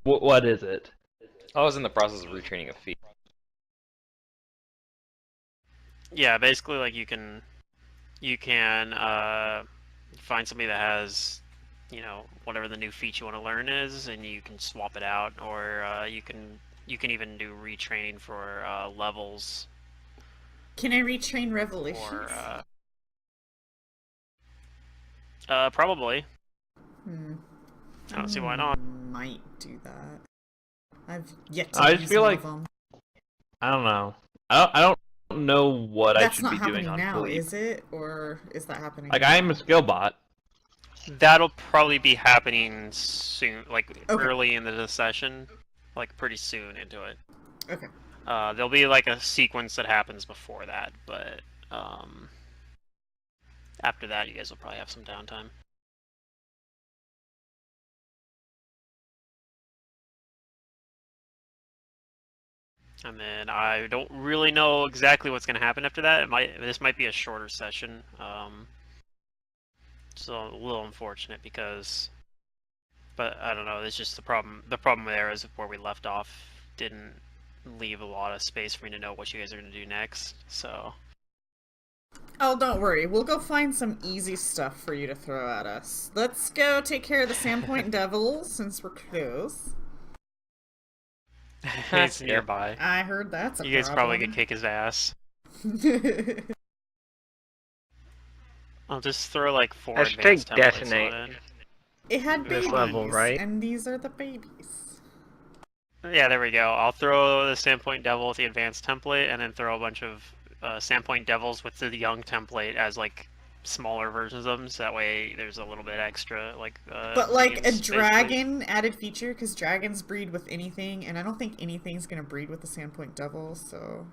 What is it? I was in the process of retraining a feat. Yeah, basically, like you can find somebody that has, whatever the new feat you want to learn is, and you can swap it out, or you can even do retraining for levels. Can I retrain Revelations? Or probably. I don't see why not. Might do that. I've yet I to just use feel one like of them. I don't know. I don't know what I That's should not be doing happening on now, Philippe. is it? Or is that happening? Like now? I am a skill bot. That'll probably be happening soon, like Okay. early into the session, like pretty soon into it. Okay. There'll be like a sequence that happens before that, but after that, you guys will probably have some downtime. And then I don't really know exactly what's going to happen after that. This might be a shorter session. So a little unfortunate but I don't know. It's just the problem. The problem there is where we left off didn't leave a lot of space for me to know what you guys are going to do next. So. Oh, don't worry. We'll go find some easy stuff for you to throw at us. Let's go take care of the Sandpoint Devils since we're close. He's nearby. I heard that's a You guys problem. probably could kick his ass. I'll just throw like 4 I should advanced take templates Detonate. on it. It had This babies, level, right? and these are the babies. Yeah, there we go. I'll throw the Sandpoint Devil with the advanced template, and then throw a bunch of Sandpoint Devils with the young template as like smaller versions of them, so that way there's a little bit extra like. But like a minions, dragon added feature, because dragons breed with anything, and I don't think anything's gonna breed with the Sandpoint Devil, so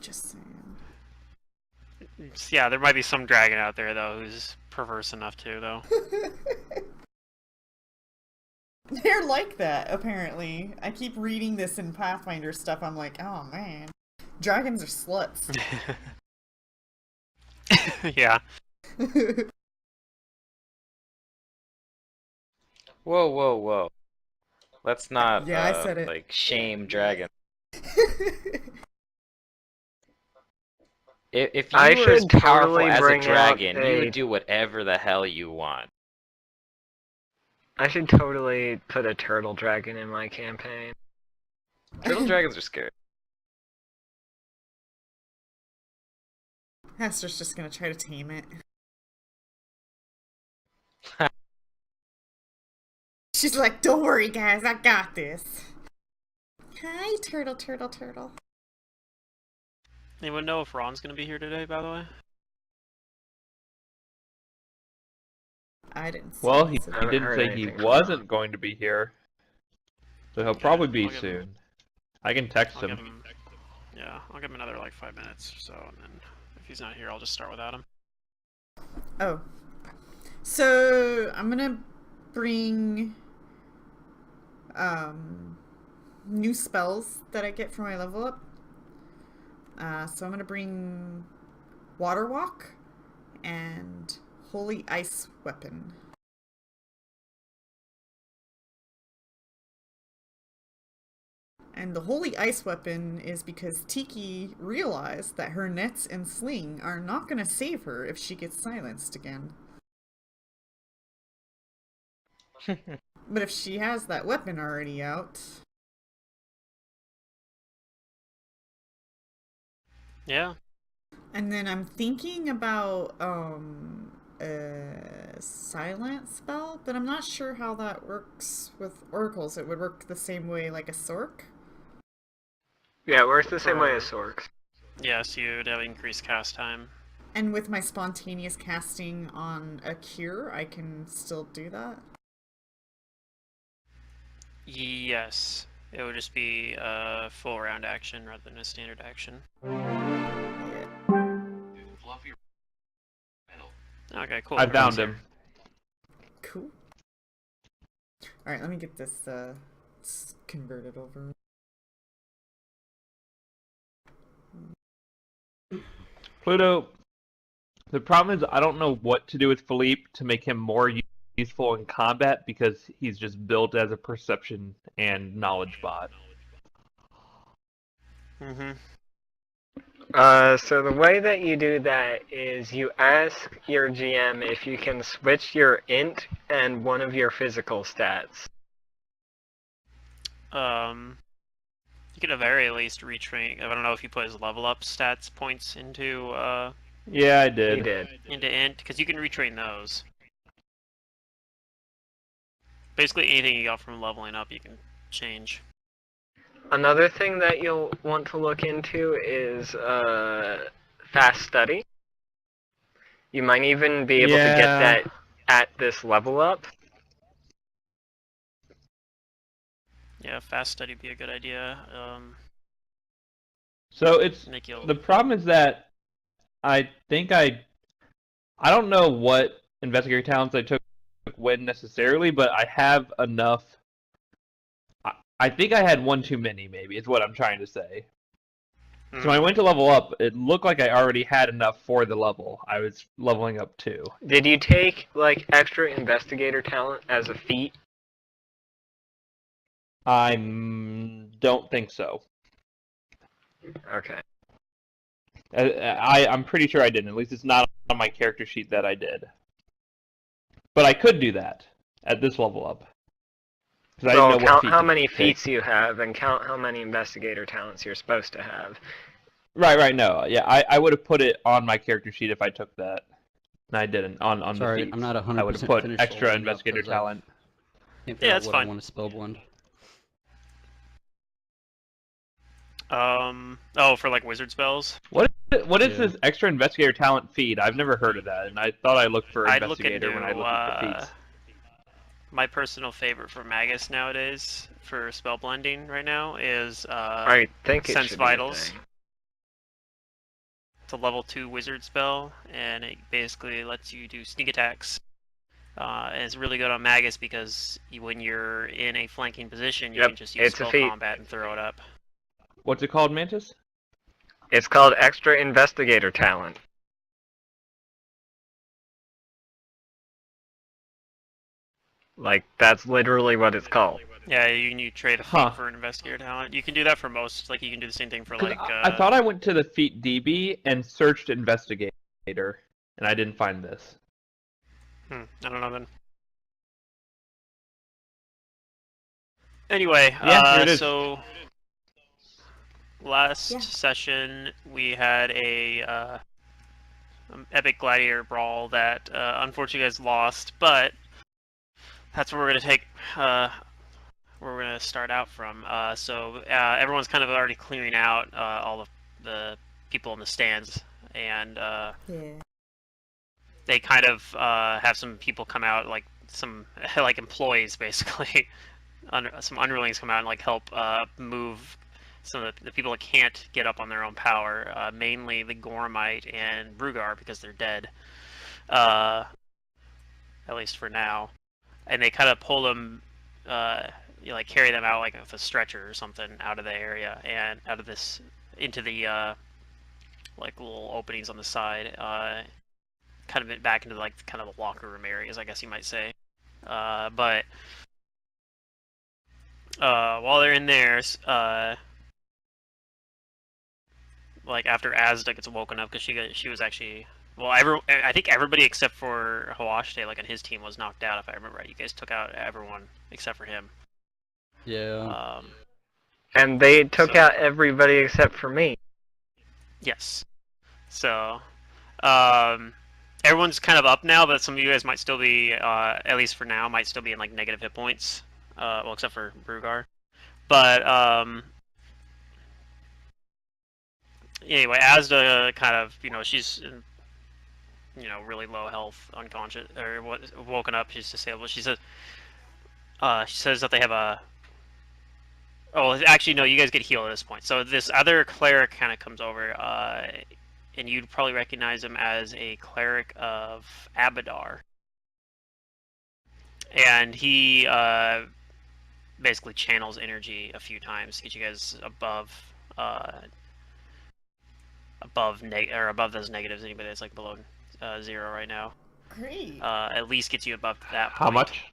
just saying. Yeah, there might be some dragon out there though who's perverse enough to though. They're like that, apparently. I keep reading this in Pathfinder stuff, I'm like, oh man. Dragons are sluts. Yeah. Whoa. Let's not Yeah, I said it. like shame dragons. If you I were as should powerful totally as a bring out dragon, a- you would do whatever the hell you want. I should totally put a turtle dragon in my campaign. Turtle dragons are scary. Hester's just gonna try to tame it. She's like, don't worry guys, I got this. Hi, turtle. Anyone know if Ron's gonna be here today, by the way? I didn't see Well, it, he so- haven't didn't heard say he anything from wasn't going to be here, so he'll probably be I'll give him- soon. I can text I'll give him. him. Yeah, I'll give him another like 5 minutes or so, and then if he's not here, I'll just start without him. Oh. So, I'm gonna bring new spells that I get for my level up. So I'm gonna bring Water Walk and Holy Ice Weapon. And the Holy Ice Weapon is because Tiki realized that her nets and sling are not gonna save her if she gets silenced again. But if she has that weapon already out... Yeah. And then I'm thinking about a silent spell, but I'm not sure how that works with oracles. It would work the same way like a sork. Yeah, it works the same way as Sorks. Yes, you'd have increased cast time. And with my spontaneous casting on a cure, I can still do that. Yes. It would just be a full round action rather than a standard action. Yeah. Okay, cool. I found him. Cool. Alright, let me get this converted over. Pluto. The problem is I don't know what to do with Philippe to make him more useful in combat because he's just built as a perception and knowledge bot. Mm-hmm. So the way that you do that is you ask your GM if you can switch your int and one of your physical stats. You could at very least retrain. I don't know if you put his level up stats points into Yeah, I He did. did. int, because you can retrain those. Basically, anything you got from leveling up, you can change. Another thing that you'll want to look into is fast study. You might even be able to get Yeah. that at this level up. Yeah, fast study would be a good idea. So it's Make you. the problem is that I think I don't know what investigator talents I took when necessarily, but I have enough. I think I had one too many, maybe, is what I'm trying to say. So when I went to level up, it looked like I already had enough for the level. I was leveling up 2. Did you take like extra investigator talent as a feat? I don't think so. Okay. I'm pretty sure I didn't. At least it's not on my character sheet that I did. But I could do that at this level up. Because I So didn't know what count feat how to many take. feats you have and count how many investigator talents you're supposed to have. Right, no. Yeah, I would have put it on my character sheet if I took that. And I didn't. On Sorry, the feats. I'm not 100% I would have put finished extra leveling up investigator 'cause I talent. can't figure Yeah, out that's what fine. I want to spell blend. Oh, for like wizard spells? What is Yeah. this extra investigator talent feed? I've never heard of that, and I thought I looked for I'd look investigator when I into, looked at the feats. My personal favorite for Magus nowadays for spell blending right now is I think it Sense should Vitals. be a thing. It's a level 2 wizard spell, and it basically lets you do sneak attacks. And it's really good on Magus because when you're in a flanking position, you Yep, can just use it's a spell feat. combat and throw it up. What's it called, Mantis? It's called extra investigator talent. Like, that's literally what it's called. Yeah, you trade a feat Huh. for an investigator talent. You can do that for most. Like you can do the same thing for 'Cause like. I thought I went to the feat DB and searched investigator, and I didn't find this. I don't know then. Anyway, Yeah, here it is. so last Yeah. session we had a epic gladiator brawl that unfortunately you guys lost, but that's where we're gonna take where we're gonna start out from. So everyone's kind of already clearing out all of the people in the stands, and Yeah. they kind of have some people come out, like some like employees basically. Some underlings come out and like help move some of the people that can't get up on their own power, mainly the Gormite and Brugar because they're dead, at least for now. And they kind of pull them, like carry them out like with a stretcher or something out of the area and out of this into the like little openings on the side, kind of back into like kind of the locker room areas, I guess you might say. But while they're in there, like after Azda gets woken up because she was actually I think everybody except for Hawashite, like on his team, was knocked out if I remember right. You guys took out everyone except for him. Yeah. And they took So- out everybody except for me. Yes. So everyone's kind of up now, but some of you guys might still be, at least for now, might still be in like negative hit points. Well, except for Brugar. But anyway, Azda kind of, she's in, really low health, unconscious, or woken up. She's disabled. She says that they have a. Oh, actually, no. You guys get healed at this point. So this other cleric kind of comes over, and you'd probably recognize him as a cleric of Abadar. And he basically channels energy a few times to get you guys above those negatives. Anybody that's like below 0 right now. Great. at least gets you above that point. How much?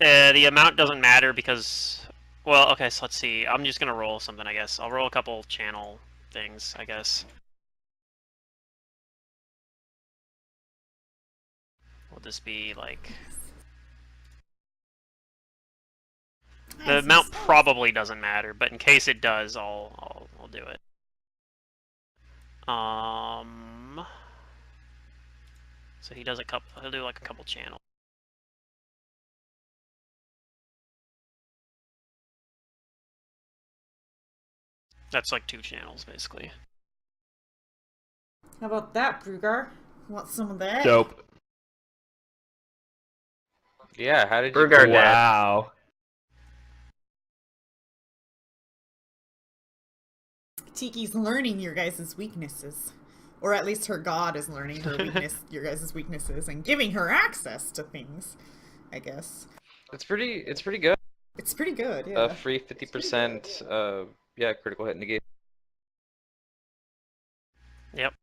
The amount doesn't matter because, well, okay, so let's see. I'm just gonna roll something, I guess. I'll roll a couple channel things, I guess. Will this be like... The amount probably doesn't matter, but in case it does, I'll do it. So he does he'll do like a couple channels. That's like 2 channels, basically. How about that, Brugar? Want some of that? Dope. Yeah, how did you Brugar do that? Wow. Tiki's learning your guys' weaknesses. Or at least her god is learning her your guys' weaknesses and giving her access to things, I guess. It's pretty good. It's pretty good, yeah. Free 50%, yeah, critical hit negate. Yep.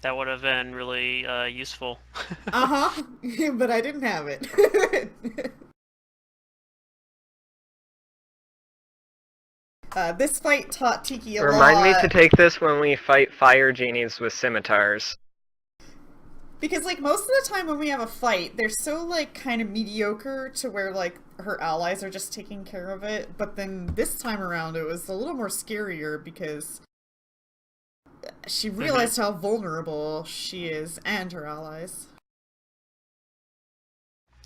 That would have been really useful. Uh-huh. But I didn't have it. This fight taught Tiki a lot. Remind me to take this when we fight fire genies with scimitars. Because, like, most of the time when we have a fight, they're so, like, kind of mediocre to where, like, her allies are just taking care of it. But then this time around, it was a little more scarier because she realized how vulnerable she is and her allies.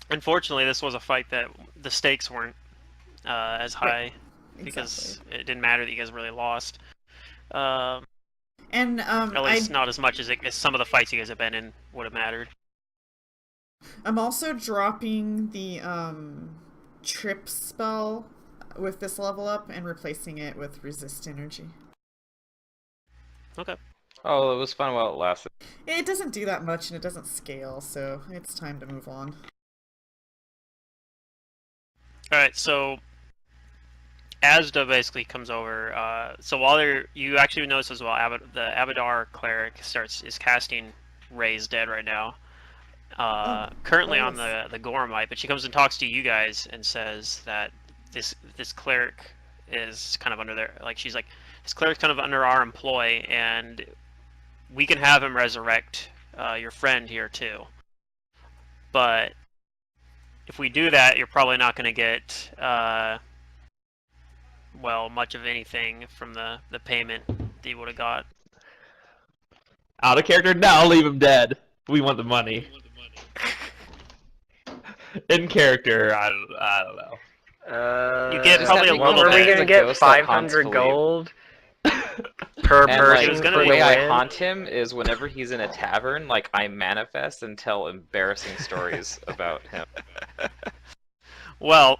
Unfortunately, this was a fight that the stakes weren't as high because Exactly. it didn't matter that you guys really lost. And At least not as much as some of the fights you guys have been in would have mattered. I'm also dropping the trip spell with this level up and replacing it with resist energy. Okay. Oh, it was fun while it lasted. It doesn't do that much and it doesn't scale, so it's time to move on. Alright, so Asda basically comes over. So while you actually notice as well, the Abadar cleric is casting Raise Dead right now. Currently on the Gormite, but she comes and talks to you guys and says that this cleric is kind of under their, like, she's like, this cleric's kind of under our employ, and we can have him resurrect your friend here too. But if we do that, you're probably not going to get well, much of anything from the payment that you would have got. Out of character? No, I'll leave him dead. We want the money. In character, I don't know. You get Just probably a having little What were we bit. gonna The get? ghost that haunts 500 Philippe. gold per And person like, gonna for the be way I win? haunt him is whenever he's in a tavern, like I manifest and tell embarrassing stories about him. Well,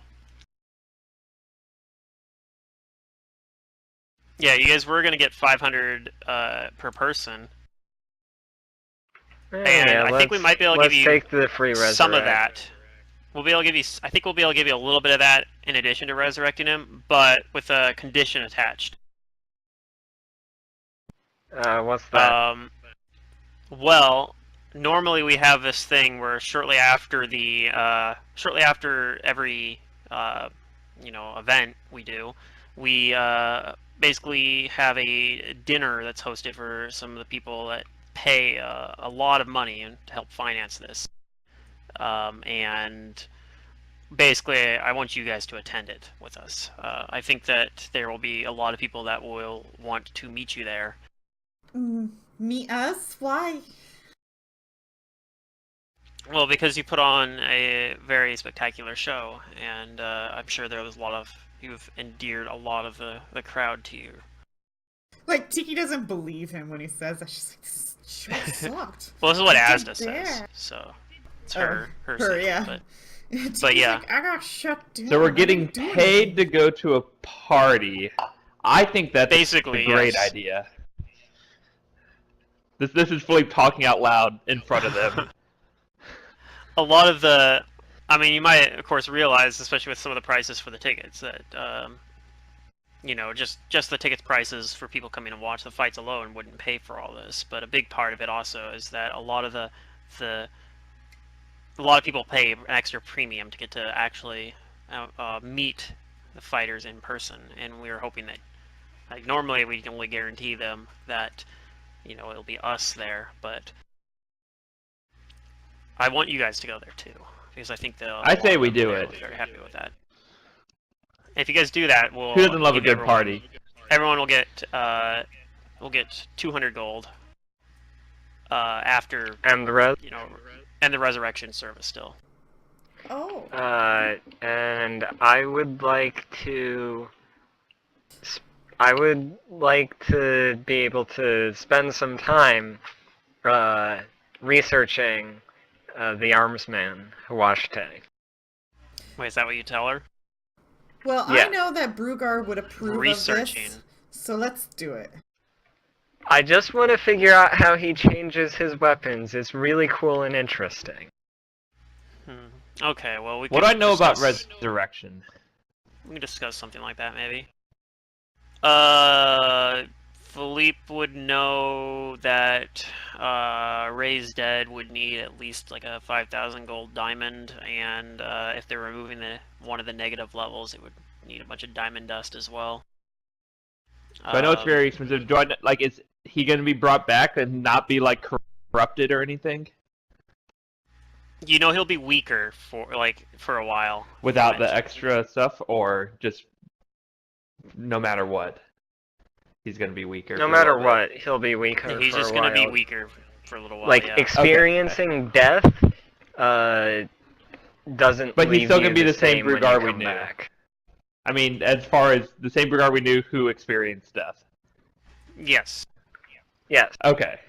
yeah, you guys were going to get 500 per person. And Yeah, I think we might be able to let's give you take the free resurrect. some of that. We'll be able to give you. I think we'll be able to give you a little bit of that in addition to resurrecting him, but with a condition attached. What's that? Well, normally we have this thing where shortly after every event we basically have a dinner that's hosted for some of the people that pay a lot of money to help finance this. And basically, I want you guys to attend it with us. I think that there will be a lot of people that will want to meet you there. Meet us? Why? Well, because you put on a very spectacular show, and I'm sure there was you've endeared a lot of the crowd to you. Like, Tiki doesn't believe him when he says that. She's like, this show sucked. Well, this is what I Asda did says, that. so it's her Her, yeah. But Tiki's yeah. like, I got shut down. So we're I getting didn't do paid anything." to go to a party. I think that's Basically, a great yes. idea. This is Philippe talking out loud in front of them. A lot of you might, of course, realize, especially with some of the prices for the tickets, that just the tickets prices for people coming to watch the fights alone wouldn't pay for all this. But a big part of it also is that a lot of people pay an extra premium to get to actually meet the fighters in person, and we were hoping that, like, normally we can only guarantee them that it'll be us there, but I want you guys to go there too, because I think they'll. I say we do will it. be very happy with that. If you guys do that, we'll. Who doesn't love a give good everyone- party? Everyone will get 200 gold after And the rest. and the resurrection service still. Oh. And I would like to be able to spend some time researching the armsman Huashte. Wait, is that what you tell her? Well, Yeah. I know that Brugar would approve Researching. of this, so let's do it. I just want to figure out how he changes his weapons. It's really cool and interesting. Okay, well we. What do I can know about discuss- resurrection? We can discuss something like that, maybe. Philippe would know that Raised Dead would need at least like a 5,000 gold diamond, and if they're removing one of the negative levels, it would need a bunch of diamond dust as well. So I know it's very expensive. Do I, like, is he going to be brought back and not be like corrupted or anything He'll be weaker for a while. without the Mentioned. extra stuff, or just no matter what, he's going to be weaker? No for a matter little bit? what, he'll be weaker He's for just a gonna be while. weaker for a little while. Like, yeah. experiencing death doesn't But he's leave still you gonna be the the same when you Brugar we come knew. back. I mean, as far as the same Brugar we knew who experienced death. Yes. Yes. Okay.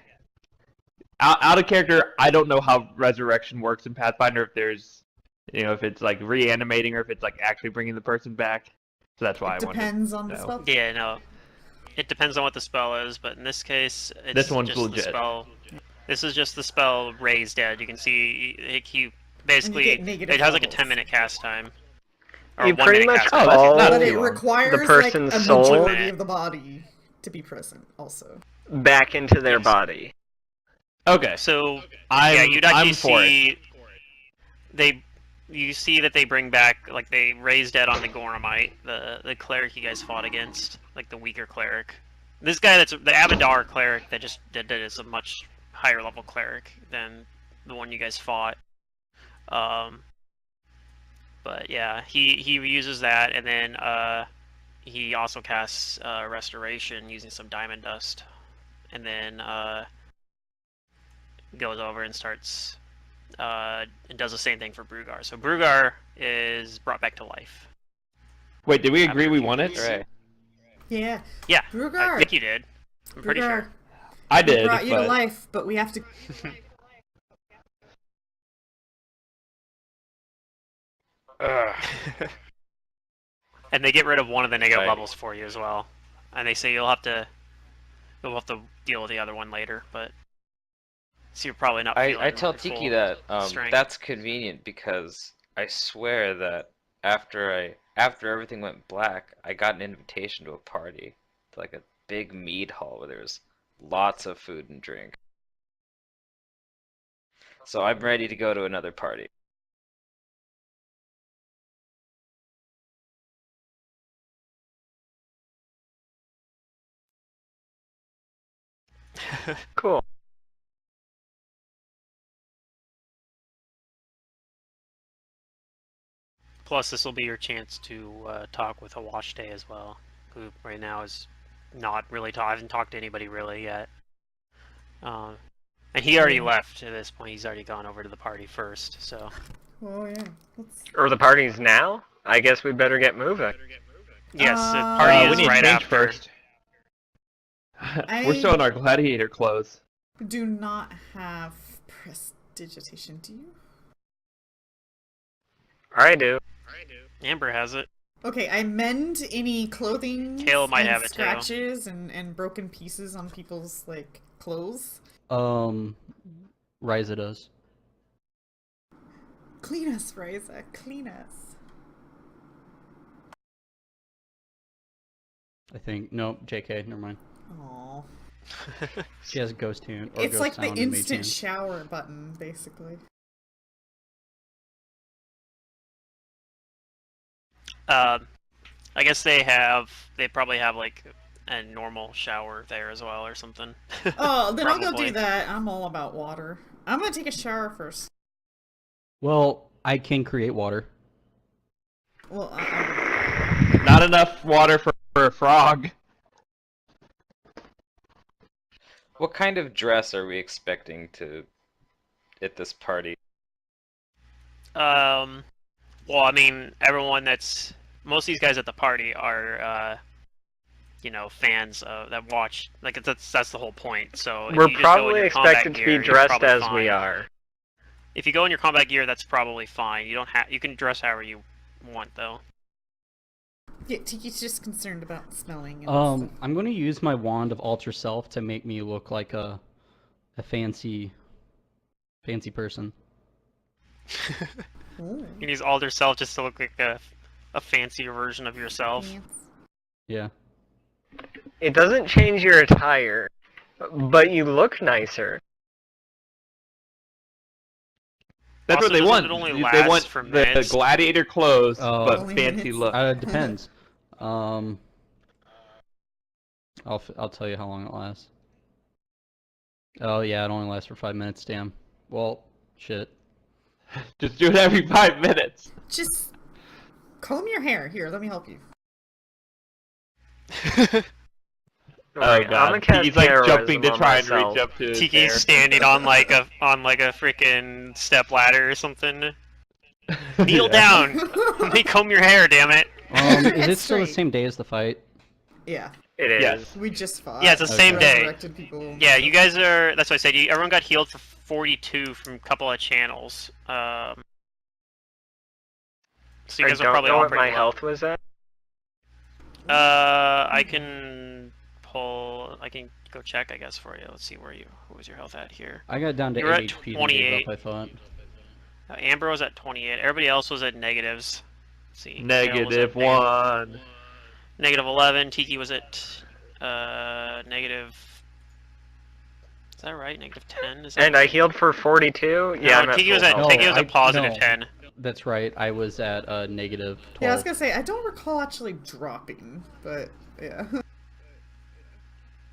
Out of character, I don't know how resurrection works in Pathfinder. If there's, if it's like reanimating or if it's like actually bringing the person back. So that's why It I wanted. depends on the no. spell. Yeah, no. It depends on what the spell is, but in this case, it's This one's just legit. the spell. This is just the spell Raised Dead. You can see he And basically you get negative it has like a levels. 10-minute cast time. Or You 1 pretty minute much cast time. that's call not But too it long. requires person's like a soul majority of the body to be present. Also, back into their Yes. body. Okay. So I'm, you'd actually I'm for it. see you see that they bring back, like, they raise dead on the Goramite, the cleric you guys fought against, like the weaker cleric. This guy that's the Abadar cleric that did it is a much higher level cleric than the one you guys fought. But yeah, he uses that, and then he also casts restoration using some diamond dust, and then goes over and starts and does the same thing for Brugar. So Brugar is brought back to life. Wait, did we agree After we a few won it? Right. yeah. Yeah, Brugar. I think you did. I'm pretty Brugar, sure. I we did, brought you but to life, but we have to. And they get rid of one of the negative Right. levels for you as well. And they say you'll have to deal with the other one later, but so you're probably not feeling I tell your full Tiki that strength. that's convenient because I swear that after everything went black, I got an invitation to a party, to like a big mead hall where there was lots of food and drink. So I'm ready to go to another party. Cool. Plus, this will be your chance to talk with Awashte as well, who right now is not really I haven't talked to anybody really yet. And he already left at this point. He's already gone over to the party first, so. Oh yeah. Let's... Or the party's now? I guess we better get moving. Yes, the Uh, party we is need right change after. first. We're still in our gladiator clothes. Do not have prestidigitation, do you? I do. Amber has it. Okay, I mend any clothing Kale might and have it, too. scratches and broken pieces on people's like clothes. Ryza does. Clean us, Ryza, clean us. I think. Nope, JK, never mind. Aww. She has ghost hand. Or It's ghost like the sound and mage instant hand. shower button, basically. I guess they probably have like a normal shower there as well or something. Oh, then I'll go Probably. do that. I'm all about water. I'm gonna take a shower first. Well, I can create water. Well, Not enough water for a frog. What kind of dress are we expecting at this party? Well, I mean, most of these guys at the party are, fans that watch. Like that's the whole point. So if We're you just go in probably your combat expected to gear, be you're dressed probably as fine. we are. If you go in your combat gear, that's probably fine. You can dress however you want, though. yeah, Tiki's just concerned about smelling. And stuff. I'm going to use my wand of alter self to make me look like a fancy person. Ooh. You can use Alder Self just to look like a fancier version of yourself. Pants. Yeah. It doesn't change your attire, but you look nicer. That's Also, what they doesn't want. it only They last want for the minutes? gladiator clothes, Oh. but Only fancy minutes? look. It depends. I'll tell you how long it lasts. Oh yeah, it only lasts for 5 minutes. Damn. Well, shit. Just do it every 5 minutes. Just comb your hair. Here, let me help you. Right, I'm a He's like terrorism jumping to on try and myself. reach up to his Tiki's hair. standing on like a freaking step ladder or something. Kneel Yeah. down. Let me comb your hair, damn it. Is it It's still the straight. same day as the fight? Yeah, It is. Yes. we just fought. Yeah, it's the same day. Resurrected people. Yeah, you guys are. That's what I said. Everyone got healed for 42 from a couple of channels. So you I guys are don't probably know all what pretty my low. health was at. I can go check, I guess, for you. Let's see what was your health at here. I got down to You're 8 at HP. and gave 28. up, I thought. Amber was at 28. Everybody else was at negatives. Let's see. Dale was at -1. Negative 11. Tiki was at negative. Is that right? Negative 10. Is that And I healed for 42. Yeah, I'm no, at Tiki full was at health. Tiki was at positive no. 10. That's right. I was at -12. Yeah, I was gonna say I don't recall actually dropping, but yeah.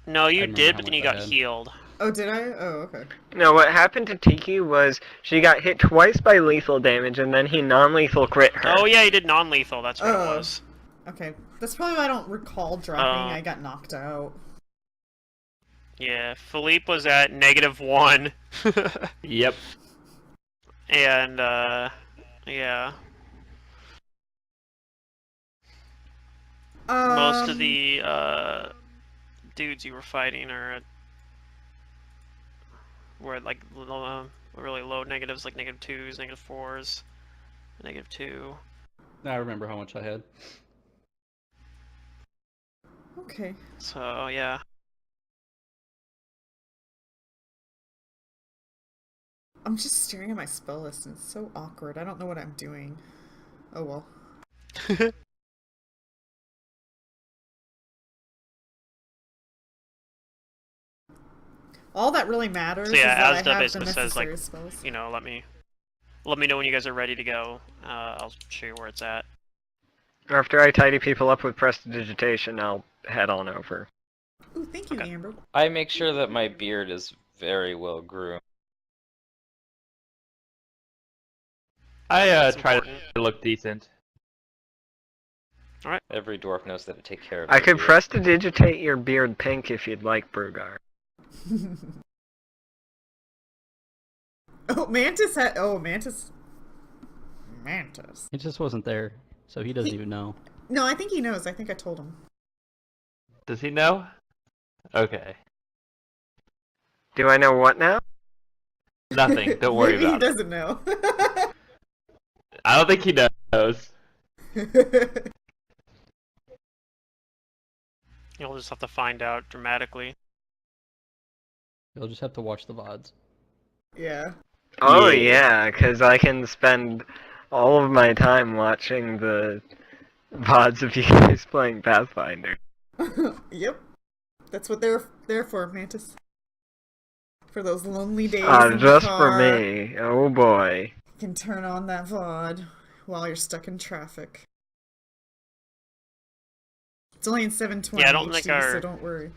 No, you remember did, how but then much you I got had. healed. Oh, did I? Oh, okay. No, what happened to Tiki was she got hit twice by lethal damage, and then he non-lethal crit her. Oh yeah, you did non-lethal. That's what it Oh. was. Okay, that's probably why I don't recall dropping. I got knocked out. Yeah, Philippe was at -1. Yep. And yeah. Most of the dudes you were fighting were at like really low negatives, like -2s, -4s, -2. I remember how much I had. Okay. So yeah. I'm just staring at my spell list and it's so awkward. I don't know what I'm doing. Oh well. All that really matters So yeah, is that Asda I have the basically says, like, necessary spells. You know, let me know when you guys are ready to go. I'll show you where it's at. After I tidy people up with prestidigitation, I'll head on over. Ooh, thank you, Okay. Amber. I make sure that my beard is very well groomed. I That's try important. to look decent. Every dwarf knows that to take care of I their could beard. prestidigitate your beard pink if you'd like, Brugar. Oh, Mantis had. Oh, Mantis. Mantis. It just wasn't there, so he doesn't even know. No, I think he knows. I think I told him. Does he know? Okay. Do I know what now? Nothing. Don't worry Maybe about he it. doesn't know. I don't think he knows. You'll just have to find out dramatically. You'll just have to watch the VODs. Yeah. Oh Yeah. yeah, because I can spend all of my time watching the VODs of you guys playing Pathfinder. Yep. That's what they're there for, Mantis. For those lonely days in the Just car. for me. Oh boy. You can turn on that VOD while you're stuck in traffic. It's only in 720 Yeah, I don't think HD, so don't worry.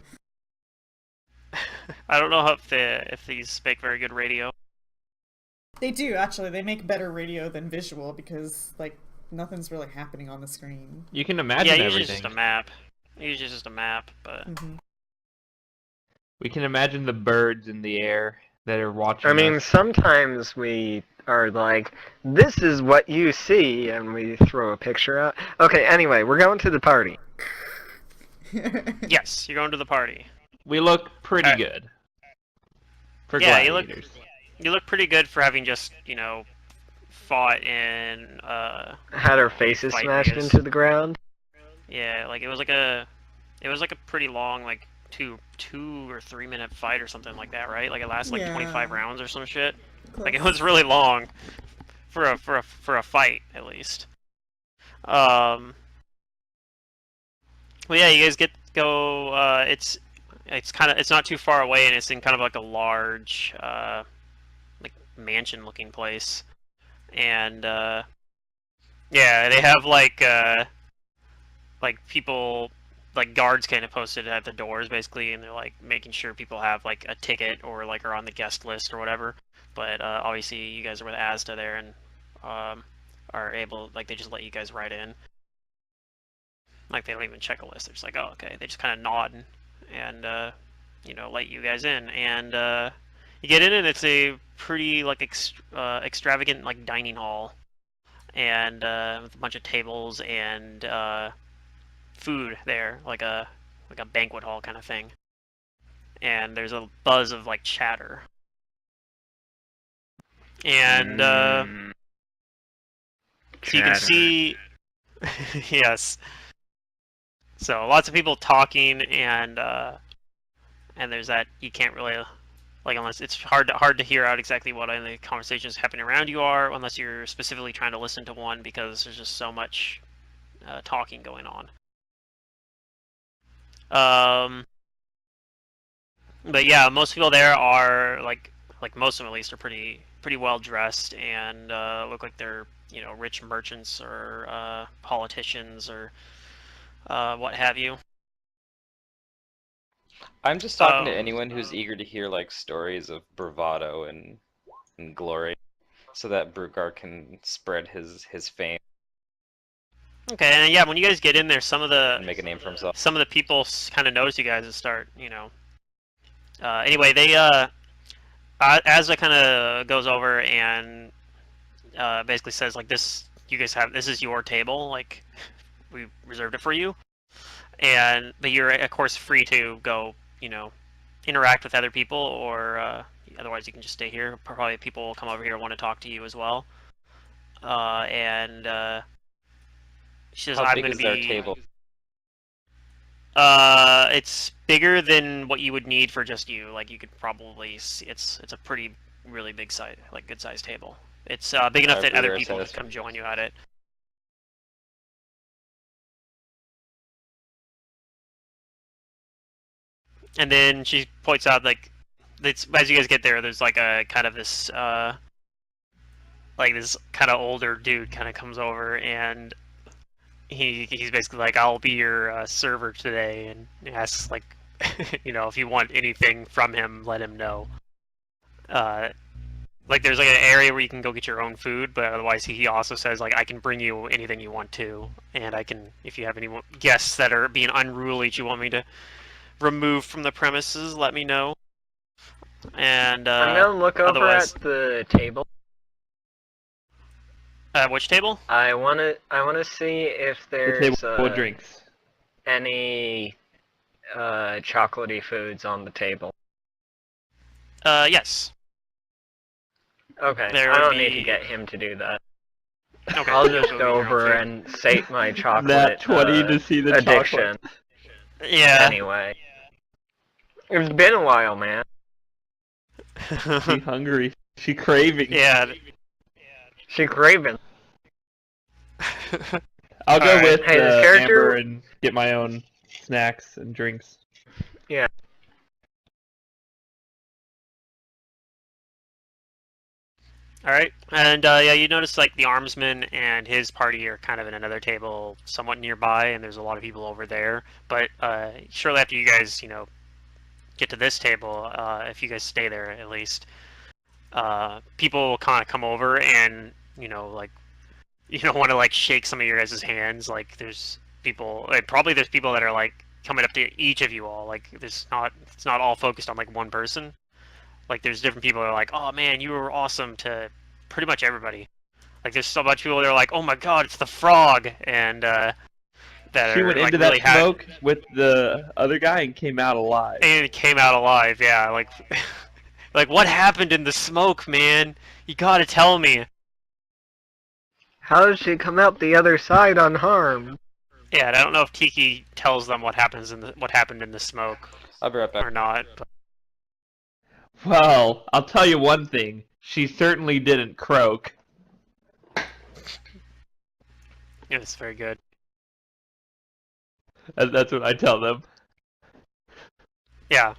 I don't know if these make very good radio. They do, actually. They make better radio than visual because, like, nothing's really happening on the screen. You can imagine Yeah, usually everything. it's just a map. Usually it's just a map, but We can imagine the birds in the air that are watching I mean, us. sometimes we are like, this is what you see, and we throw a picture out. Okay, anyway, we're going to the party. yes, you're going to the party. We look pretty Alright. good. For Yeah, you look gladiators. you look pretty good for having just, fought in Had our faces Fight smashed videos. into the ground. yeah, like it was like a pretty long, like 2 or 3 minute fight or something like that, right? Like it lasted like Yeah. 25 rounds or some shit. Like it Close. was really long for a fight at least. Well, yeah, you guys go. It's not too far away, and it's in kind of like a large like mansion looking place, and yeah, they have like people, like guards kind of posted at the doors basically, and they're like making sure people have like a ticket or like are on the guest list or whatever. But obviously you guys are with Asda there, and are able, like, they just let you guys right in. Like they don't even check a list. They're just like, oh, okay. They just kind of nod and let you guys in, and you get in, and it's a pretty like extravagant like dining hall, and with a bunch of tables and food there, like a banquet hall kind of thing. And there's a buzz of like chatter. And so you can see, yes. So lots of people talking, and there's that you can't really, like, unless it's hard to hear out exactly what in the conversations happening around you are, unless you're specifically trying to listen to one, because there's just so much talking going on. But yeah, most people there are like most of them at least are pretty well dressed, and look like they're rich merchants or politicians or what have you. I'm just talking to anyone who's eager to hear like stories of bravado and glory, so that Brugar can spread his fame Okay, and yeah, when you guys get in there, some of and the make a name for himself. people kind of notice you guys and start, anyway, they Azza kind of goes over and basically says like, this is your table, like we reserved it for you, but you're of course free to go, interact with other people, or otherwise you can just stay here. Probably people will come over here and want to talk to you as well. And she says, How I'm big going is to their be. table? It's bigger than what you would need for just you. Like you could probably see, it's a pretty really big size, like good sized table. It's big enough that other Brugar people says- can come join you at it. And then she points out, like, as you guys get there, there's like a kind of this like this kind of older dude kind of comes over, and he's basically like, I'll be your server today, and he asks like, if you want anything from him, let him know. Like there's like an area where you can go get your own food, but otherwise he also says like, I can bring you anything you want to, and I can, if you have any guests that are being unruly that you want me to remove from the premises, let me know. And I'm gonna look over otherwise, at the table. which table? I wanna see if The there's table with drinks. any chocolatey foods on the table. Yes. Okay, There I would don't need to be- get him to do that. Okay. I'll just You'll go get your own over food. and sate my chocolate That 20 to see the addiction. Yeah. Anyway, it's been a while, man. She hungry. She craving. Yeah. She craving. I'll go Alright. with Hey, this character- Amber and get my own snacks and drinks. Yeah. All right, and yeah, you notice like the armsman and his party are kind of in another table, somewhat nearby, and there's a lot of people over there. But shortly after you guys, get to this table, if you guys stay there at least, people will kind of come over and like you don't want to like shake some of your guys' hands. Like there's people, probably there's people that are like coming up to each of you all. Like it's not all focused on like one person. Like there's different people that are like, oh man, you were awesome to pretty much everybody. Like there's so much people that are like, oh my god, it's the frog, and that She are went like into really that smoke with the other guy and came out alive. and came out alive. Yeah, like like what happened in the smoke, man? You gotta tell me. How did she come out the other side unharmed? Yeah, and I don't know if Tiki tells them what happened in the smoke I'll be right back. or not. But... Well, I'll tell you one thing. She certainly didn't croak. Yeah, it's very good. That's what I tell them. Yeah,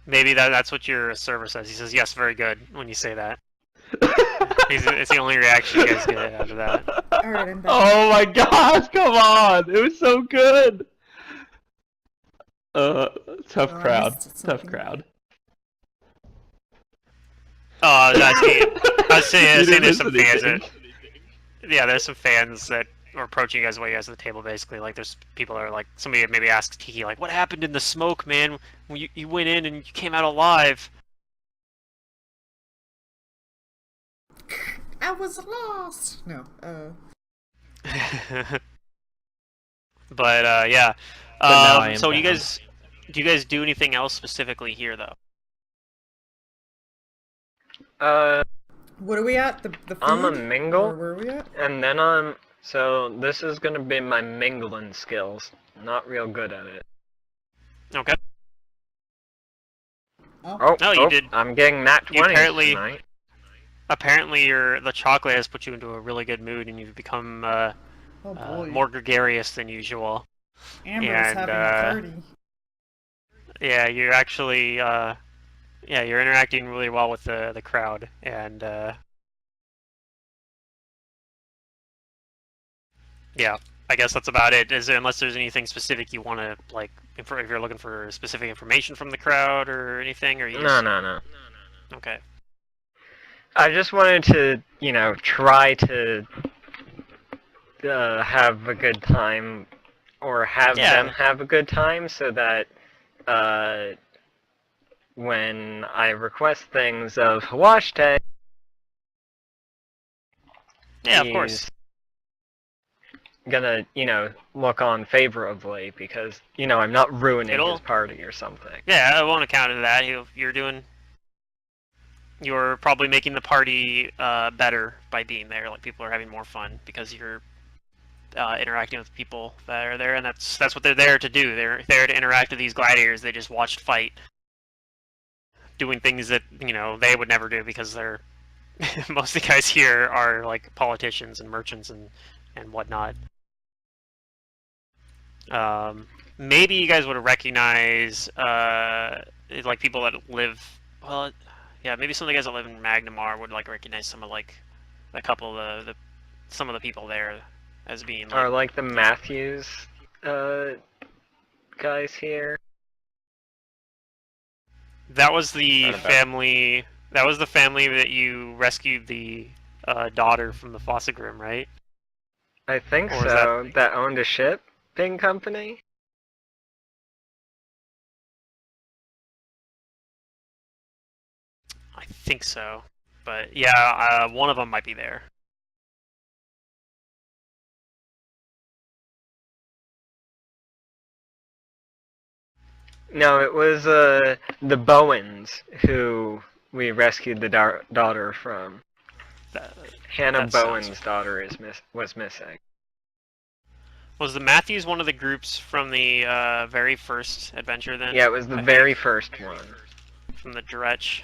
maybe that's what your server says. He says, yes, very good, when you say that. It's the only reaction you guys get out of that. Alright, I'm back. Oh my gosh, come on! It was so good! Tough Oh, I crowd. missed Tough something. crowd. Oh, that's I was saying You didn't there's some miss fans anything. that, yeah, there's some fans that are approaching you guys while you guys at the table, basically. Like, there's people that are like, somebody maybe asks Tiki, like, what happened in the smoke, man? When you went in and you came out alive. I was lost! No, But, yeah. But now I am So do found. you guys do anything else specifically here, though? what are we at? The food? I'm a mingle. Or where are we at? And then so this is gonna be my mingling skills. Not real good at it. Okay. Oh, No, you did. I'm getting nat You 20 apparently- tonight. Apparently, the chocolate has put you into a really good mood, and you've become Oh boy. more gregarious than usual. Amber's and, having a party. Yeah, you're actually, yeah, you're interacting really well with the crowd, and yeah, I guess that's about it. Unless there's anything specific you want to like, if you're looking for specific information from the crowd or anything, or you just... No. Okay. I just wanted to, try to have a good time, or have Yeah. them have a good time, so that when I request things of Hawashite, Yeah, of course. he's gonna, look on favorably, because, I'm not ruining It'll- his party or something. Yeah, I won't account for that. You're probably making the party better by being there. Like, people are having more fun because you're interacting with people that are there, and that's what they're there to do. They're there to interact with these gladiators they just watched fight, doing things that they would never do because they're most of the guys here are like politicians and merchants and whatnot. Maybe you guys would recognize like people that live well. Yeah, maybe some of the guys that live in Magnamar would like recognize some of like a couple of some of the people there as being Or like, like the Matthews guys here. that was the Not about- family. That was the family that you rescued the daughter from the Fossagrim, right? I think Or is so. That owned a shipping company. I think so, but yeah, one of them might be there. No, it was the Bowens who we rescued the daughter from. That, Hannah That sounds- Bowen's daughter was missing. was the Matthews one of the groups from the very first adventure then? Yeah, it was the I very think, first one. from the Dretch.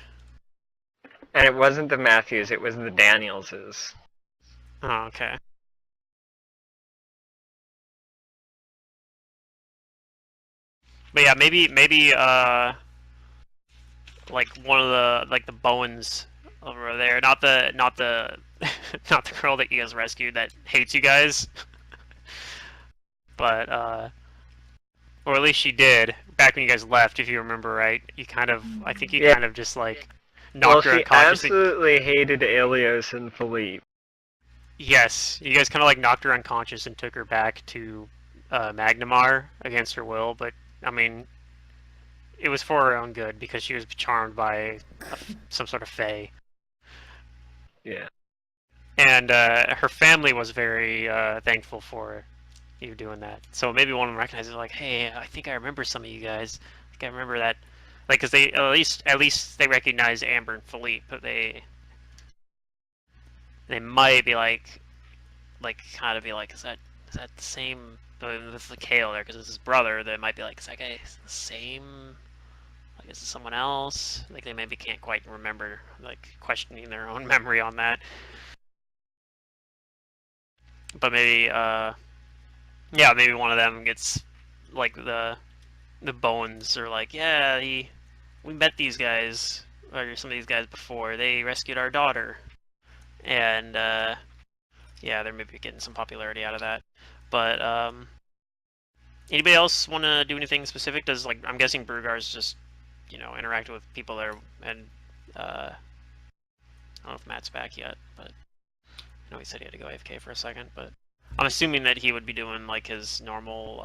And it wasn't the Matthews, it was the Danielses. Oh, okay. But yeah, maybe like one of the Bowens over there, not the not the girl that you guys rescued that hates you guys, but or at least she did back when you guys left, if you remember right. You kind of, I think you Yeah. kind of just like Well, knocked her she unconscious. absolutely hated Alios and Philippe. Yes, you guys kind of like knocked her unconscious and took her back to Magnamar against her will, but I mean, it was for her own good because she was charmed by some sort of fae. Yeah. And her family was very thankful for you doing that. So maybe one of them recognizes, like, hey, I think I remember some of you guys. I think I remember that, like, because they at least they recognize Amber and Philippe, but they might be like kind of be like, is that the same? With the Kael there, because it's his brother. They might be like, is that guy the same? Like, is it someone else? Like, they maybe can't quite remember, like, questioning their own memory on that. But maybe, yeah, maybe one of them gets, like, the Bowens are like, yeah, we met these guys, or some of these guys before. They rescued our daughter. And, yeah, they're maybe getting some popularity out of that. But, anybody else want to do anything specific? Does, like, I'm guessing Brugar's just, you know, interact with people there, and, I don't know if Matt's back yet, but I know he said he had to go AFK for a second, but I'm assuming that he would be doing, like, his normal,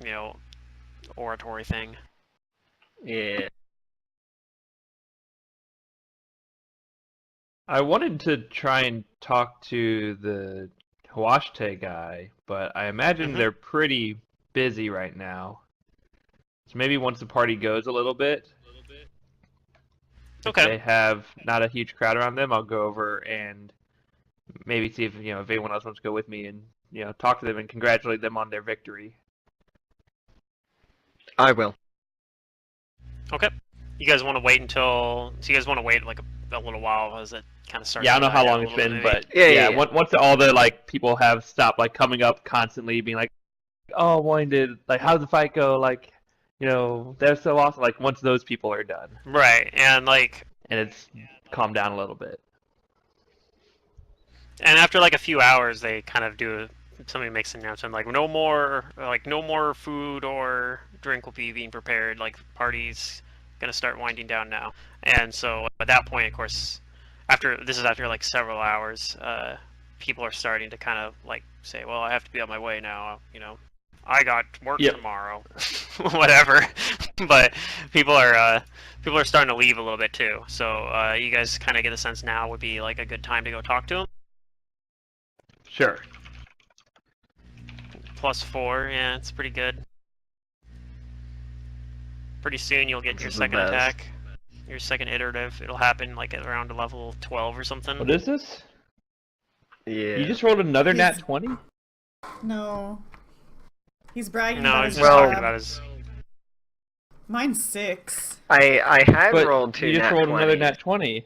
you know, oratory thing. Yeah. I wanted to try and talk to the Huashte guy, but I imagine Mhm. they're pretty busy right now. So maybe once the party goes a little bit, if Okay. they have not a huge crowd around them, I'll go over and maybe see if if anyone else wants to go with me and talk to them and congratulate them on their victory. I will. Okay. You guys want to wait until? So you guys want to wait like a little while as it kind of starts? Yeah, I to don't know how die down long a it's little been, bit, maybe? but Yeah. once all the people have stopped coming up constantly, being like, "Oh, when did how'd the fight go?" They're so awesome. Once those people are done, Right, and and it's calmed down a little bit. and after like a few hours, they kind of do. Somebody makes an announcement like no more food or drink will be being prepared. Like party's gonna start winding down now, and so at that point, of course, after like several hours, people are starting to kind of like say, well, I have to be on my way now. I got work Yep. tomorrow, whatever. But people are starting to leave a little bit too. So you guys kind of get a sense now would be like a good time to go talk to them. Sure. +4, yeah, it's pretty good. Pretty soon you'll get This your is the second best. attack, your second iterative. It'll happen like at around level 12 or something. What is this? Yeah. You just rolled another nat He's- 20? No. He's bragging No, about he's his just talking job. about his. Mine's 6. I had But rolled 2 you just nat rolled 20s, another nat 20.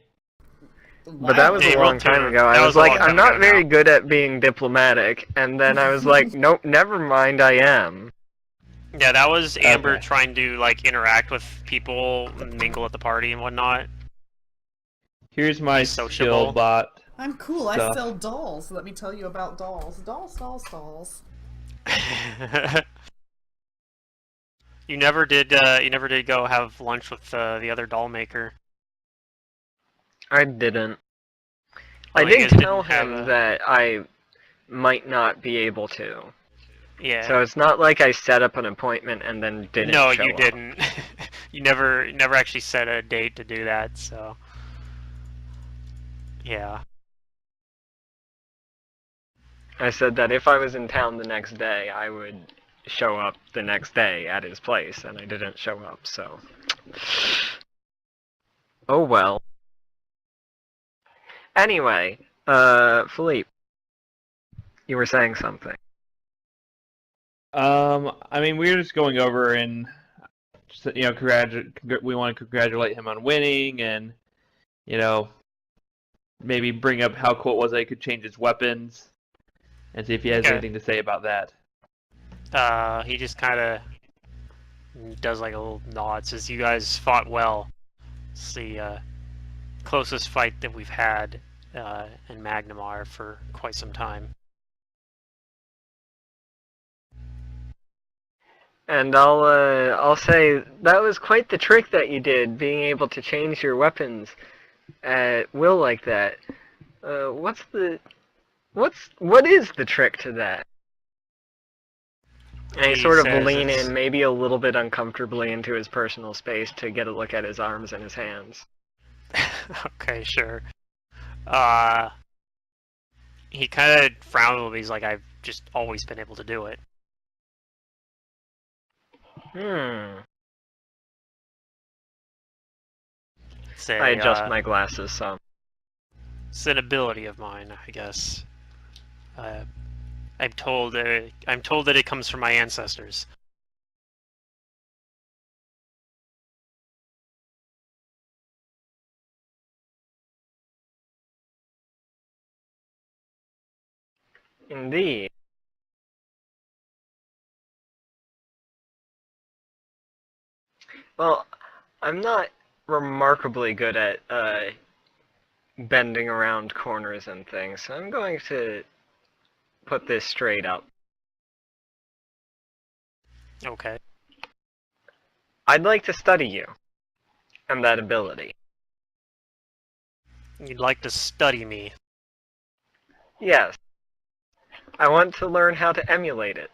but that was Yeah, a you long rolled two. time ago. I That was was a like, long time I'm not ago very now. good at being diplomatic, and then I was like, nope, never mind, I am. Yeah, that was Amber Okay. trying to interact with people, mingle at the party and whatnot. Here's my Be skill sociable. bot. I'm cool. I Stuff. sell dolls. Let me tell you about dolls. Dolls. You never did go have lunch with the other doll maker. I didn't. Oh, I you did guys didn't tell have him a- that I might not be able to. Yeah. So it's not like I set up an appointment and then didn't No, show you up. didn't. You never actually set a date to do that, so yeah. I said that if I was in town the next day, I would show up the next day at his place, and I didn't show up, so... Oh well. Anyway, Philippe, you were saying something. I mean, we were just going over and just, we want to congratulate him on winning, and maybe bring up how cool it was that he could change his weapons, and see if he has Okay. anything to say about that. He just kind of And he does like a little nod, says, "You guys fought well. It's the closest fight that we've had in Magnamar for quite some time." And I'll say that was quite the trick that you did, being able to change your weapons at will like that. What is the trick to that? And he He sort of says lean it's- in, maybe a little bit uncomfortably, into his personal space to get a look at his arms and his hands. Okay, sure. He kind of frowned a little bit. He's like, "I've just always been able to do it." It's I adjust a, my glasses some. it's an ability of mine, I guess. I'm told that it comes from my ancestors. Indeed. Well, I'm not remarkably good at bending around corners and things, so I'm going to put this straight up. Okay. I'd like to study you and that ability. You'd like to study me. Yes. I want to learn how to emulate it.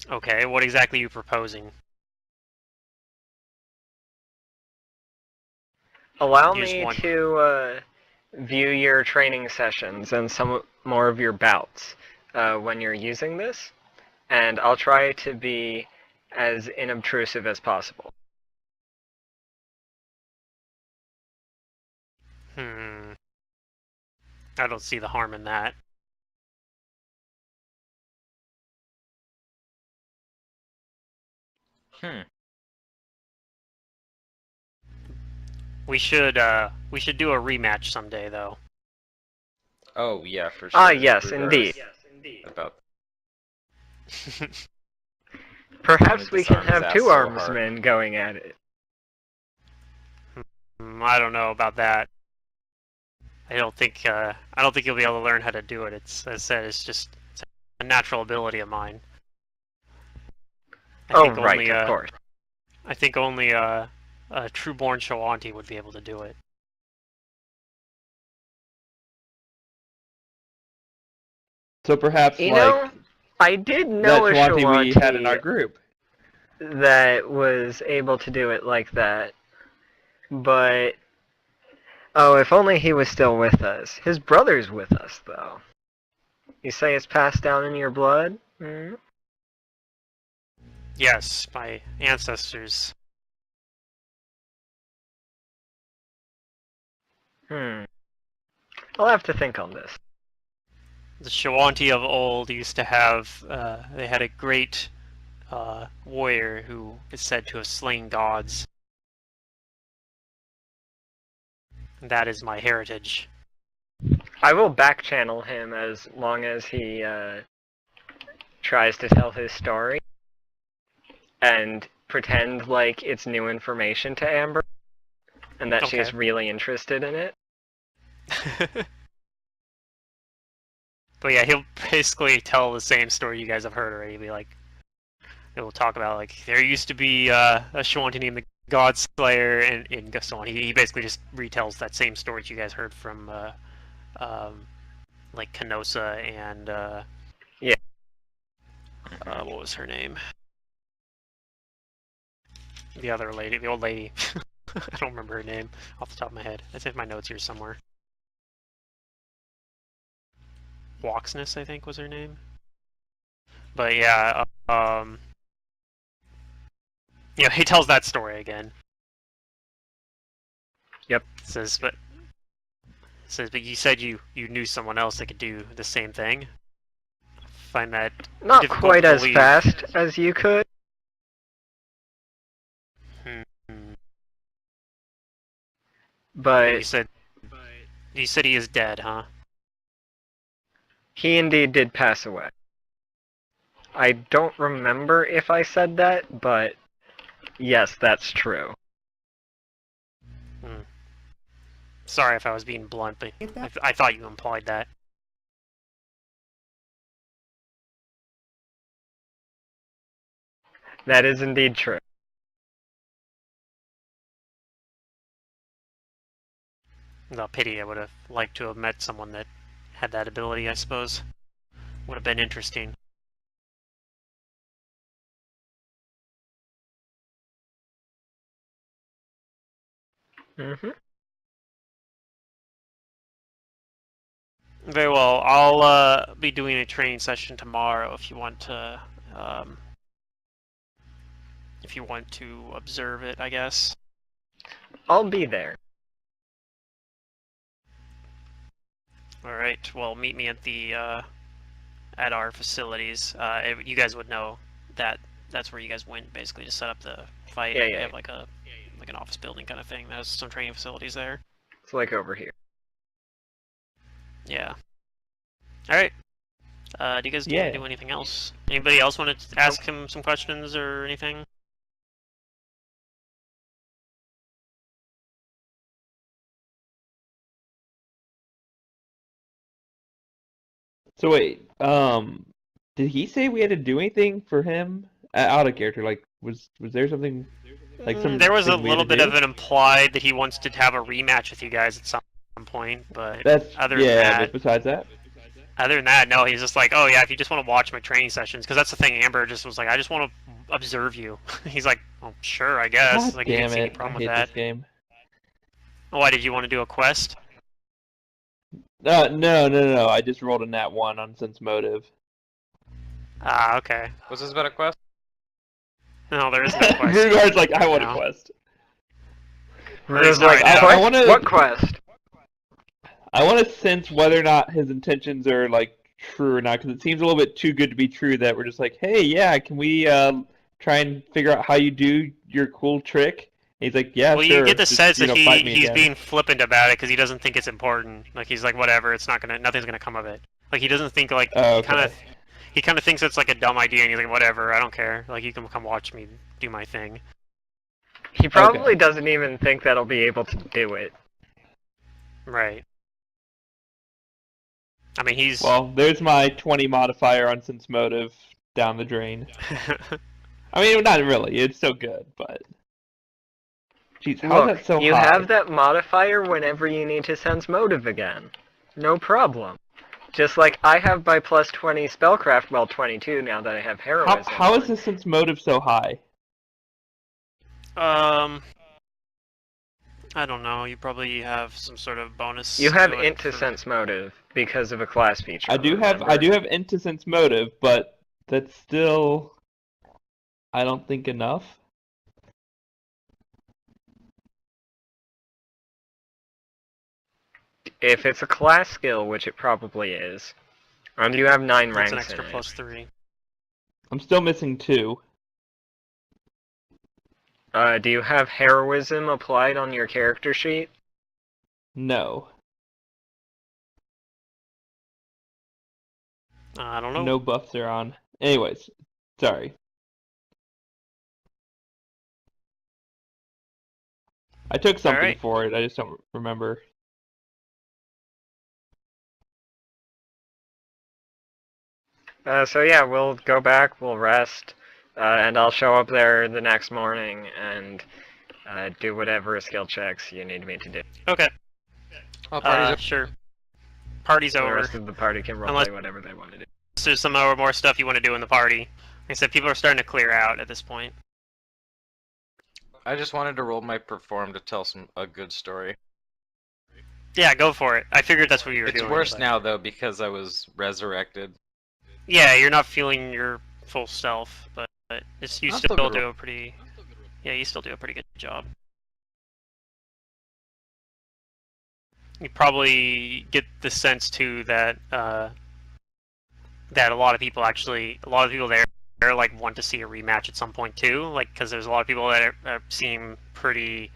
Okay, what exactly are you proposing? Allow You just me want- to view your training sessions and some more of your bouts when you're using this, and I'll try to be as inobtrusive as possible. I don't see the harm in that. We should do a rematch someday, though. Oh yeah, for sure. Ah, yes, Regardless indeed. About Perhaps we can disarm his have ass two so hard. armsmen going at it. I don't know about that. I don't think you'll be able to learn how to do it. It's, as I said, it's a natural ability of mine. I Oh, think right, only, of course. I think only a true-born Shawanti would be able to do it. So perhaps You like know, I did that know a Shawanti we had in our Shawanti group. that was able to do it like that, but oh, if only he was still with us. His brother's with us, though. You say it's passed down in your blood? Hmm? Yes, my ancestors. I'll have to think on this. The Shawanti of old used to have, they had a great warrior who is said to have slain gods. And that is my heritage. I will back-channel him as long as he tries to tell his story and pretend like it's new information to Amber and that she's Okay. really interested in it. But yeah, he'll basically tell the same story you guys have heard already. Be like, he'll talk about like there used to be a Shawanti named the God Slayer, and so on. He basically just retells that same story that you guys heard from like Canosa and what was her name? The other lady, the old lady. I don't remember her name off the top of my head. It's in my notes here somewhere. Woxness, I think, was her name. But yeah, he tells that story again. Yep. Says, but you said you knew someone else that could do the same thing. Find that Not difficult quite to as believe. fast as you could. But You said he is dead, huh? he indeed did pass away. I don't remember if I said that, but yes, that's true. Sorry if I was being blunt, but Get that? I thought you implied that. That is indeed true. No pity, I would have liked to have met someone that had that ability, I suppose. Would have been interesting. Mm-hmm. Very well. I'll be doing a training session tomorrow if you want to observe it, I guess. I'll be there. All right. Well, meet me at the at our facilities. You guys would know that that's where you guys went basically to set up the fight. Yeah, We yeah. have like an office building kind of thing. There's some training facilities there. It's like over here. Yeah. All right. Do you guys need Yeah. to do anything else? Anybody else want to ask him some questions or anything? So wait, did he say we had to do anything for him? Out of character, like was there something like some? There was a thing we had little to bit do? of an implied that he wants to have a rematch with you guys at some point, but That's other yeah. than that, But besides that, no, he's just like, oh yeah, if you just want to watch my training sessions, because that's the thing. Amber just was like, I just want to observe you. He's like, well, sure, I guess. God Like, he damn didn't see any it! I problem hate with that. this game. Why did you want to do a quest? No. I just rolled a nat 1 on sense motive. Ah, okay. Was this about a quest? No, there is no quest. Grugar's like, I want now. a quest. Rue's not like, right now. quest? I wanna- What quest? I want to sense whether or not his intentions are like true or not, because it seems a little bit too good to be true that we're just like, hey, yeah, can we try and figure out how you do your cool trick? And he's like, yeah, Well, sure. you get the just, sense you that know, fight me he's again. being flippant about it because he doesn't think it's important. Like, he's like, whatever, nothing's gonna come of it. Like, he doesn't think like Oh, kind of. okay. He kind of thinks it's like a dumb idea, and he's like, whatever, I don't care. Like, you can come watch me do my thing. He probably Okay. doesn't even think that I'll be able to do it. Right. I mean, he's. Well, there's my 20 modifier on sense motive down the drain. I mean, not really. It's still good, but. Jeez, how's Look, that so you high? have that modifier whenever you need to sense motive again. No problem. Just like I have my plus 20 spellcraft, well 22 now that I have heroism. How is on. the sense motive so high? I don't know. You probably have some sort of bonus. You have to it int to for- sense motive because of a class feature. I do have into sense motive, but that's still I don't think enough. If it's a class skill, which it probably is, and you have 9 That's ranks an extra in plus 3. I'm still missing 2. it. Do you have heroism applied on your character sheet? No. I don't know. No buffs are on. Anyways, sorry. I took something Alright. for it. I just don't remember. So yeah, we'll go back, we'll rest, and I'll show up there the next morning and do whatever skill checks you need me to do. Okay. Oh, party's up. Sure. Party's The over. rest of the party can roleplay Unless- whatever they want to do. Unless there's some more stuff you want to do in the party. Like I said, people are starting to clear out at this point. I just wanted to roll my perform to tell a good story. Yeah, go for it. I figured that's what you were It's doing. worse but- now though because I was resurrected. Yeah, you're not feeling your full self, but it's you I'm still still good. do a pretty. Yeah, you still do a pretty good job. You probably get the sense too that that a lot of people there like want to see a rematch at some point too. Like, because there's a lot of people that seem pretty.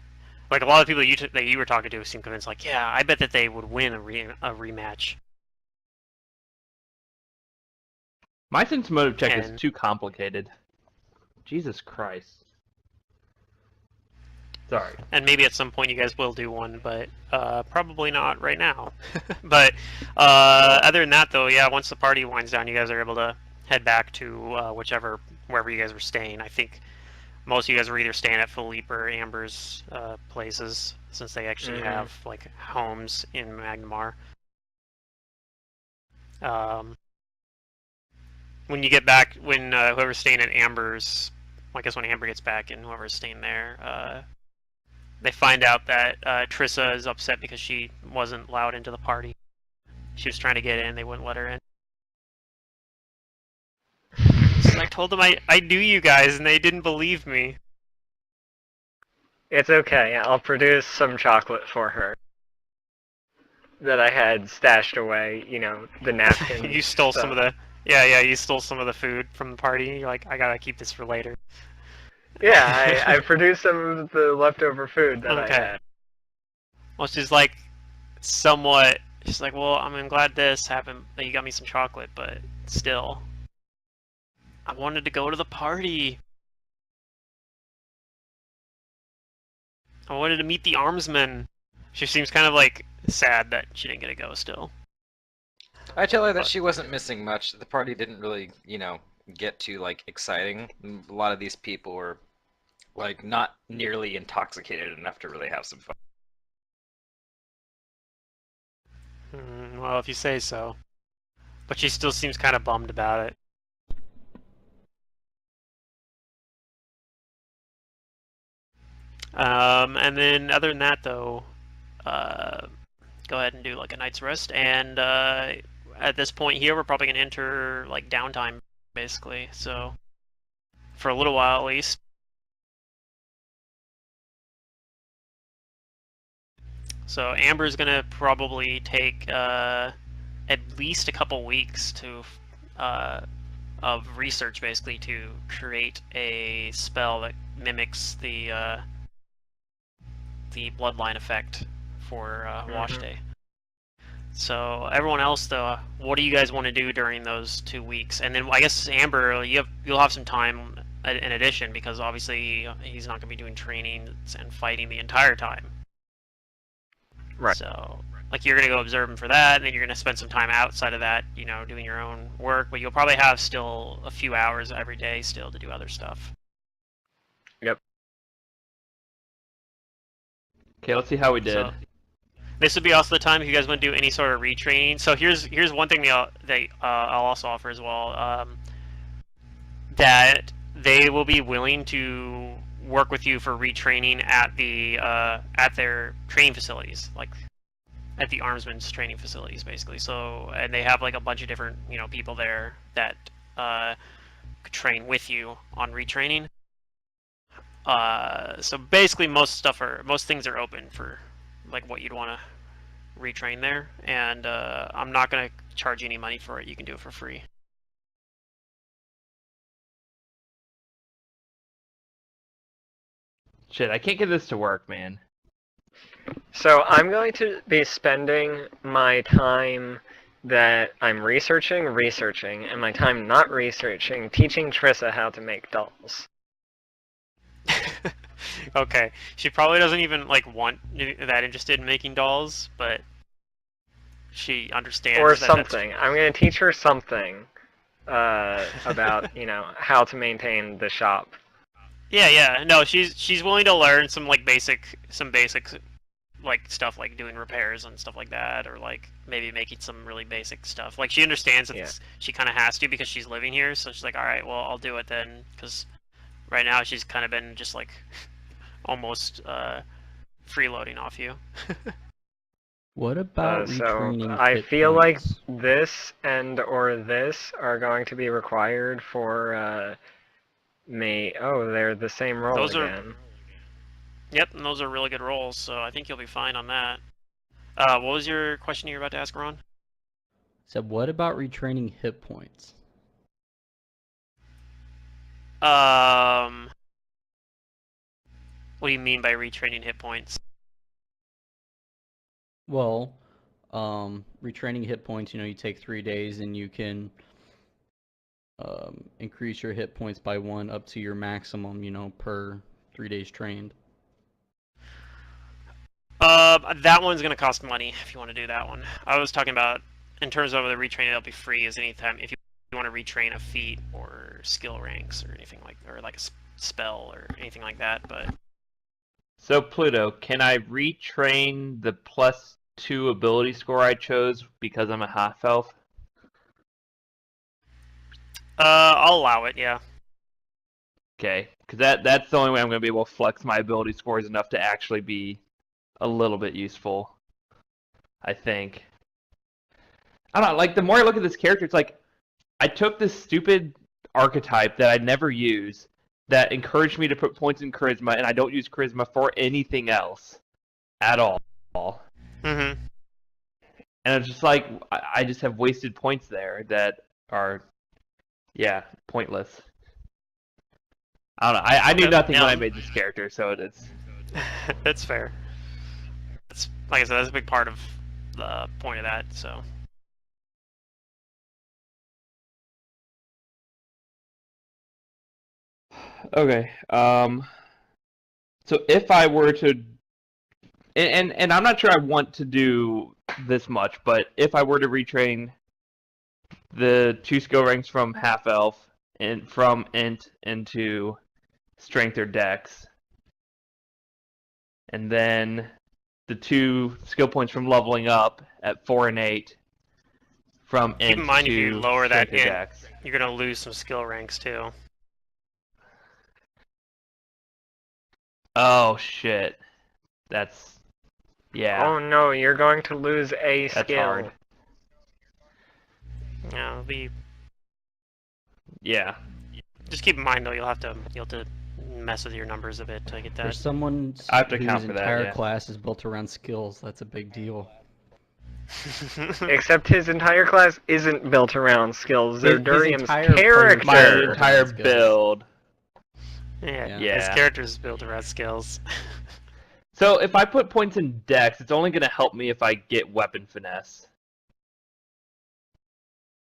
Like, a lot of people that you were talking to seem convinced. Like, yeah, I bet that they would win a rematch. My sense motive check And- is too complicated. Jesus Christ. Sorry. And maybe at some point you guys will do one, but probably not right now. But other than that, though, yeah, once the party winds down, you guys are able to head back to wherever you guys were staying. I think most of you guys were either staying at Philippe or Amber's places, since they actually have like homes in Magnamar. When you get back, when whoever's staying at Amber's, I guess when Amber gets back and whoever's staying there, they find out that Trissa is upset because she wasn't allowed into the party. She was trying to get in, they wouldn't let her in. So I told them I knew you guys, and they didn't believe me. It's okay. I'll produce some chocolate for her that I had stashed away. You know, the napkins. You stole stuff. some of the... Yeah, you stole some of the food from the party. You're like, I gotta keep this for later. Yeah, I produced some of the leftover food that I had. Well, she's like, somewhat... She's like, well, I'm glad this happened, that you got me some chocolate, but still... I wanted to go to the party. I wanted to meet the armsmen. She seems kind of like sad that she didn't get to go still. I tell her that she wasn't missing much. The party didn't really, get too like exciting. A lot of these people were like not nearly intoxicated enough to really have some fun. Well, if you say so. But she still seems kind of bummed about it. And then other than that, though, go ahead and do like a night's rest. And at this point here, we're probably gonna enter like downtime, basically. So for a little while at least. So Amber's gonna probably take at least a couple weeks to of research, basically, to create a spell that mimics the bloodline effect for Wash Day. So everyone else, though, what do you guys want to do during those 2 weeks? And then I guess Amber, you'll have some time in addition, because obviously he's not going to be doing training and fighting the entire time. Right. So, like, you're going to go observe him for that, and then you're going to spend some time outside of that, doing your own work. But you'll probably have still a few hours every day still to do other stuff. Yep. Okay, let's see how we did. So, this would be also the time if you guys want to do any sort of retraining. So here's one thing I'll also offer as well. That they will be willing to work with you for retraining at their training facilities, like at the armsmen's training facilities, basically. So, and they have like a bunch of different people there that could train with you on retraining. So basically, most things are open for like what you'd want to retrain there, and I'm not gonna charge you any money for it. You can do it for free. Shit, I can't get this to work, man. So I'm going to be spending my time that I'm researching, and my time not researching, teaching Trissa how to make dolls. Okay, she probably doesn't even that interested in making dolls, but she understands. Or that something. I'm going to teach her something about how to maintain the shop. Yeah. No, she's willing to learn some basic like stuff, like doing repairs and stuff like that, or like maybe making some really basic stuff. Like, she understands that she kind of has to because she's living here, so she's like, all right, well, I'll do it then, because right now she's kind of been just like almost freeloading off you. What about retraining? So I hit feel like points? this or this are going to be required for me. Oh, they're the same roll Those again. Yep, and those are really good rolls, so I think you'll be fine on that. What was your question you were about to ask, Ron? So what about retraining hit points? What do you mean by retraining hit points? Well, retraining hit points, you take 3 days and you can increase your hit points by 1 up to your maximum, per 3 days trained. That one's gonna cost money if you want to do that one. I was talking about in terms of the retraining that'll be free is anytime if you want to retrain a feat or skill ranks or anything or like a spell or anything like that. But So Pluto, can I retrain the +2 ability score I chose because I'm a half elf? I'll allow it. Yeah. Okay, because that's the only way I'm going to be able to flex my ability scores enough to actually be a little bit useful, I think. I don't know, like, the more I look at this character, it's like, I took this stupid archetype that I never use that encouraged me to put points in charisma, and I don't use charisma for anything else at all. Mm-hmm. And it's just like, I just have wasted points there that are, yeah, pointless. I don't know, I knew nothing when I made this character, so it's... That's fair. That's, like I said, that's a big part of the point of that, so... Okay. So if I were to, and I'm not sure I want to do this much, but if I were to retrain the 2 skill ranks from half elf and from int into strength or dex, and then the 2 skill points from leveling up at 4 and 8 from int Keep in mind, to if you lower that strength or int, dex. you're gonna lose some skill ranks too. Oh shit. That's, yeah. Oh no, you're going to lose a That's skill. hard. Yeah, it'll be... Yeah. Just keep in mind though, you'll have to mess with your numbers a bit to get For that. someone I have to whose account for that, entire yeah. class is built around skills, that's a big deal. Except his entire class isn't built around skills. They're His Durium's entire character. My Sure. entire Skills. build. Yeah, Yeah. his character's built around skills. So if I put points in dex, it's only going to help me if I get weapon finesse.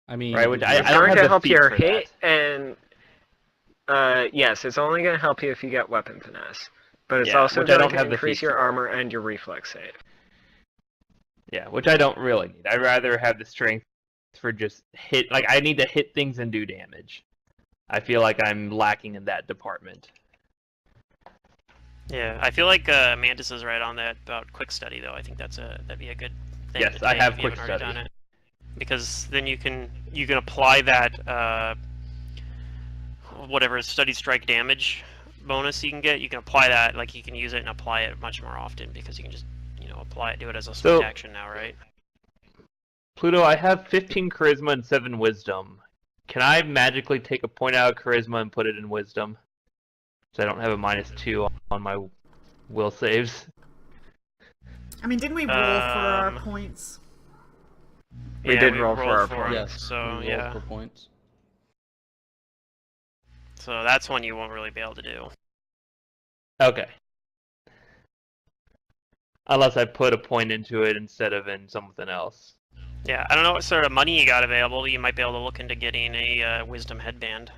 I mean, Right, which It's I don't going have to the help feat your for hit, and yes, it's only going to help you if you get weapon finesse. But it's Yeah, also which I going don't to have the increase feat your for. armor and your reflex save. Yeah, which I don't really need. I'd rather have the strength for just hit. Like, I need to hit things and do damage. I feel like I'm lacking in that department. Yeah, I feel like Mantis is right on that about quick study though. I think that'd be a good thing Yes, to I take have if you quick haven't already study. done it. Because then you can apply that whatever study strike damage bonus you can get. You can apply that, like you can use it and apply it much more often because you can just apply it, do it as a So- switch action now, right? Pluto, I have 15 charisma and 7 wisdom. Can I magically take a point out of charisma and put it in wisdom? So I don't have a -2 on my will saves. I mean, didn't we roll for our Um, points? We Yeah, did we roll for rolled our for it, points. yes, So we rolled yeah, for points. so that's one you won't really be able to do. Okay. Unless I put a point into it instead of in something else. Yeah, I don't know what sort of money you got available. You might be able to look into getting a wisdom headband.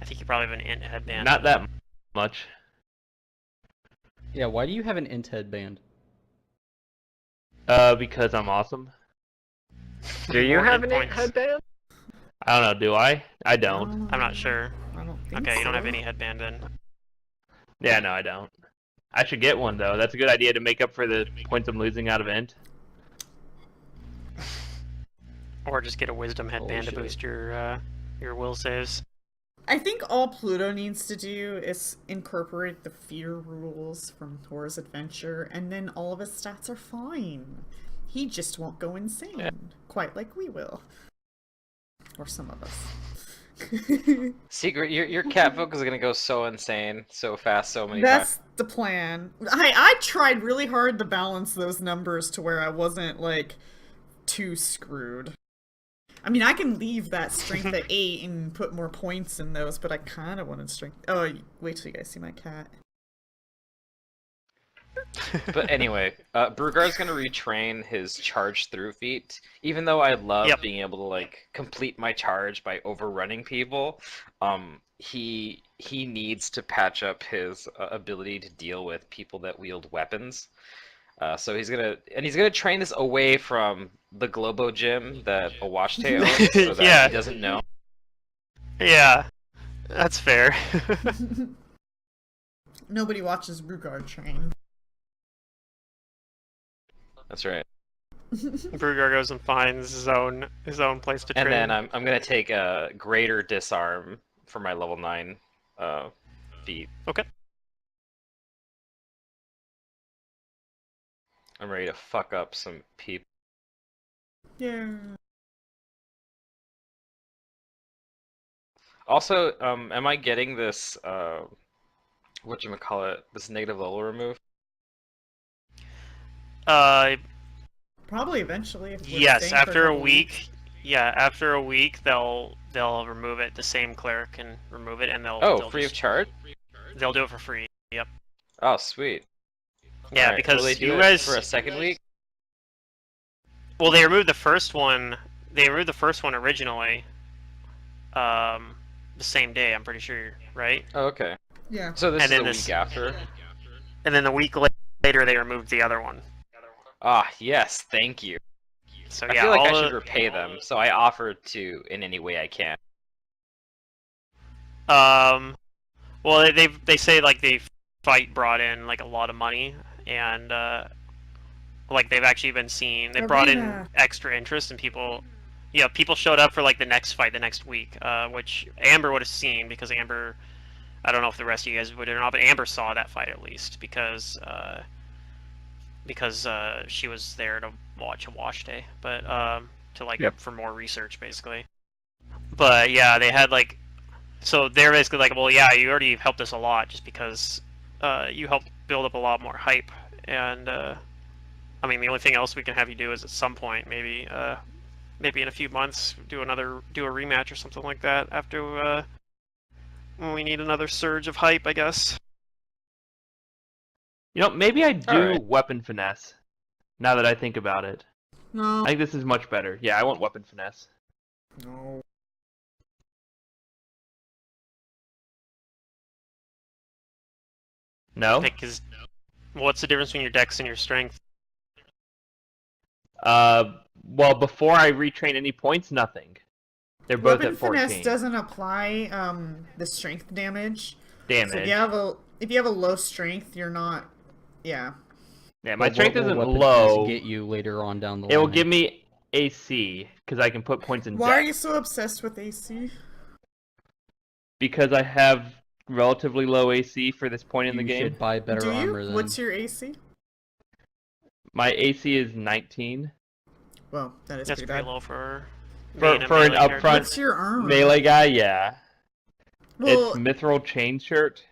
I think you probably have an int headband. Not that much. Yeah, why do you have an int headband? Because I'm awesome. Do you More have hit an points. headband? I don't know, do I? I don't. I'm not sure. I don't think Okay, you don't have so. any headband then. Yeah, no, I don't. I should get one, though. That's a good idea to make up for the points I'm losing out of Int. Or just get a wisdom headband to shit. boost your will saves. I think all Pluto needs to do is incorporate the fear rules from Thor's adventure, and then all of his stats are fine. He just won't go insane, quite like we will. Or some of us. Secret, your cat focus is gonna go so insane, so fast, so many That's times. the plan. I tried really hard to balance those numbers to where I wasn't, like, too screwed. I mean, I can leave that strength at 8 and put more points in those, but I kind of wanted strength. Oh, wait till you guys see my cat. But anyway, Brugard's gonna retrain his charge through feat. Even though I love being able to like complete my charge by overrunning people, he needs to patch up his ability to deal with people that wield weapons. So he's gonna train this away from the Globo gym that Awashte owns, so that Yeah. he doesn't know. Yeah, that's fair. Nobody watches Brugard train. That's right. Bruger goes and finds his own place to train. And then I'm gonna take a greater disarm for my level 9 feat. Okay. I'm ready to fuck up some people. Yeah. Also, am I getting this whatchamacallit, this negative level remove? Probably eventually. If we're Yes, staying for after a couple week. Yeah, after a week they'll remove it. The same cleric can remove it, and they'll Free just, of charge? They'll do it for free. Yep. Oh, sweet. Yeah, Alright, because will they do you it guys. for a second week? Well, they removed the first one. They removed the first one originally. The same day, I'm pretty sure, right? Oh, okay. Yeah. So this And is then a this- week after? And then a week later, they removed the other one. Ah, yes, thank you. So I yeah, feel like I all should repay them, so I offer to in any way I can. well, they say like the fight brought in like a lot of money, and like they've actually been seeing they brought in Arena. extra interest, and people showed up for like the next fight the next week, which Amber would have seen because Amber, I don't know if the rest of you guys would or not, but Amber saw that fight at least because she was there to watch a wash day, but to like Yep. for more research basically. But yeah, they had like, so they're basically like, well, yeah, you already helped us a lot just because you helped build up a lot more hype, and I mean the only thing else we can have you do is at some point maybe in a few months do a rematch or something like that after when we need another surge of hype, I guess. You know, maybe I do Alright. weapon finesse. Now that I think about it, No. I think this is much better. Yeah, I want weapon finesse. No. No. Because what's the difference between your dex and your strength? Well, before I retrain any points, nothing. They're both Weapon at 14. finesse doesn't apply the strength damage. Damage. So if you have a low strength, you're not. Yeah. Yeah, my But strength what will isn't weapon low. finesse get you later on down the line. It will give me AC because I can put points in Why are dex. you so obsessed with AC? Because I have relatively low AC for this point in the You game. should buy better Do you? armor then. What's your AC? My AC is 19. Well, that is That's pretty pretty bad. low for For being a an melee character. upfront What's your armor? melee guy, yeah. Well, It's mithril chain shirt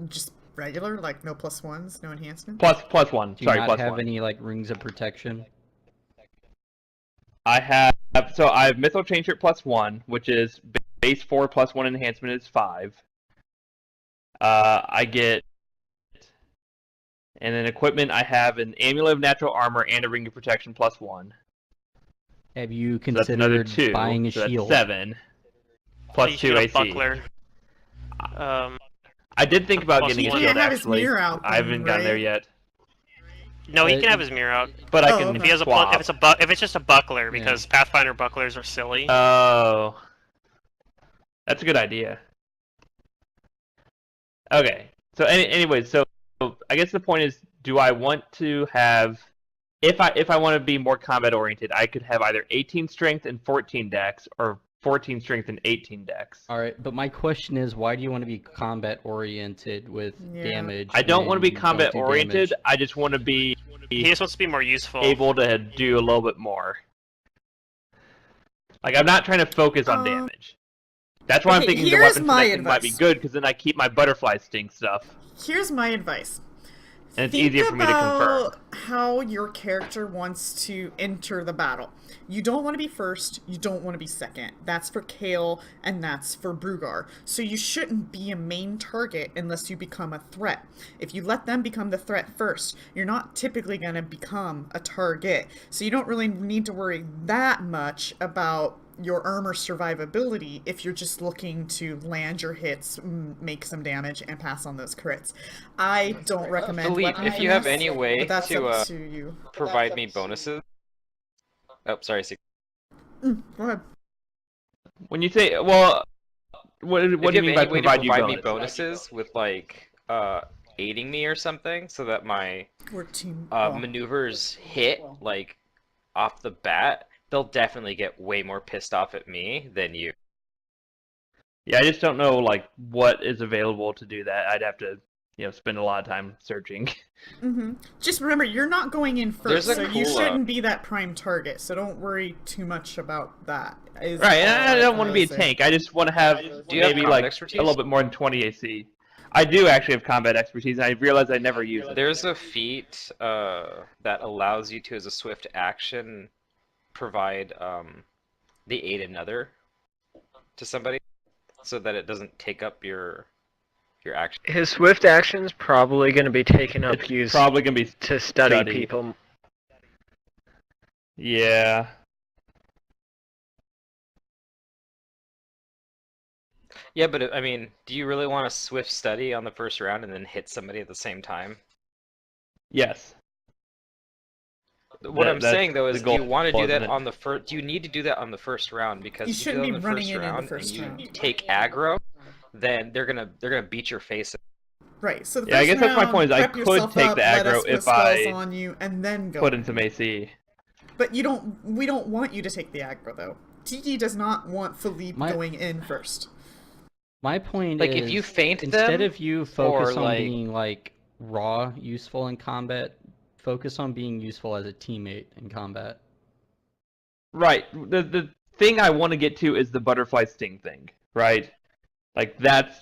just regular, like no plus ones, no enhancement. plus one. Do you Sorry, not plus have one. any like rings of protection? I have mithril chain shirt plus one, which is base 4 plus 1 enhancement is 5. I get, and then equipment I have an amulet of natural armor and a ring of protection plus 1. Have you So that's another considered 2. buying a so that's shield? 7. Plus You 2 should AC. get a buckler. I did think about Plus getting a one. He shield can't have his actually. mirror out. I haven't gotten there right? yet, No, he Uh, can have his mirror out. but I Oh, can okay. If he has a swap. if it's just a buckler, because Pathfinder bucklers are silly. Oh, that's a good idea. Okay, so anyways, so I guess the point is, do I want to have, if I want to be more combat oriented, I could have either 18 strength and 14 dex, or 14 strength and 18 dex. All right, but my question is, why do you want to be combat oriented with Yeah. damage? I don't want to when be you combat do oriented. damage? I just want to be He just wants to be more useful. able to do a little bit more. Like, I'm not trying to focus on damage. That's why I'm okay, thinking the here's weapon my finessing might be advice. good, because then I keep my butterfly sting stuff. Here's my advice. and it's Think easier for me to confirm. about how your character wants to enter the battle. You don't want to be first, you don't want to be second. That's for Kael, and that's for Brugar. So you shouldn't be a main target unless you become a threat. If you let them become the threat first, you're not typically going to become a target. So you don't really need to worry that much about your armor survivability if you're just looking to land your hits, make some damage, and pass on those crits. I don't recommend Philippe, weapon if you have finesse, any way but that's to up to you. provide me bonuses. Oh, sorry. Go ahead. When you say, well, what do you If you mean have by any way to provide you provide me bonus? bonuses with like aiding me or something, so that my We're team. maneuvers hit like off the bat, they'll definitely get way more pissed off at me than you. Yeah, I just don't know like what is available to do that. I'd have to, spend a lot of time searching. Just remember, you're not going in first, There's a so you cool, shouldn't be that prime target. So don't worry too much about that. Is Right, all and I don't want to be a say. tank. I just want to have Do you have maybe combat like expertise? a little bit more than 20 AC. I do actually have combat expertise, and I realize I never use it. There's a feat that allows you to, as a swift action, provide the aid another to somebody, so that it doesn't take up your action. His swift action's probably going to be taken up It's probably gonna be to study study. people. Yeah. Yeah, but I mean, do you really want a swift study on the first round and then hit somebody at the same time? Yes. What I'm That's saying though is, the do you goal, want to do isn't that it? on the first? Do you need to do that on the first round? Because You if you shouldn't do be it on the running first in the round first and you round. take aggro, then they're gonna beat your face in. Right. So the Yeah, I first guess that's my round, point, is I prep could yourself take up, the let aggro us put if spells I on you, and then go. put in some AC. But we don't want you to take the aggro though. Tiki does not want Philippe going in first. My point Like, is, if you feint instead them, of you focus or, on like- being like raw useful in combat, focus on being useful as a teammate in combat. Right. The thing I want to get to is the butterfly sting thing, right? Like that's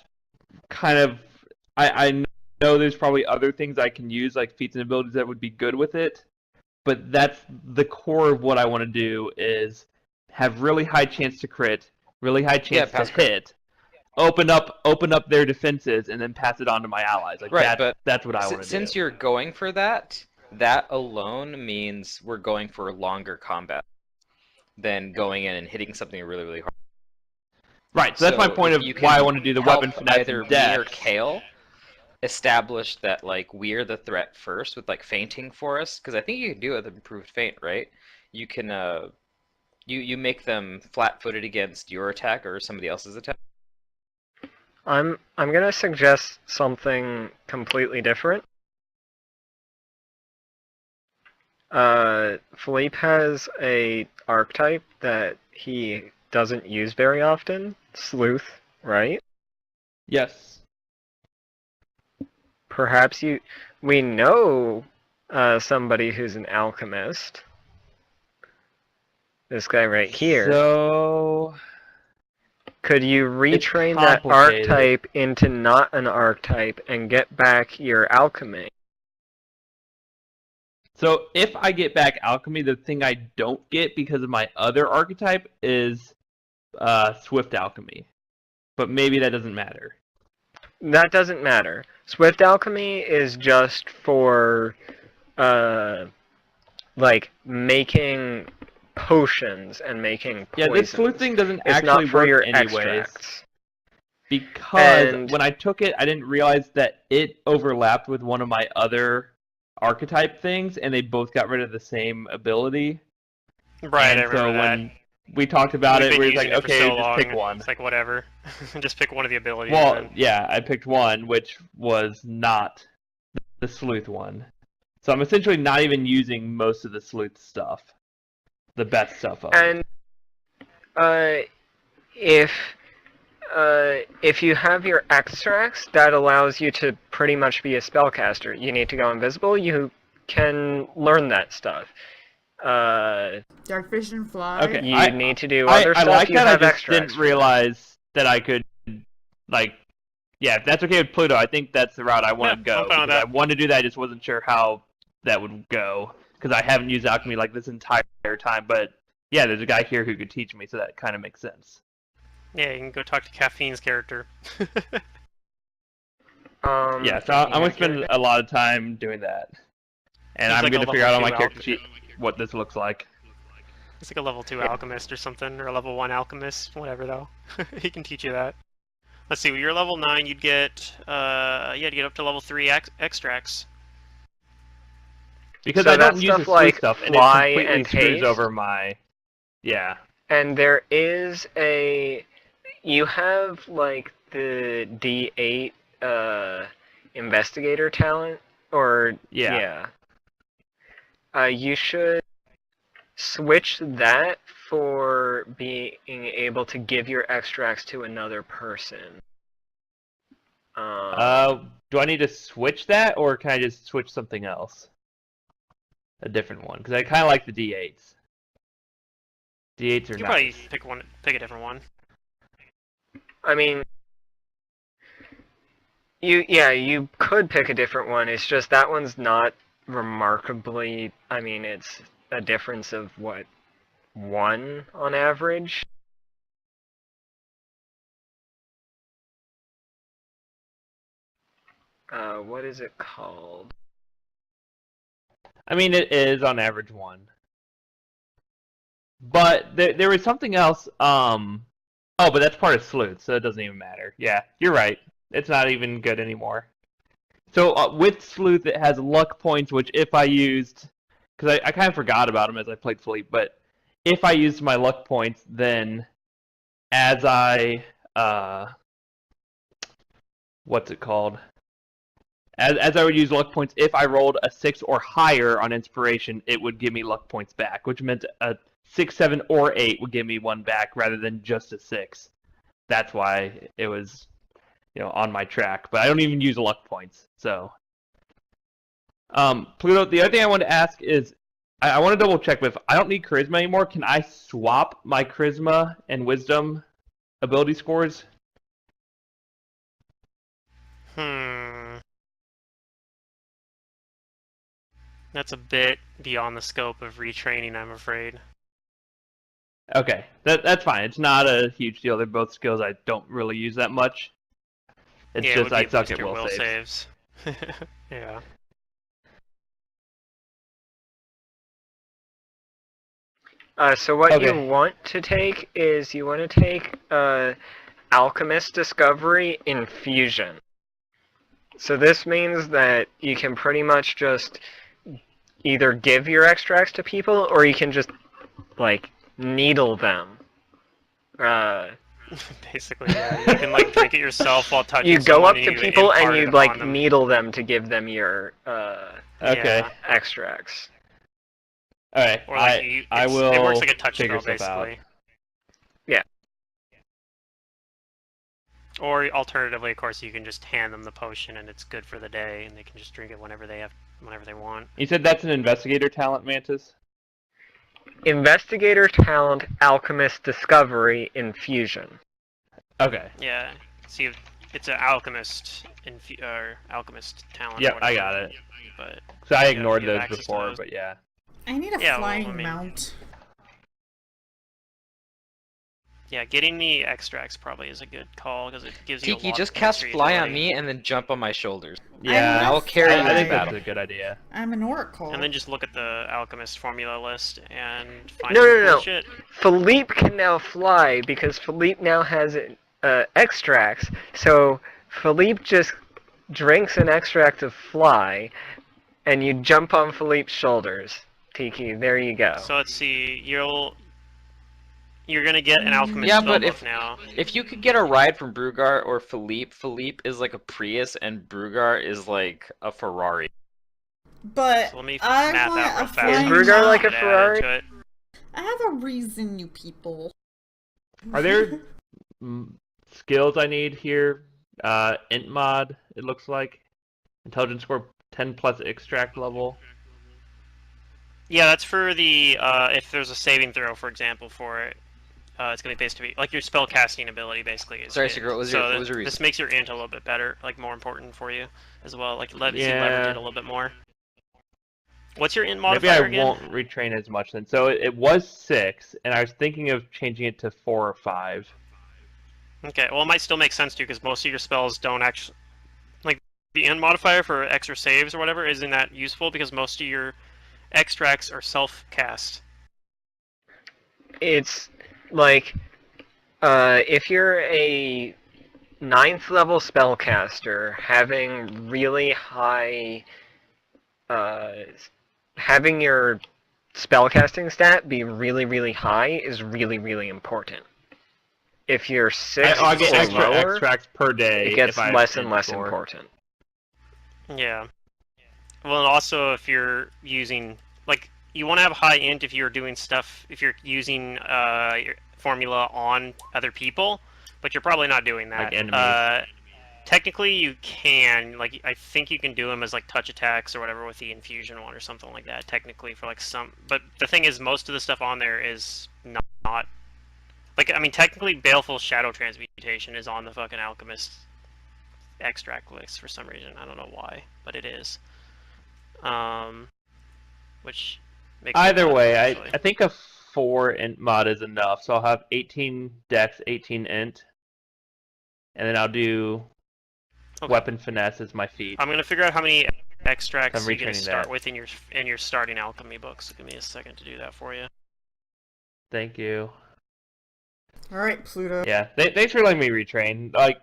kind of I know there's probably other things I can use, like feats and abilities that would be good with it, but that's the core of what I want to do, is have really high chance to crit, really high chance to pass crit. hit, open up their defenses, and then pass it on to my allies. Like Right, but that's what I want to do. Since you're going for that, that alone means we're going for longer combat than going in and hitting something really, really hard. Right, so that's my point if of you why I can want to do the help weapon finesse either and me death. or Kael establish that, like, we're the threat first with, like, feinting for us, because I think you can do it with improved feint, right? You can you make them flat-footed against your attack or somebody else's attack. I'm gonna suggest something completely different. Philippe has a archetype that he doesn't use very often, Sleuth, right? Yes. Perhaps we know somebody who's an alchemist. This guy right here. So Could you retrain that complicated. archetype into not an archetype and get back your alchemy? So if I get back alchemy, the thing I don't get because of my other archetype is swift alchemy. But maybe that doesn't matter. That doesn't matter. Swift alchemy is just for like making potions and making poisons. Yeah, this sleuth thing doesn't It's actually not for work your anyways. extracts. Because And- when I took it, I didn't realize that it overlapped with one of my other archetype things, and they both got rid of the same ability. Right, and I remember so that. when we talked about We've it, been we were like, using it for okay, so just long, pick one. It's like, whatever. Just pick one of the abilities. Well, and then... yeah, I picked one, which was not the sleuth one. So I'm essentially not even using most of the sleuth stuff. The best stuff of it. And if you have your extracts, that allows you to pretty much be a spellcaster. You need to go invisible, you can learn that stuff. Dark vision, fly. Okay. You I- need to do other I stuff, like you that. have I just extracts didn't for. realize that I could, like, Yeah, if that's okay with Pluto, I think that's the route I want to Yeah, go. I'm fine with Because I that. wanted to do that, I just wasn't sure how that would go. Because I haven't used alchemy like this entire time. But yeah, there's a guy here who could teach me, so that kind of makes sense. Yeah, you can go talk to Caffeine's character. Yeah, so I'm going to spend character. a lot of time doing that. And He's I'm like going a to figure level out on my 2 character sheet what this looks like. He's like a level 2 alchemist or something, or a level 1 alchemist, whatever though. He can teach you that. Let's see, when you're level 9, you'd get, you'd get up to level 3 extracts. Because So I don't that's use the stuff sleuth like stuff, and it fly completely and screws haste. over my... Yeah. And there is a... You have, like, the D8 investigator talent, or... Yeah. You should switch that for being able to give your extracts to another person. Do I need to switch that, or can I just switch something else? A different one, because I kind of like the D8s. D8s are You probably nice. pick a different one. I mean, you could pick a different one. It's just that one's not remarkably. I mean, it's a difference of what, 1 on average. What is it called? I mean, it is on average 1. But there was something else. Oh, but that's part of sleuth, so it doesn't even matter. Yeah, you're right. It's not even good anymore. So with sleuth, it has luck points, which if I used, because I kind of forgot about them as I played Fleet, but if I used my luck points, then as I what's it called? As I would use luck points, if I rolled a 6 or higher on inspiration, it would give me luck points back, which meant a 6, 7, or 8 would give me 1 back rather than just a 6. That's why it was, on my track. But I don't even use luck points, so. Pluto, the other thing I wanted to ask is, I want to double check, but if I don't need charisma anymore, can I swap my charisma and wisdom ability scores? That's a bit beyond the scope of retraining, I'm afraid. Okay, that's fine. It's not a huge deal. They're both skills I don't really use that much. It's Yeah, it just would be I a suck boost at your will saves. Yeah. So what Okay. you want to take is you want to take Alchemist Discovery Infusion. So this means that you can pretty much just either give your extracts to people, or you can just, like, needle them. Basically, yeah. You can like drink it yourself while touching You go someone up to you people and impart you, it like, upon them. needle them to give them your Okay. Yeah. extracts. All right. Or like I will it works like a touch figure spell, stuff out. basically. Yeah. Or alternatively, of course, you can just hand them the potion and it's good for the day, and they can just drink it whenever they want. You said that's an investigator talent, Mantis? Investigator Talent Alchemist Discovery Infusion. Okay. Yeah. See, it's an alchemist or alchemist talent. Yep, or I whatever, got it. But So I Yeah, ignored you have those access to before, those. but yeah. I need a Yeah, well, flying I mean- mount. yeah, getting the extracts probably is a good call because it gives you a Tiki, lot just of cast chemistry fly on ability. me and then jump on my shoulders. Yeah, love I'll carry you I to think battle. that's a good idea. I'm an oracle. And then just look at the alchemist formula list and find No, some no, cool no. shit. Philippe can now fly because Philippe now has extracts. So Philippe just drinks an extract of fly, and you jump on Philippe's shoulders. Tiki, there you go. So let's see, you're gonna get an alchemist Yeah, spell but book now. If you could get a ride from Brugar or Philippe is like a Prius and Brugar is like a Ferrari. But So let me I math want out real a fast. flying Is Brugar mount. like a Add Ferrari? into it. I have a reason, you people. Are there skills I need here? Int mod, it looks like. Intelligence score 10 plus extract level. Yeah, that's for the if there's a saving throw, for example, for it. It's gonna be based to be like your spell casting ability, basically. Is Sorry, int. Secret, what was so your reason? This makes your int a little bit better, like more important for you as well. Like lets you Yeah. leverage it a little bit more. What's your int Maybe modifier I again? won't retrain as much then. So it was 6, and I was thinking of changing it to 4 or 5. Okay, well it might still make sense too, because most of your spells don't actually like the int modifier for extra saves or whatever isn't that useful because most of your extracts are self-cast. It's like if you're a 9th level spellcaster, having really high, having your spellcasting stat be really, really high is really, really important. If you're 6th I get or extra lower, extracts per day. it gets if I have less and int less score. important. Yeah. Well, and also if you're using like you want to have high int if you're doing stuff if you're using your formula on other people, but you're probably not doing that. Like enemies. Technically, you can like I think you can do them as like touch attacks or whatever with the infusion one or something like that. Technically, for like some, but the thing is, most of the stuff on there is not like I mean, technically, Baleful Shadow Transmutation is on the fucking Alchemist extract list for some reason. I don't know why, but it is. Which makes me Either glad, way, actually. I think a 4 int mod is enough. So I'll have 18 dex, 18 int, and then I'll do weapon finesse as my feat. I'm gonna figure out how many extracts I'm you're gonna retraining start that. with in your starting alchemy books. Give me a second to do that for you. Thank you. All right, Pluto. Yeah, thanks for letting me retrain. Like,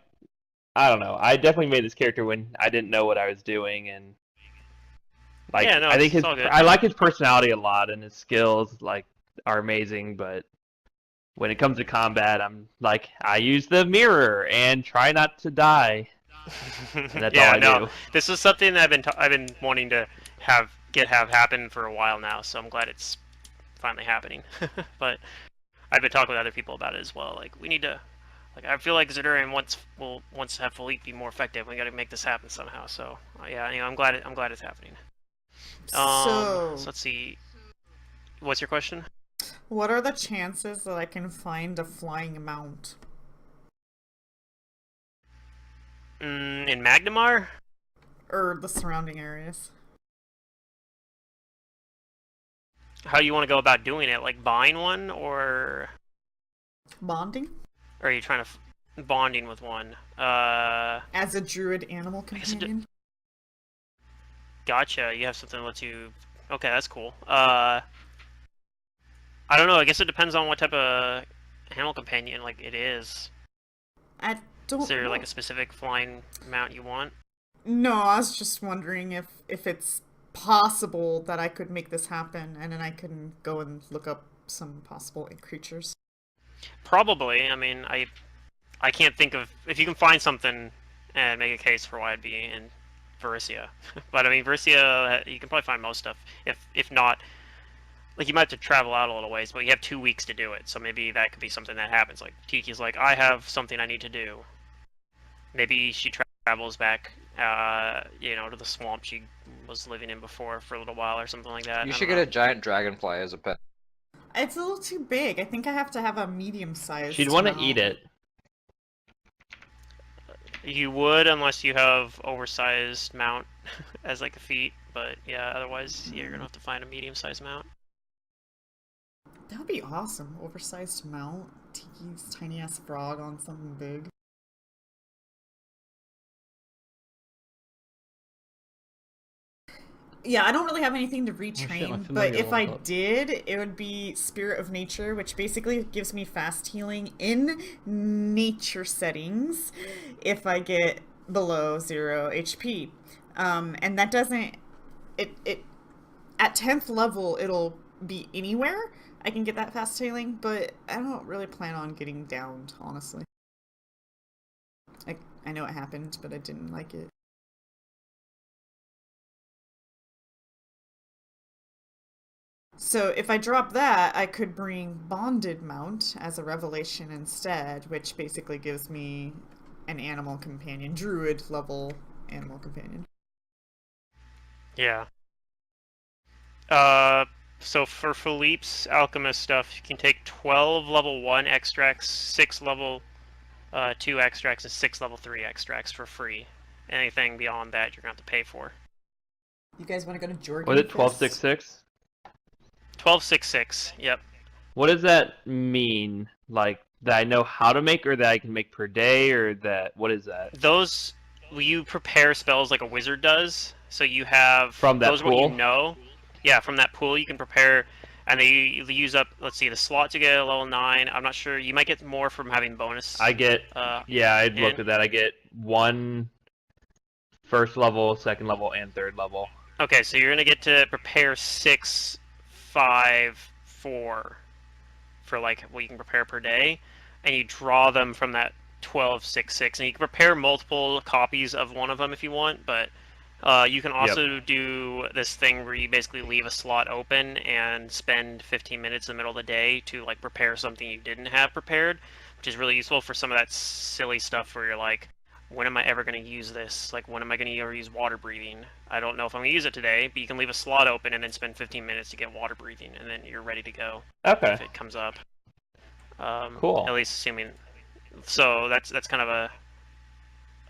I don't know. I definitely made this character when I didn't know what I was doing, and like Yeah, no, I think it's all good. I like his personality a lot, and his skills like are amazing. But when it comes to combat, I'm like I use the mirror and try not to die. And that's yeah, all I no, do. this is something that I've been wanting to have happen for a while now. So I'm glad it's finally happening. But I've been talking with other people about it as well. Like we need to. Like I feel like Zidurian wants to have Philippe be more effective. We got to make this happen somehow. So yeah, anyway, I'm glad it's happening. So, So let's see. What's your question? what are the chances that I can find a flying mount? In Magnamar? Or the surrounding areas? How you want to go about doing it? Like buying one, or Bonding? are you trying to bonding with one? As a druid animal guess it companion? Gotcha. You have something that lets you. Okay, that's cool. I don't know. I guess it depends on what type of animal companion like it is. I don't Is there know. like a specific flying mount you want? No, I was just wondering if it's possible that I could make this happen, and then I can go and look up some possible creatures. Probably. I mean, I can't think of if you can find something and make a case for why it'd be in Varissia. But I mean, Varissia, you can probably find most stuff. If not, like you might have to travel out a little ways, but you have 2 weeks to do it. So maybe that could be something that happens. Like Tiki's like, I have something I need to do. Maybe she travels back, to the swamp she was living in before for a little while or something like that. You I should don't get a know. giant dragonfly as a pet. It's a little too big. I think I have to have a medium-sized She'd want to mount. eat it. You would, unless you have oversized mount as like a feat. But yeah, otherwise, yeah, you're gonna have to find a medium-sized mount. That would be awesome. Oversized mount. Tiki's tiny-ass frog on something big. Yeah, I don't really have anything to retrain, my but familiar if I leveled up. did, it would be Spirit of Nature, which basically gives me fast healing in nature settings if I get below 0 HP. And that doesn't... It at 10th level, it'll be anywhere I can get that fast healing, but I don't really plan on getting downed, honestly. I know it happened, but I didn't like it. So if I drop that, I could bring Bonded Mount as a revelation instead, which basically gives me an animal companion, druid level animal companion. Yeah. So for Philippe's alchemist stuff, you can take 12 level 1 extracts, 6 level 2 extracts, and 6 level 3 extracts for free. Anything beyond that, you're going to have to pay for. You guys want to go to Jorgen? Was it 1266? 1266. Yep. What does that mean? Like that I know how to make, or that I can make per day, or that what is that? Those you prepare spells like a wizard does. So you have From that those are what you pool? know. Yeah, from that pool you can prepare, and they use up. Let's see, the slot to get a level 9. I'm not sure. You might get more from having bonus. I get. Yeah, I looked and- at that. I get 1 first level, second level, and third level. Okay, so you're gonna get to prepare 6, 5, 4 for like what you can prepare per day, and you draw them from that 1266, and you can prepare multiple copies of one of them if you want, but you can also do this thing where you basically leave a slot open and spend 15 minutes in the middle of the day to like prepare something you didn't have prepared, which is really useful for some of that silly stuff where you're like, when am I ever going to use this? Like, when am I going to ever use water breathing? I don't know if I'm going to use it today, but you can leave a slot open and then spend 15 minutes to get water breathing, and then you're ready to go Okay. if it comes up. Cool. At least assuming. So that's kind of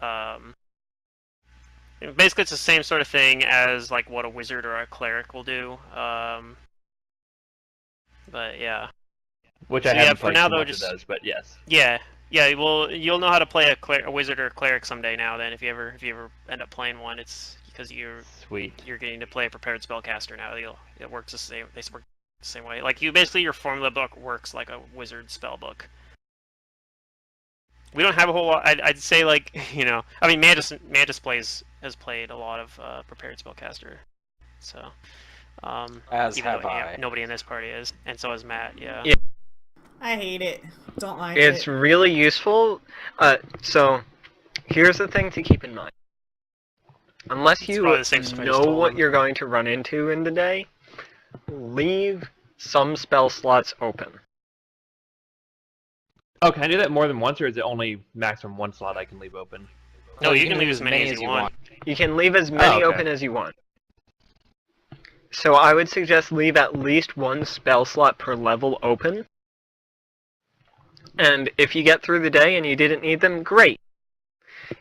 a. Basically, it's the same sort of thing as like what a wizard or a cleric will do. But yeah. Which So I yeah, haven't for played now, too though, much just- of those, but yes. Yeah. Yeah, well, you'll know how to play a wizard or a cleric someday now. Then, if you ever end up playing one, it's because you're Sweet. getting to play a prepared spellcaster now. It works the same. They work the same way. Like you, basically, your formula book works like a wizard spell book. We don't have a whole lot. I'd say like I mean, Mantis has played a lot of prepared spellcaster, so As even have though I. nobody in this party is, and so is Matt. Yeah. Yeah. I hate it. Don't like It's it. really useful. So, here's the thing to keep in mind. Unless It's you probably the same stuff I just know told what him. you're going to run into in the day, leave some spell slots open. Oh, can I do that more than once, or is it only maximum 1 slot I can leave open? No, you can leave as many as you want. You can leave as many okay. open as you want. So I would suggest leave at least 1 spell slot per level open. And if you get through the day and you didn't need them, great.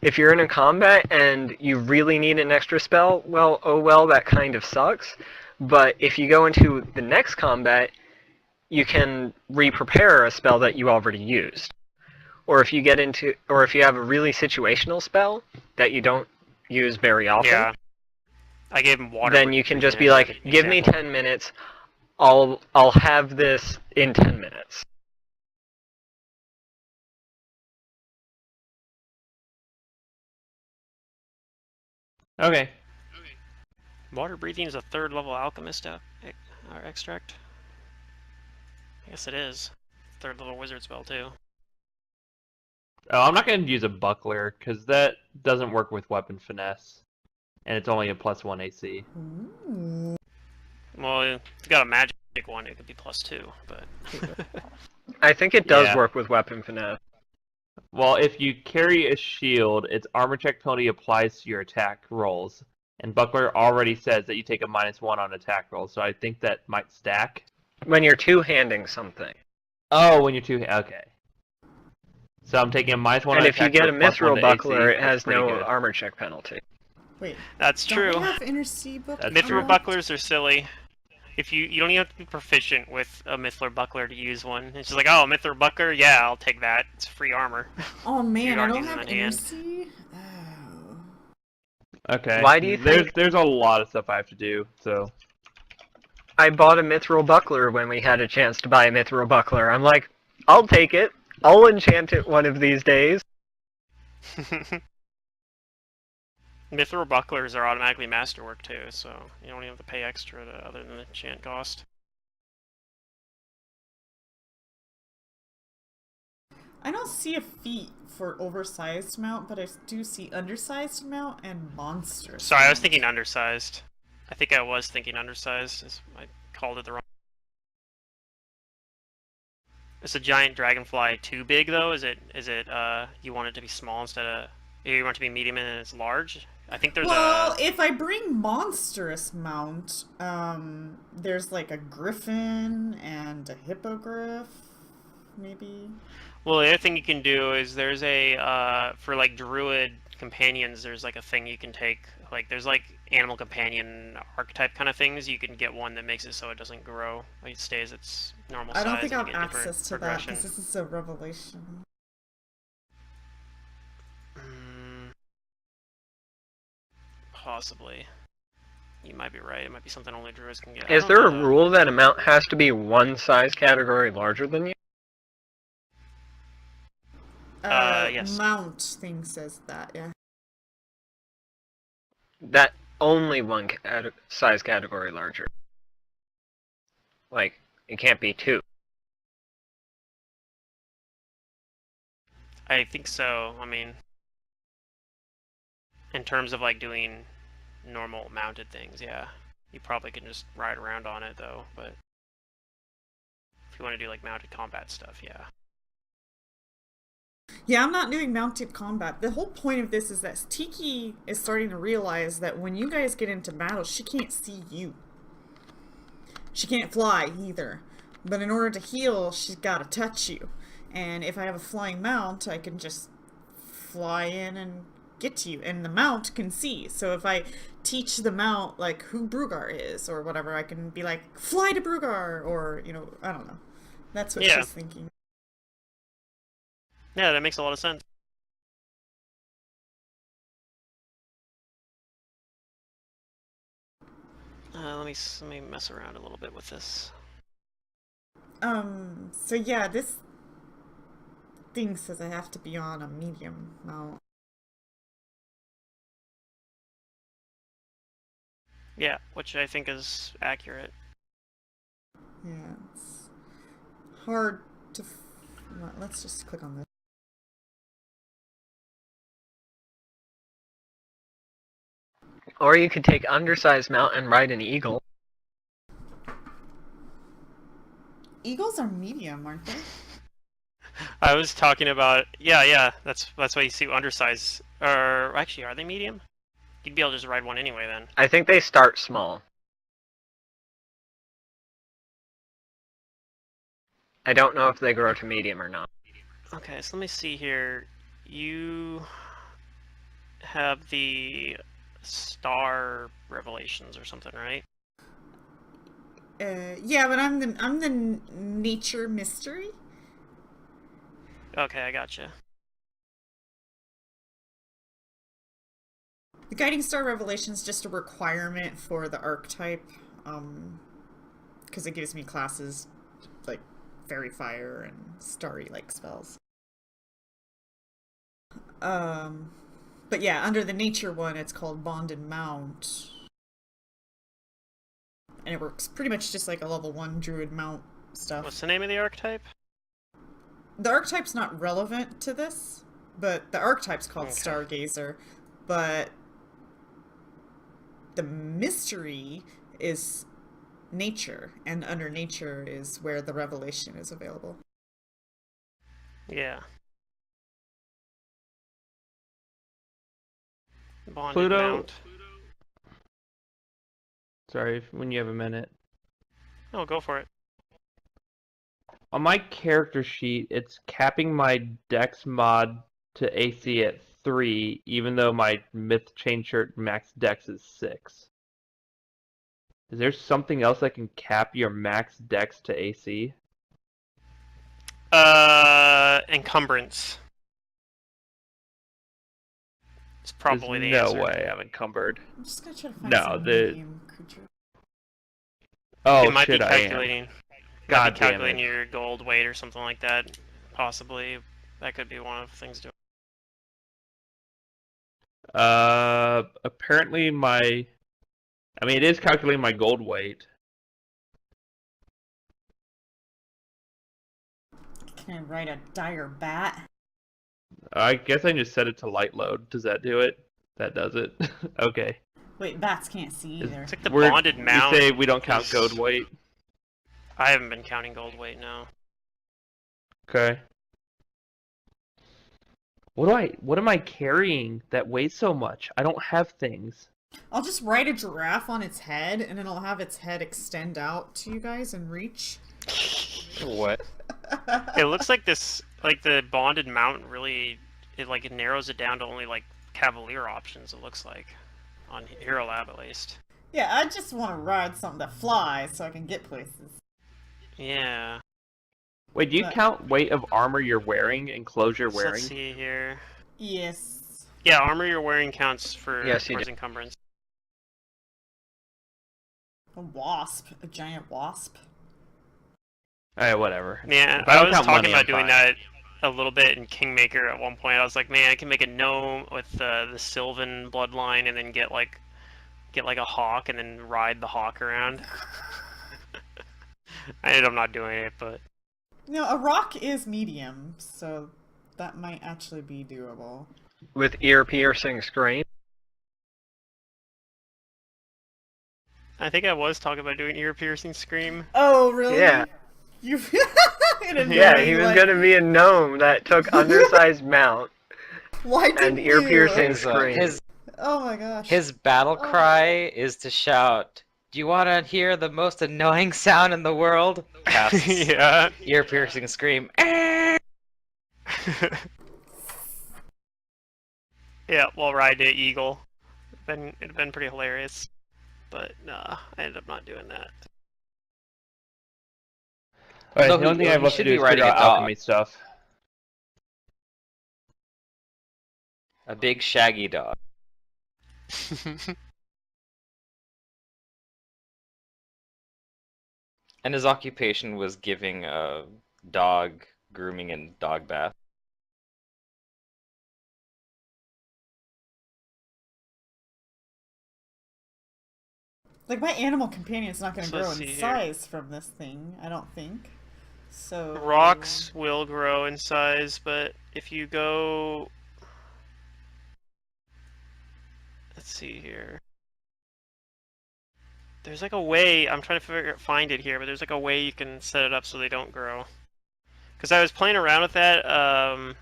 If you're in a combat and you really need an extra spell, well, oh well, that kind of sucks. But if you go into the next combat, you can re-prepare a spell that you already used. Or if you have a really situational spell that you don't use very often, Yeah. I gave him water. then you can just be as like, an give me example. 10 minutes, I'll have this in 10 minutes. Okay. Water breathing is a 3rd level alchemist extract. I guess it is. 3rd level wizard spell too. Oh, I'm not going to use a buckler, because that doesn't work with weapon finesse. And it's only a +1 AC. Ooh. Well, if you got a magic one, it could be +2, but. I think it does Yeah. work with weapon finesse. Well, if you carry a shield, its armor check penalty applies to your attack rolls. And buckler already says that you take a -1 on attack rolls, so I think that might stack. When you're two-handing something. Oh, when you're two... Okay. So I'm taking a -1 on And if you attack get a roll, +1 mithril to buckler, AC. it has That's pretty no good. armor check penalty. Wait. That's true. Don't we have Inner Sea book? That's Mithril true. bucklers are silly. If you don't even have to be proficient with a Mithril buckler to use one. It's just like, oh, Mithril buckler, yeah, I'll take that. It's free armor. Oh man, I aren't don't using have that Inner hand. Sea? Oh. Okay. Why do you think- There's a lot of stuff I have to do, so... I bought a mithril buckler when we had a chance to buy a mithril buckler. I'm like, I'll take it. I'll enchant it one of these days. Mithril bucklers are automatically masterwork too, so you don't even have to pay extra other than the enchant cost. I don't see a feat for oversized mount, but I do see undersized mount and monster. Sorry, I was mount. thinking undersized. I think I was thinking undersized. I called it the wrong. Is a giant dragonfly too big though? Is it you want it to be small instead of You want to be medium and it's large? I think there's Well, a... if I bring monstrous mount, there's like a griffin and a hippogriff, maybe. Well, the other thing you can do is there's a, for like druid companions, there's like a thing you can take. Like, there's like animal companion archetype kind of things. You can get one that makes it so it doesn't grow. Like, it stays its normal size. I don't think I and have you get different access to that progression. because this is a revelation. Possibly. You might be right. It might be something only druids can get. Is there a rule that a mount has to be one size category larger than you? Yes. Mount thing says that, yeah. That only one size category larger. Like, it can't be two. I think so. I mean, in terms of like doing normal mounted things, yeah. You probably can just ride around on it though, but if you want to do like mounted combat stuff, yeah. Yeah, I'm not doing mounted combat. The whole point of this is that Tiki is starting to realize that when you guys get into battle, she can't see you. She can't fly either. But in order to heal, she's got to touch you. And if I have a flying mount, I can just fly in and get to you. And the mount can see. So if I teach the mount, like, who Brugar is or whatever, I can be like, fly to Brugar! Or, you know, I don't know. That's what she's thinking. Yeah, that makes a lot of sense. Let me mess around a little bit with this. So yeah, this thing says I have to be on a medium mount. Yeah, which I think is accurate. Yeah, it's hard to... Let's just click on this. Or you could take undersized mount and ride an eagle. Eagles are medium, aren't they? I was talking about yeah. That's why you see undersize. Or actually, are they medium? You'd be able to just ride one anyway then. I think they start small. I don't know if they grow to medium or not. Okay, so let me see here. You have the star revelations or something, right? Yeah, but I'm the nature mystery. Okay, I gotcha. The guiding star revelation is just a requirement for the archetype, because it gives me classes like fairy fire and starry like spells. But yeah, under the nature one, it's called Bond and Mount. And it works pretty much just like a level 1 druid mount stuff. What's the name of the archetype? The archetype's not relevant to this, but the archetype's called Stargazer. But the mystery is nature, and under nature is where the revelation is available. Yeah. Bonded Pluto. Mount. Sorry, when you have a minute. No, go for it. On my character sheet, it's capping my dex mod to AC at 3, even though my Myth Chain Shirt max dex is 6. Is there something else that can cap your max dex to AC? Encumbrance. It's probably There's the no answer. way I'm encumbered. I'm just gonna try to find No, some the- medium creature. Oh It might shit, be I am. calculating. God Might be damn calculating it. your gold weight or something like that. Possibly. That could be one of the things to. Apparently it is calculating my gold weight. Can I write a dire bat? I guess I just set it to light load. Does that do it? That does it. Okay. Wait, bats can't see either. It's like the We're- bonded We mount. say we don't count is- gold weight. I haven't been counting gold weight, no. Okay. What am I carrying that weighs so much? I don't have things. I'll just write a giraffe on its head, and then I'll have its head extend out to you guys and reach. What? It looks like this, like the bonded mount really, it narrows it down to only like cavalier options. It looks like on Hero Lab at least. Yeah, I just want to ride something that flies so I can get places. Yeah. Wait, do you But- count weight of armor you're wearing and clothes you're So wearing? let's see here. Yes. Yeah, armor you're wearing counts for Yes, you towards do. encumbrance. A wasp. A giant wasp. Alright, whatever. Man, If I don't was count talking money, about I'm doing fine. that a little bit in Kingmaker at one point. I was like, man, I can make a gnome with the Sylvan bloodline and then get like a hawk and then ride the hawk around. I ended up not doing it, but No, a rock is medium, so that might actually be doable. With ear-piercing scream. I think I was talking about doing ear-piercing scream. Oh, really? Yeah. You. Yeah, he was gonna be a gnome that took undersized mount Why and didn't ear-piercing you? scream. His Oh my gosh. his battle Oh. cry is to shout, "Do you want to hear the most annoying sound in the world?" Casts Yeah. ear-piercing scream. "Eh!" Yeah, while riding an eagle. It'd been pretty hilarious. But nah, I ended up not doing that. Alright, No, the only thing I have you left to should do be is riding figure a out dog. alchemy stuff. A big shaggy dog. And his occupation was giving dog grooming and dog bath. Like, my animal companion's not going to So grow let's in see here. size from this thing, I don't think. So. Rocks will grow in size, but if you go... Let's see here. There's like a way, I'm trying to find it here, but there's like a way you can set it up so they don't grow. Because I was playing around with that, I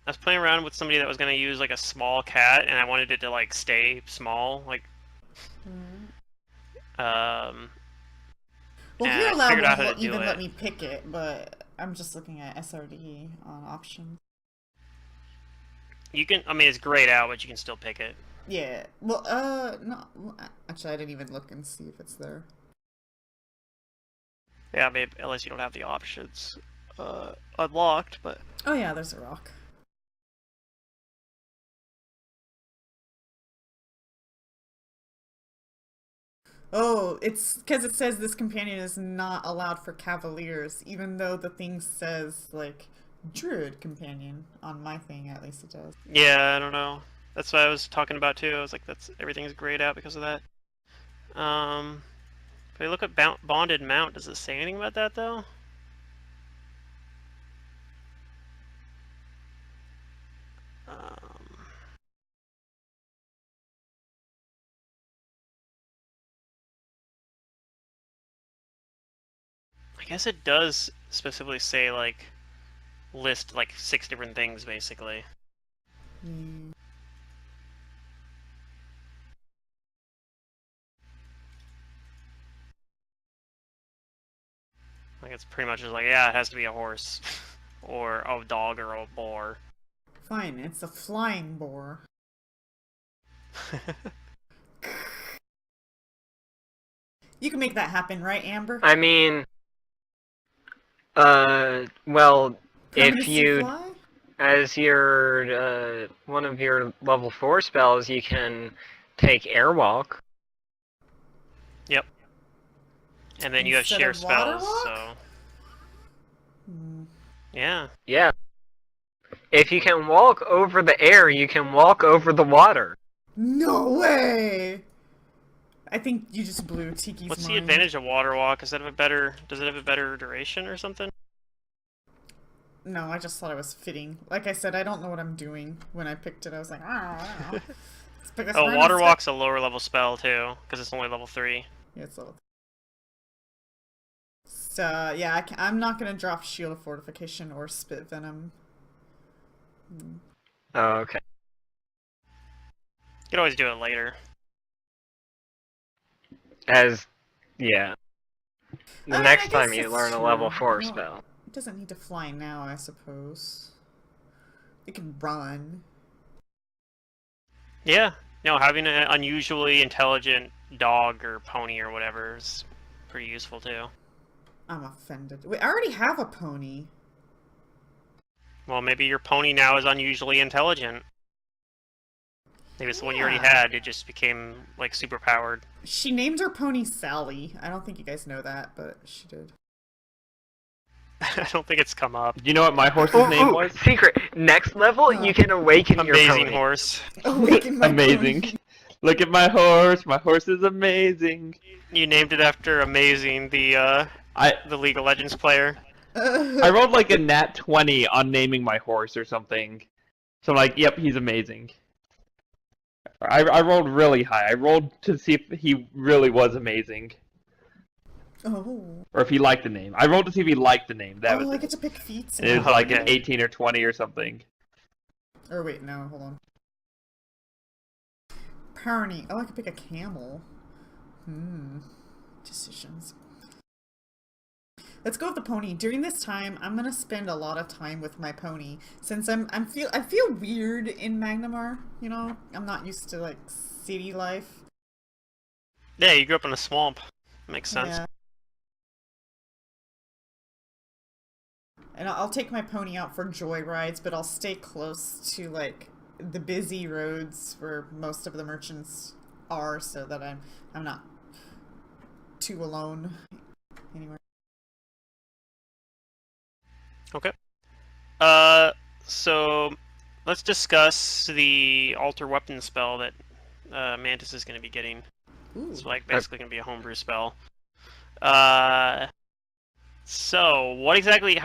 was playing around with somebody that was going to use like a small cat, and I wanted it to like stay small, like, Well, and Hero I Lab figured out won't how to do even it. let me pick it, but I'm just looking at SRD on options. You can, I mean, it's grayed out, but you can still pick it. Yeah. Well, no. Actually, I didn't even look and see if it's there. Yeah, maybe, unless you don't have the options unlocked, but... Oh yeah, there's a rock. Oh, it's because it says this companion is not allowed for cavaliers, even though the thing says, like, druid companion. On my thing, at least it does. Yeah, I don't know. That's what I was talking about too. I was like, everything's grayed out because of that. If I look at bonded mount, does it say anything about that though? I guess it does specifically say like list like 6 different things basically. Hmm. Like it's pretty much just like, yeah, it has to be a horse, or a dog, or a boar. Fine, it's a flying boar. You can make that happen, right, Amber? I mean, well, if Permanency you, fly? as your, one of your level 4 spells, you can take Airwalk. Yep. And then you have Instead share of water spells, walk? so Hmm. yeah. Yeah. If you can walk over the air, you can walk over the water. No way! I think you just blew Tiki's What's mind. the advantage of water walk? Does it have a better duration or something? No, I just thought it was fitting. Like I said, I don't know what I'm doing when I picked it. I was like, I don't know. Let's pick this Oh, random water spell. walk's a lower level spell too, because it's only level 3. Yeah, it's level. So, yeah, I'm not going to drop Shield of Fortification or Spit Venom. Oh, okay. You can always do it later. Yeah. The I mean, next I time guess you it's learn a true. level 4 Well, spell. It doesn't need to fly now, I suppose. It can run. Yeah. No, having an unusually intelligent dog or pony or whatever is pretty useful too. I'm offended. Wait, I already have a pony. Well, maybe your pony now is unusually intelligent. Maybe it's the one you already Yeah. had. It just became like super powered. She named her pony Sally. I don't think you guys know that, but she did. I don't think it's come up. Do you know what my horse's name was? Secret! Next level, Huh. you can awaken your Amazing pony. horse. Awaken my Amazing. pony. Look at my horse. My horse is amazing. You named it after Amazing, the League of Legends player. I rolled like a nat 20 on naming my horse or something. So I'm like, yep, he's amazing. I rolled really high. I rolled to see if he really was amazing. Oh. Or if he liked the name. I rolled to see if he liked the name. That was I it. get to pick feats. And it was Oh, like an okay. 18 or 20 or something. Or wait, no, hold on. Pony. Oh, I could pick a camel. Decisions. Let's go with the pony. During this time, I'm gonna spend a lot of time with my pony since I feel weird in Magnamar. You know, I'm not used to like city life. Yeah, you grew up in a swamp. Makes sense. Yeah. And I'll take my pony out for joy rides, but I'll stay close to like the busy roads where most of the merchants are, so that I'm not too alone anywhere. Okay. So let's discuss the alter weapon spell that Mantis is going to be getting. Ooh. It's like basically going to be a homebrew spell. So how exactly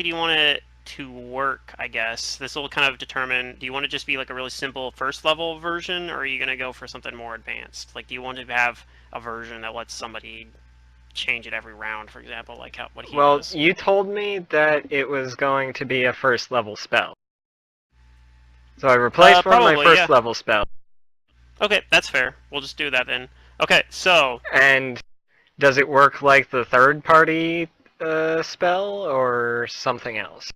do you want it to work? I guess this will kind of determine. Do you want to just be like a really simple first level version, or are you going to go for something more advanced? Like, do you want to have a version that lets somebody change it every round, for example, like what he Well, does? you told me that it was going to be a first level spell. So I replaced one of my probably, first yeah. level spells. Okay, that's fair. We'll just do that then. Okay, so And does it work like the third party spell or something else?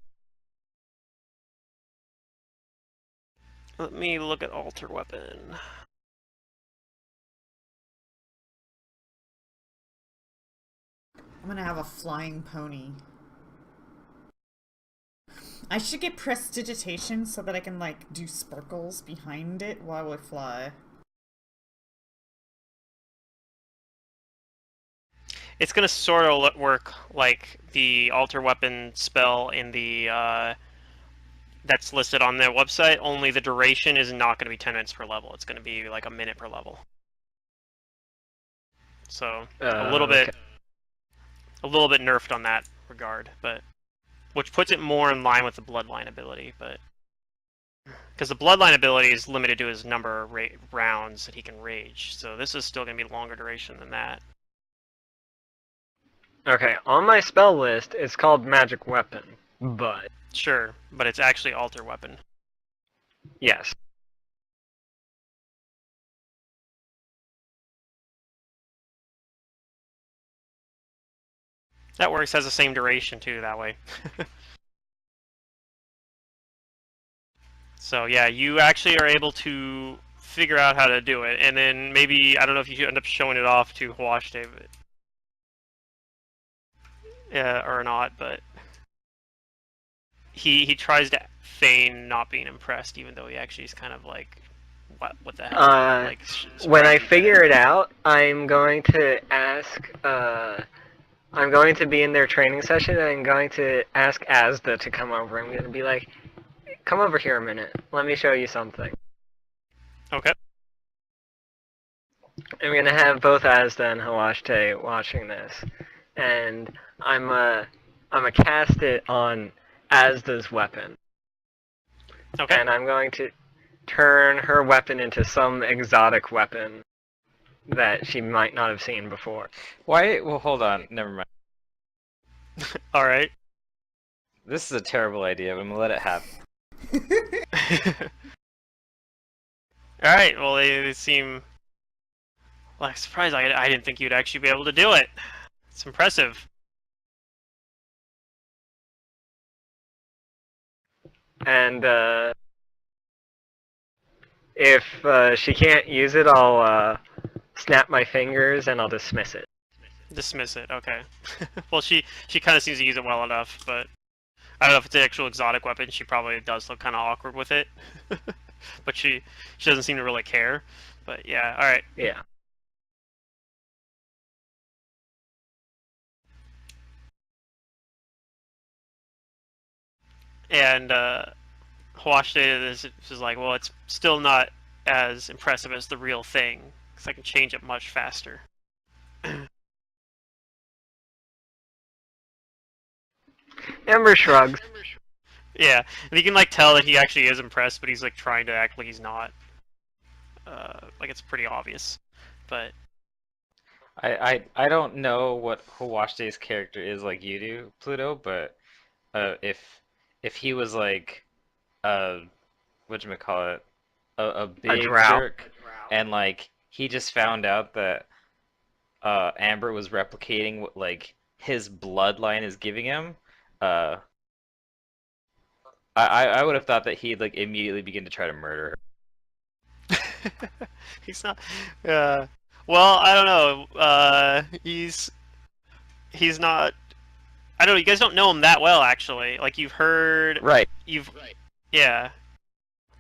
let me look at alter weapon. I'm gonna have a flying pony. I should get prestidigitation so that I can like do sparkles behind it while I fly. It's gonna sort of work like the alter weapon spell in the that's listed on their website. Only the duration is not going to be 10 minutes per level. It's going to be like a minute per level. So a little bit nerfed on that regard, but which puts it more in line with the bloodline ability, but because the bloodline ability is limited to his number of rounds that he can rage, so this is still going to be longer duration than that. Okay, on my spell list, it's called Magic Weapon, but Sure, but it's actually alter weapon. yes. That works, has the same duration too, that way. So yeah, you actually are able to figure out how to do it, and then maybe, I don't know if you end up showing it off to Huash David. Yeah, or not, but he tries to feign not being impressed, even though he actually is kind of like, what the hell? Like, when I figure it out, I'm going to ask. I'm going to be in their training session, and I'm going to ask Asda to come over. I'm going to be like, "Come over here a minute. Let me show you something." Okay. I'm going to have both Asda and Hawashte watching this, and I'm a cast it on Asda's weapon. Okay. And I'm going to turn her weapon into some exotic weapon that she might not have seen before. Why? Well, hold on. Never mind. All right. This is a terrible idea, but I'm gonna let it happen. All right. Well, they seem like surprised. I didn't think you'd actually be able to do it. It's impressive. And if she can't use it, I'll snap my fingers and I'll dismiss it. Dismiss it. Okay. Well, she kind of seems to use it well enough, but I don't know if it's an actual exotic weapon. She probably does look kind of awkward with it, but she doesn't seem to really care. But yeah. All right. Yeah. And Huashde is like, well, it's still not as impressive as the real thing because I can change it much faster. Amber shrugs. Yeah, and you can like tell that he actually is impressed, but he's like trying to act like he's not. Like it's pretty obvious, but I don't know what Hawashde's character is like you do, Pluto, but if he was like whatchamacallit, a big drow. jerk, and like he just found out that Amber was replicating what like his bloodline is giving him, uh I would have thought that he'd like immediately begin to try to murder her. he's not. Well, I don't know. He's not. I don't know. You guys don't know him that well, actually. Like you've heard. Right. Yeah.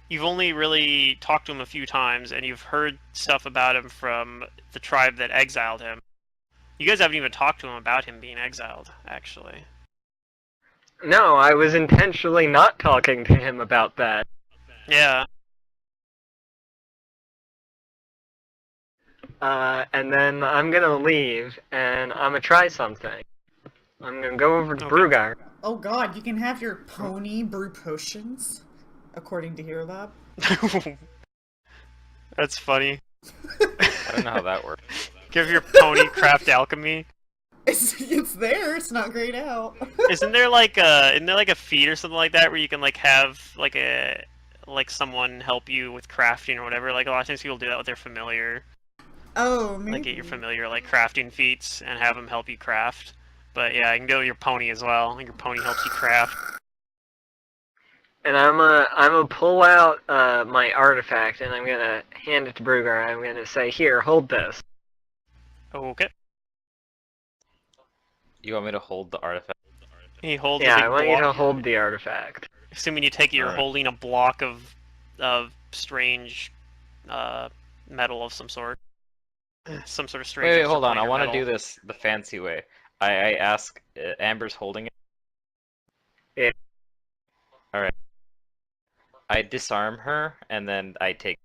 You've only really talked to him a few times, and you've heard stuff about him from the tribe that exiled him. You guys haven't even talked to him about him being exiled, actually. No, I was intentionally not talking to him about that. Yeah. And then I'm gonna leave, and I'm gonna try something. I'm gonna go over to Okay. Brugar. Oh god, you can have your pony brew potions, according to Hero Lab. That's funny. I don't know how that works. Give your pony craft alchemy. It's there. It's not grayed out. Isn't there like a feat or something like that where you can like have like someone help you with crafting or whatever? Like a lot of times people do that with their familiar. Oh, maybe. Like get your familiar like crafting feats and have them help you craft. But yeah, you can do it with your pony as well. Your pony helps you craft. And I'm gonna pull out my artifact, and I'm gonna hand it to Brugar. I'm gonna say, "Here, hold this." Okay. You want me to hold the artifact? He holds a Yeah, big I want you to block. hold the artifact. Assuming you take it, you're Alright. holding a block of strange metal of some sort. Some sort of strange. Wait, hold on. I extraplanar want to metal. do this the fancy way. I ask, Amber's holding it. Yeah. All right. I disarm her and then I take.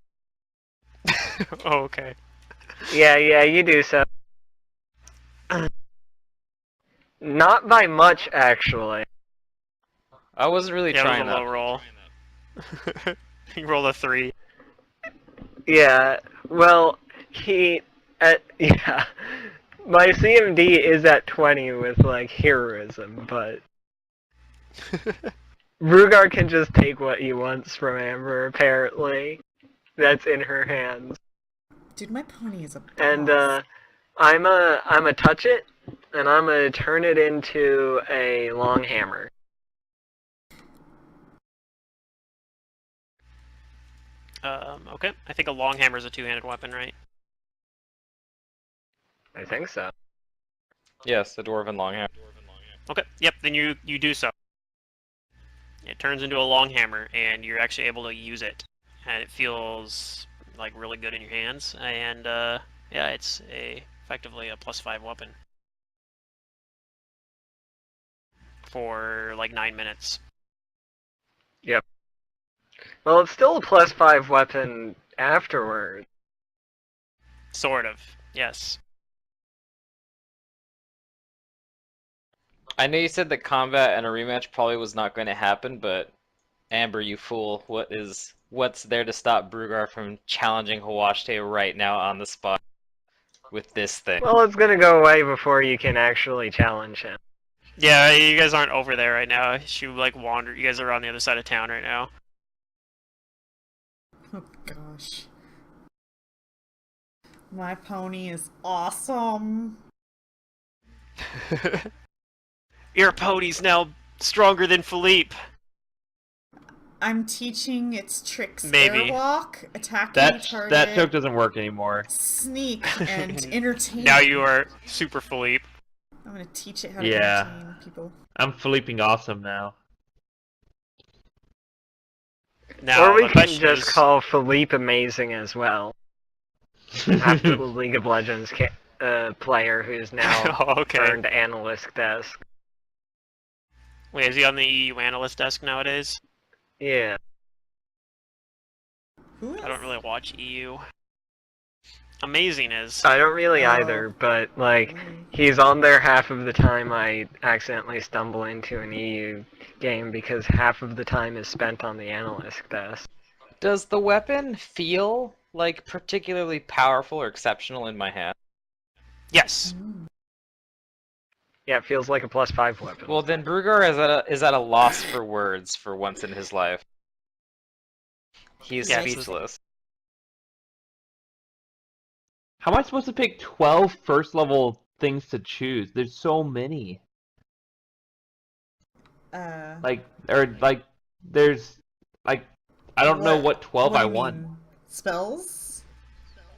Oh, okay. Yeah, you do so. Not by much, actually. I wasn't really Yeah, it was trying a low that. roll. You rolled a 3. Yeah, well, yeah. My CMD is at 20 with, like, heroism, but Brugar can just take what he wants from Amber, apparently. That's in her hands. Dude, my pony is a boss. And, I'm a touch it, and I'm gonna turn it into a long hammer. Okay. I think a long hammer is a two-handed weapon, right? I think so. Yes, the dwarven longhammer. Okay. Yep. Then you do so. It turns into a long hammer, and you're actually able to use it, and it feels like really good in your hands. And yeah, it's effectively a +5 weapon for like 9 minutes. Yep. Well, it's still a +5 weapon afterward. Sort of. Yes. I know you said that combat and a rematch probably was not going to happen, but Amber, you fool, what's there to stop Brugar from challenging Hawashte right now on the spot with this thing? Well, it's gonna go away before you can actually challenge him. Yeah, you guys aren't over there right now. She like wandered. You guys are on the other side of town right now. Oh gosh. My pony is awesome. Your pony's now stronger than Philippe. I'm teaching its tricks: Maybe. airwalk, attack any That target, joke doesn't work anymore. sneak, and entertain. Now you are Super Philippe. I'm gonna teach it how to Yeah. entertain people. I'm Philipping awesome now. Now or we the can question just is, call Philippe amazing as well. After the League of Legends player who's now Oh, okay. turned analyst desk. Wait, is he on the EU analyst desk nowadays? Yeah. Who is? I don't really watch EU. Amazing is. I don't really Oh. either, but like he's on there half of the time I accidentally stumble into an EU game because half of the time is spent on the analyst desk. Does the weapon feel like particularly powerful or exceptional in my hand? Yes. Yeah, it feels like a +5 weapon. Well, then Brugar is at a loss for words for once in his life. He's Yeah, speechless. How am I supposed to pick 12 first level things to choose? There's so many. There's I don't know what 12 what I do you want. mean? Spells?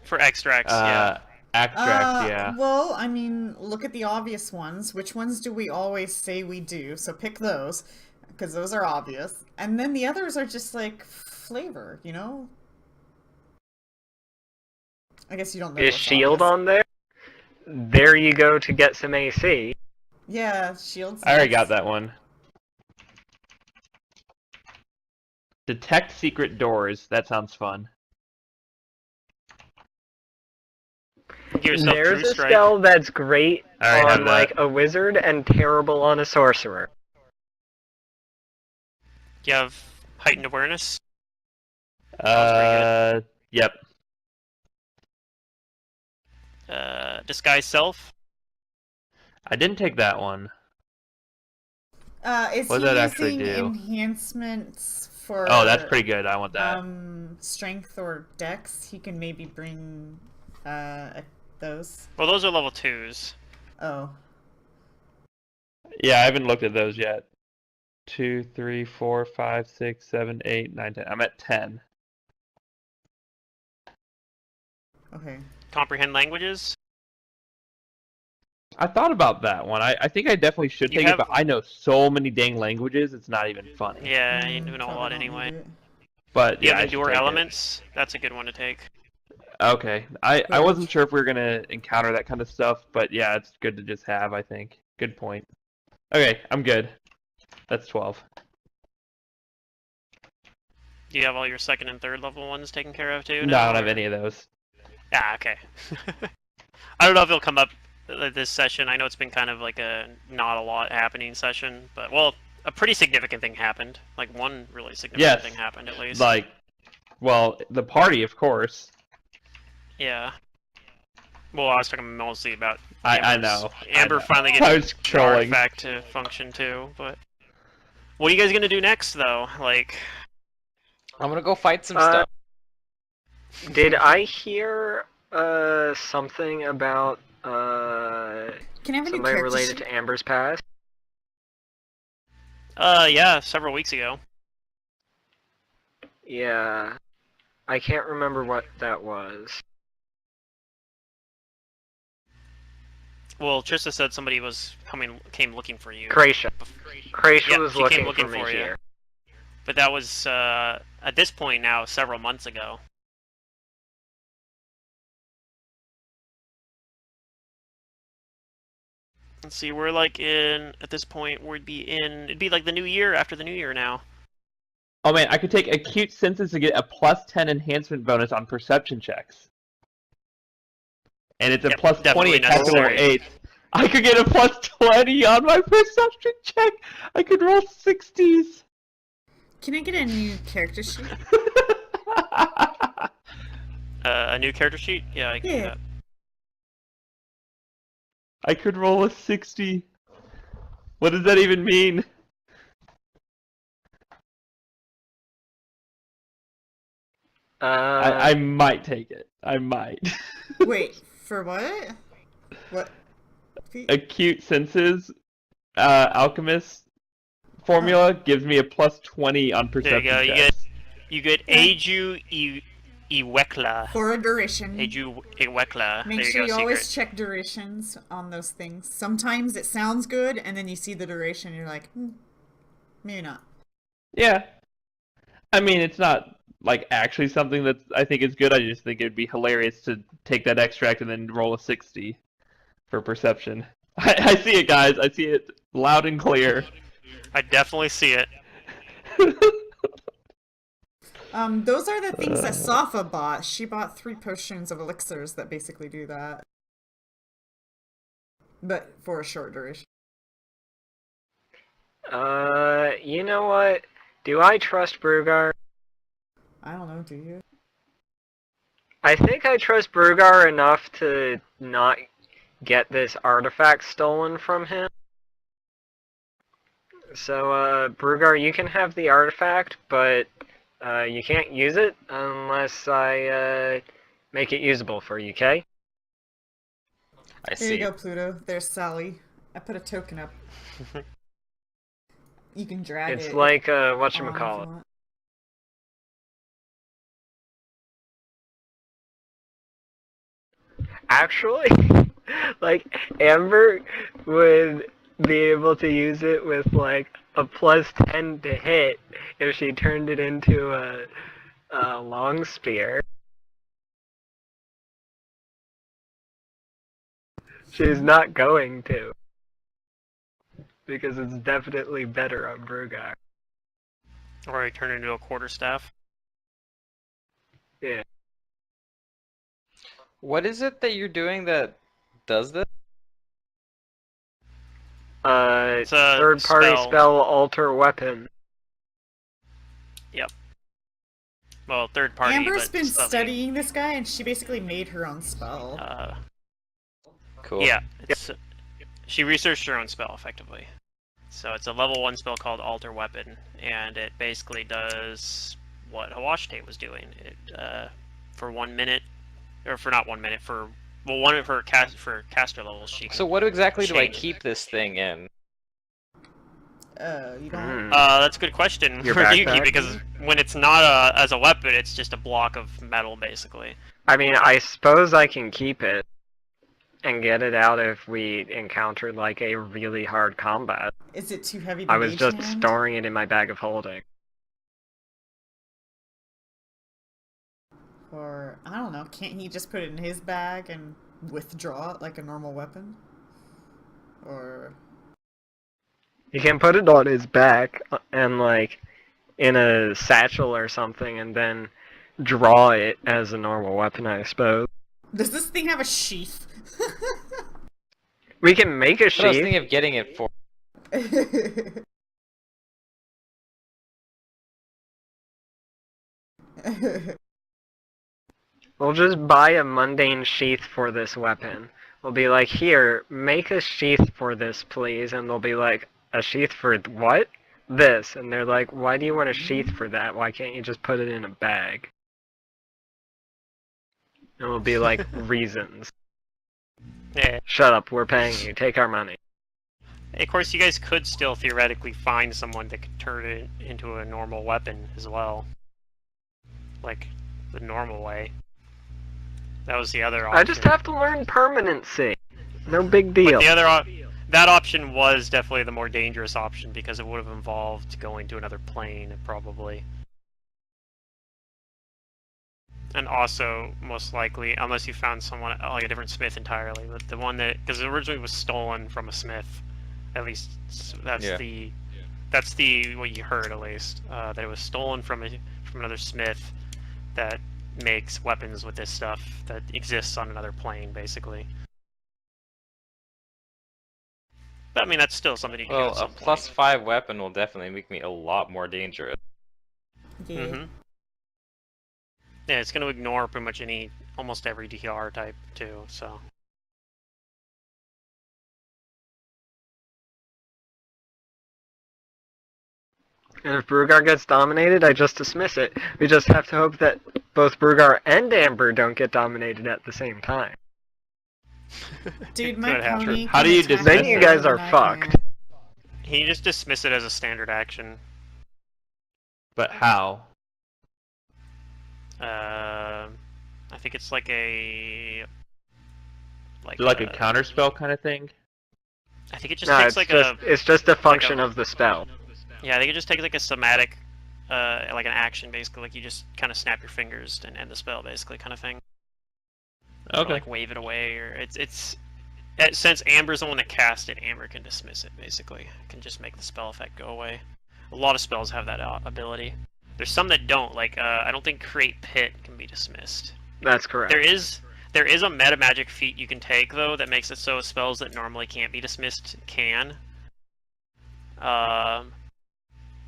For extracts, yeah. Extracts, yeah. Well, I mean, look at the obvious ones. Which ones do we always say we do? So pick those, because those are obvious. And then the others are just like flavor, you know? I guess you don't know. Is what's shield obvious. on there? There you go to get some AC. Yeah, shields. I already nice. got that one. Detect secret doors. That sounds fun. Give yourself There's True a Strike. spell that's great I already have on that. like a wizard and terrible on a sorcerer. You have Heightened Awareness. was Yep. Disguise Self. I didn't take that one. Is What he does that actually using do? enhancements for? Oh, that's pretty good. I want that. Strength or dex? He can maybe bring those. Well, those are level 2s. Oh. Yeah, I haven't looked at those yet. 2, 3, 4, 5, 6, 7, 8, 9, 10. I'm at 10. Okay. Comprehend Languages. I thought about that one. I think I definitely should You take have- it, but I know so many dang languages, it's not even funny. Yeah, you know a Probably lot don't anyway. need it. But You yeah, have I should Endure take it. Elements. That's a good one to take. Okay. I wasn't sure if we were going to encounter that kind of stuff, but yeah, it's good to just have, I think. Good point. Okay, I'm good. That's 12. Do you have all your second and third level ones taken care of too? No, I don't now, have or- any of those. Ah, okay. I don't know if it'll come up this session. I know it's been kind of like a not a lot happening session, but well, a pretty significant thing happened. Like one really significant Yes. thing happened at least. Like, well, the party, of course. Yeah. Well, I was talking mostly about I Amber's- know. Amber I know. finally I getting was the trolling. artifact to function too, but what are you guys gonna do next though? Like, I'm gonna go fight some stuff. Did I hear something about Can I have a new somebody character related sheet? to Amber's past? yeah, several weeks ago. Yeah. I can't remember what that was. Well, Trista said somebody came looking for you. Kraysha. Kraysha Yep, was she came looking for looking me for you. here. But that was at this point now several months ago. Let's see, we're like at this point it'd be like the new year after the new year now. Oh man, I could take acute senses to get a plus 10 enhancement bonus on perception checks. And it's a Yep, plus 20 definitely attack to level necessary. 8. I could get a plus 20 on my perception check! I could roll 60s! Can I get a new character sheet? A new character sheet? Yeah, I can do Yeah. that. I could roll a 60. What does that even mean? I might take it. I might. Wait, for what? What? Acute senses, alchemist formula gives me a +20 on There you perception go. checks. You get Eiju Iwekla. For a duration. Eiju Iwekla. Make There you sure go. you Secret. always check durations on those things. Sometimes it sounds good, and then you see the duration, and you're like, maybe not. Yeah. I mean, it's not like actually something that I think is good. I just think it'd be hilarious to take that extract and then roll a 60 for perception. I see it, guys. I see it loud and clear. I definitely see it. Those are the things that Safa bought. She bought 3 potions of elixirs that basically do that. But for a short duration. You know what? Do I trust Brugar? I don't know, do you? I think I trust Brugar enough to not get this artifact stolen from him. So, Brugar, you can have the artifact, but you can't use it unless I make it usable for you, okay? I There see. you go, Pluto. There's Sally. I put a token up. You can drag it. It's like, on if you whatchamacallit. want. Actually, like, Amber would be able to use it with, like, a +10 to hit if she turned it into a long spear. She's not going to. Because it's definitely better on Brugar. Or I turn it into a quarterstaff. Yeah. What is it that you're doing that does this? It's a Third-party spell alter weapon. Well, third party. Amber's but been something. studying this guy, and she basically made her own spell. Cool. Yeah, it's, she researched her own spell effectively. So it's a level 1 spell called Alter Weapon, and it basically does what Hawashite was doing. It for 1 minute, or for not 1 minute, for one of her caster levels. She can So what exactly do I change keep this thing in? You don't. That's a good question. Your Where do you keep backpack? it? Because when it's not as a weapon, it's just a block of metal, basically. I mean, I suppose I can keep it and get it out if we encountered, like, a really hard combat. Is it too heavy to I was mage just hand? storing it in my bag of holding. Or, I don't know, can't he just put it in his bag and withdraw it like a normal weapon? Or... He can put it on his back and, like, in a satchel or something and then draw it as a normal weapon, I suppose. Does this thing have a sheath? We can make a But I was sheath. thinking of getting it for. We'll just buy a mundane sheath for this weapon. We'll be like, here, make a sheath for this, please. And they'll be like, a sheath for what? This. And they're like, why do you want a sheath for that? Why can't you just put it in a bag? And we'll be like, reasons. Yeah. Shut up, we're paying you. Take our money. Of course, you guys could still theoretically find someone that could turn it into a normal weapon as well. Like, the normal way. That was the other option. I just have to learn permanency. No big deal. But the other that option was definitely the more dangerous option because it would have involved going to another plane, probably. And also, most likely, unless you found someone, like a different smith entirely, but the one that, because it originally was stolen from a smith, at least that's the what you heard at least, that it was stolen from another smith that makes weapons with this stuff that exists on another plane, basically. But I mean, that's still something you can do Well, at a some point. +5 weapon will definitely make me a lot more dangerous. Yeah. Yeah, it's going to ignore pretty much almost every DR type too, so. And if Brugar gets dominated, I just dismiss it. We just have to hope that both Brugar and Amber don't get dominated at the same time. Dude, my Could happen. pony. How can do you attack dismiss Then me you it? better guys are than I fucked. can. Can you just dismiss it as a standard action? But how? I think it's like a Is it like a counter spell kind of thing? I think it just No, takes it's like just it's just a function of the spell. yeah. I think it just takes like a somatic, like an action basically. Like you just kind of snap your fingers and end the spell basically, kind of thing. Or Okay. like wave it away, or it's since Amber's the one that cast it, Amber can dismiss it basically. Can just make the spell effect go away. A lot of spells have that ability. There's some that don't. Like I don't think Create Pit can be dismissed. That's correct. There is a meta magic feat you can take though that makes it so spells that normally can't be dismissed can.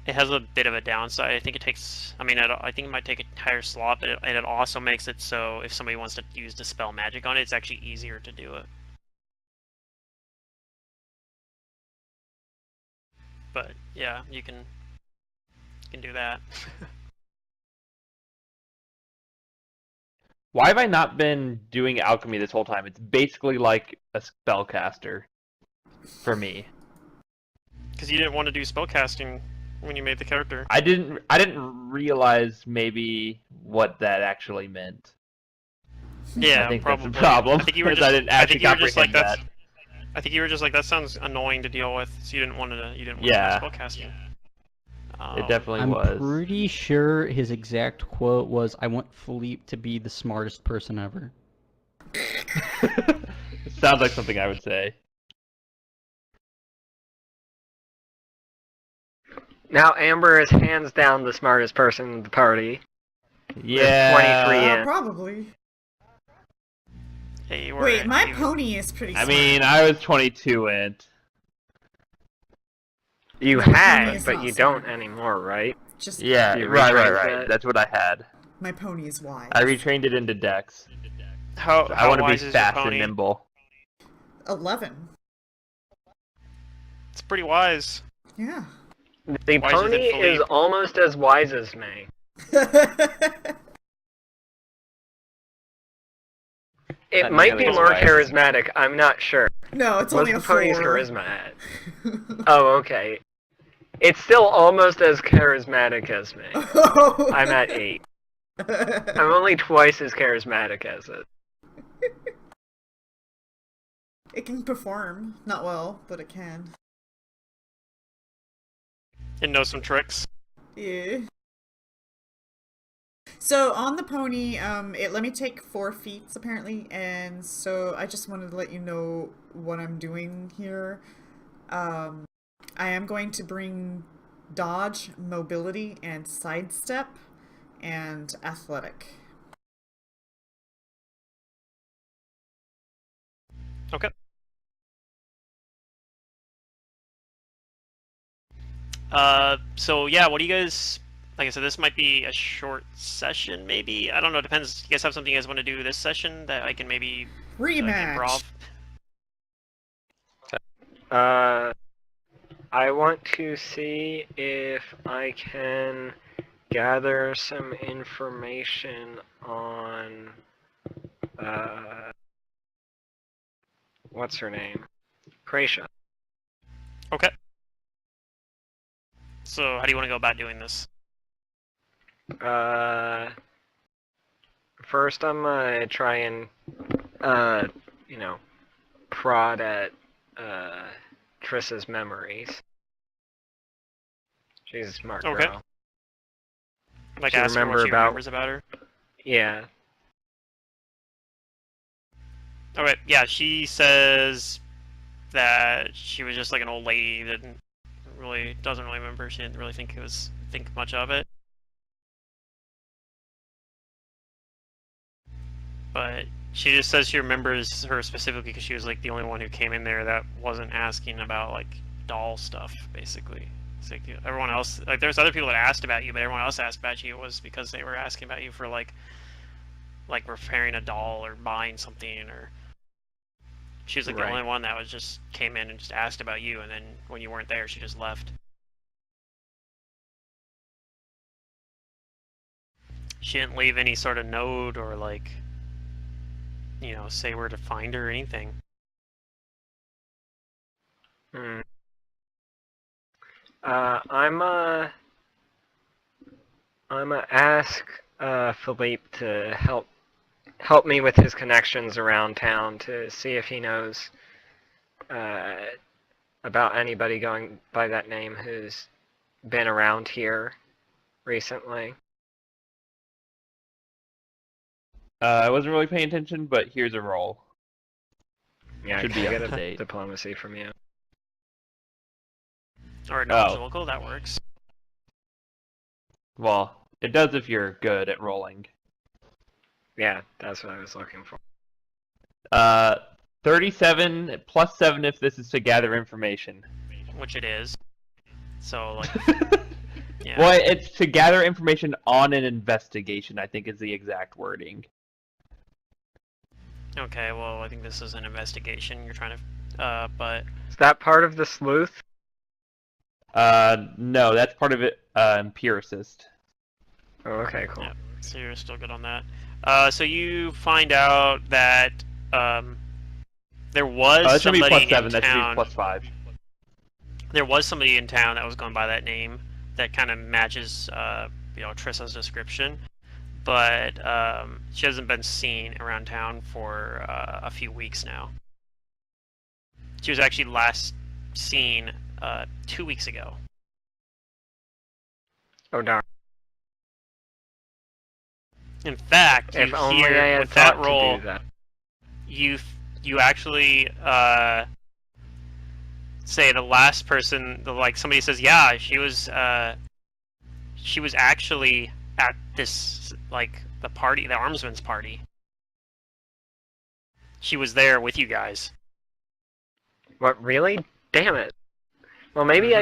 It has a bit of a downside. I think it takes. I mean, I think it might take an entire slot, but it also makes it so if somebody wants to use Dispel Magic on it, it's actually easier to do it. But yeah, you can do that. Why have I not been doing alchemy this whole time? It's basically like a spellcaster for me. Because you didn't want to do spellcasting when you made the character. I didn't realize maybe what that actually meant. Yeah, I think probably. that's the problem. I think you were because just. I didn't I actually think you were just like comprehend that's. that. I think you were just like that sounds annoying to deal with, so you didn't want to. You didn't want Yeah. to do spellcasting. It definitely I'm was. pretty sure his exact quote was, "I want Philippe to be the smartest person ever." It sounds like something I would say. Now Amber is hands down the smartest person in the party. Yeah. 23 Yeah. Probably. Hey, you were, Wait, my you- pony is pretty I smart. mean, I was 22 and You No, the pony had, is but not you smart. don't anymore, right? Just yeah, You right. retrained that? That's what I had. my pony is wise. I retrained it into Dex. How I want to wise be is fast your and pony? nimble. 11. It's pretty wise. Yeah. The Wiser than pony is Philippe. almost as wise as me. It Not might be nearly as more wise as- charismatic, I'm not sure. No, it's What's only the a pony's 4. charisma at? Oh, okay. It's still almost as charismatic as me. I'm at 8. I'm only twice as charismatic as it. It can perform. Not well, but it can. It knows some tricks. Yeah. So on the pony, it let me take 4 feats apparently, and so I just wanted to let you know what I'm doing here. I am going to bring dodge, mobility, and sidestep, and athletic. Okay. So yeah, what do you guys? Like I said, this might be a short session, maybe. I don't know. Depends. You guys have something you guys want to do this session that I can maybe Rematch. I want to see if I can gather some information on, what's her name? Kraisha. Okay. So how do you want to go about doing this? First I'm gonna try and, prod at, Triss's memories. She's a smart Okay. girl. Like Do you ask her remember what she about- remembers about her. Yeah. Okay. Yeah, she says that she was just like an old lady that doesn't really remember. She didn't really think much of it. But she just says she remembers her specifically because she was like the only one who came in there that wasn't asking about like doll stuff, basically. It's like everyone else, like there's other people that asked about you, but everyone else asked about you was because they were asking about you for like repairing a doll or buying something, or she was like the Right. only one that was just came in and just asked about you, and then when you weren't there, she just left. She didn't leave any sort of note or like, say where to find her or anything. Hmm. I'm ask Philippe to help me with his connections around town to see if he knows about anybody going by that name who's been around here recently. I wasn't really paying attention, but here's a roll. Yeah, Should can be I up get to a date. diplomacy from you? Or knowledge local, that works. Well, it does if you're good at rolling. Yeah, that's what I was looking for. 37 plus 7 if this is to gather information. Which it is. So, like, yeah. Well, it's to gather information on an investigation, I think is the exact wording. Okay, well, I think this is an investigation you're trying to, but... Is that part of the sleuth? No, that's part of it, empiricist. Oh, okay, cool. Yeah, so you're still good on that. So you find out that, there was That should be somebody plus 7, in that should be town... plus 5. There was somebody in town that was going by that name that kind of matches, Trissa's description. But she hasn't been seen around town for a few weeks now. She was actually last seen 2 weeks ago. Oh, darn. In fact, If you only hear I had with that thought roll, to do that. you actually say the last person, like somebody says, yeah, she was actually at this, like, the party, the armsman's party. She was there with you guys. What, really? Damn it. Well, maybe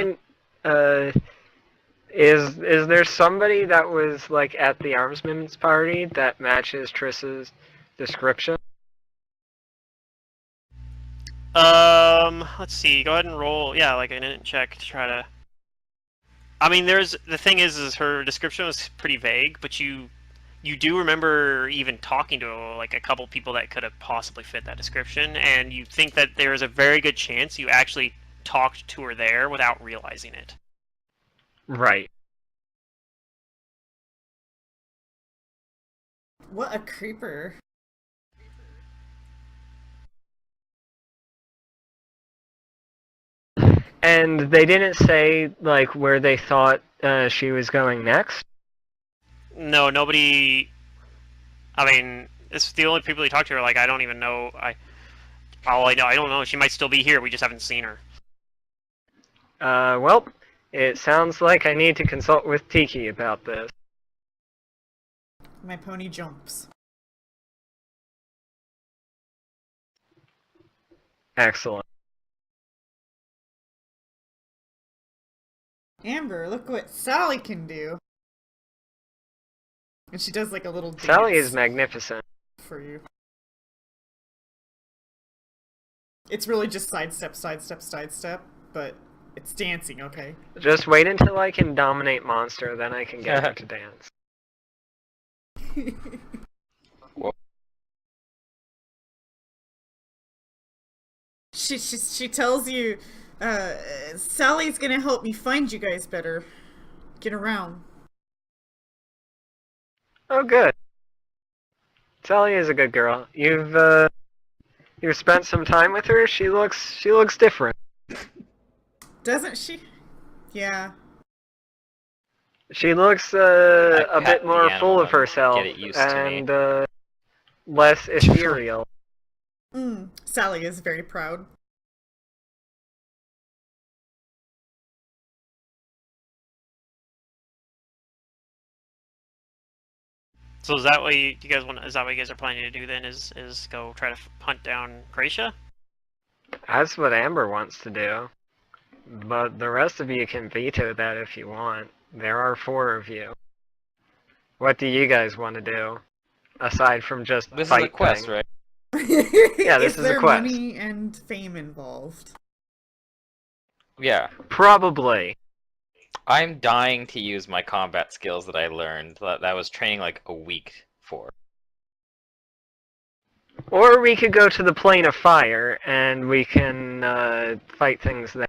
is there somebody that was, like, at the armsman's party that matches Triss's description? Let's see. Go ahead and roll. Yeah, like I didn't check to try to. I mean, the thing is her description was pretty vague, but you do remember even talking to like a couple people that could have possibly fit that description, and you think that there is a very good chance you actually talked to her there without realizing it. Right. What a creeper. And they didn't say, like, where they thought she was going next? No, nobody. I mean, it's the only people you talk to are like, I don't even know. All I know, I don't know. She might still be here. We just haven't seen her. Well, it sounds like I need to consult with Tiki about this. My pony jumps. Excellent. Amber, look what Sally can do. And she does like a little dance Sally is magnificent. for you. It's really just sidestep, sidestep, sidestep, but it's dancing, okay? Just wait until I can dominate Monster, then I can get her to dance. She tells you, Sally's gonna help me find you guys better. Get around. Oh, good. Sally is a good girl. You've spent some time with her. She looks different. Doesn't she? Yeah. She looks I a pat bit more the full animal of herself and get it used to me. and less ethereal. Sally is very proud. So is that what you guys want? Is that what you guys are planning to do then? Is go try to hunt down Gracia? That's what Amber wants to do. But the rest of you can veto that if you want. There are 4 of you. What do you guys want to do? Aside from just This is fight a quest, thing? right? Yeah, this is a there quest. money and fame involved? Yeah. Probably. I'm dying to use my combat skills that I learned that I was training like a week for. Or we could go to the plane of fire and we can fight things there.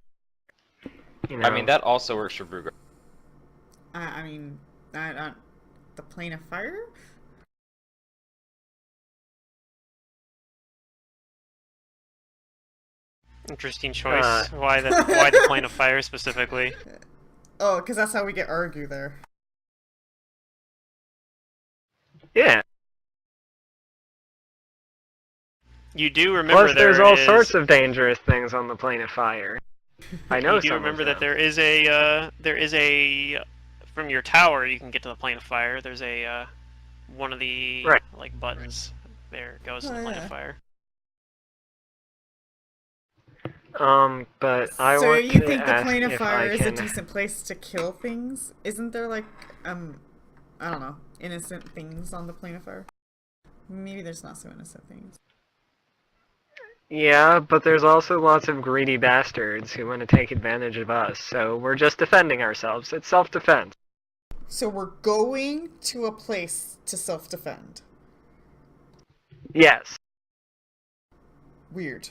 You know. I mean, that also works for Brugger. I mean, the plane of fire? Interesting choice. Why the plane of fire specifically? Oh, because that's how we get argue there. Yeah. You do remember Plus, there's there all is- sorts of dangerous things on the plane of fire. I know You do some remember of that them. there is a from your tower you can get to the plane of fire. There's a one of the Right. like buttons there goes to the Oh, plane yeah. of fire. But I So want you to think the ask plane of if fire I is a can... decent place to kill things? Isn't there like I don't know, innocent things on the plane of fire? Maybe there's not so innocent things. Yeah, but there's also lots of greedy bastards who want to take advantage of us, so we're just defending ourselves. It's self-defense. So we're going to a place to self-defend. Yes. Weird.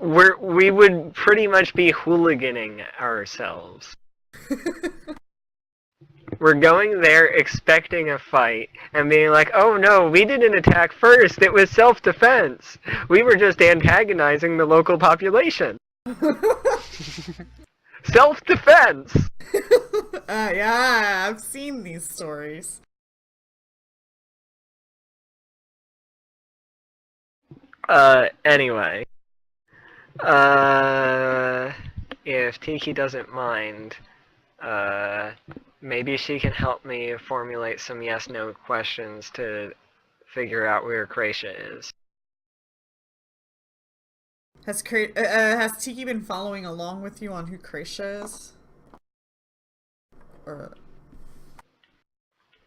We would pretty much be hooliganing ourselves. We're going there expecting a fight and being like, oh no, we didn't attack first, it was self-defense. We were just antagonizing the local population. Self-defense! Yeah, I've seen these stories. Anyway. If Tiki doesn't mind, maybe she can help me formulate some yes-no questions to figure out where Kracia is. Has Tiki been following along with you on who Kracia is? Or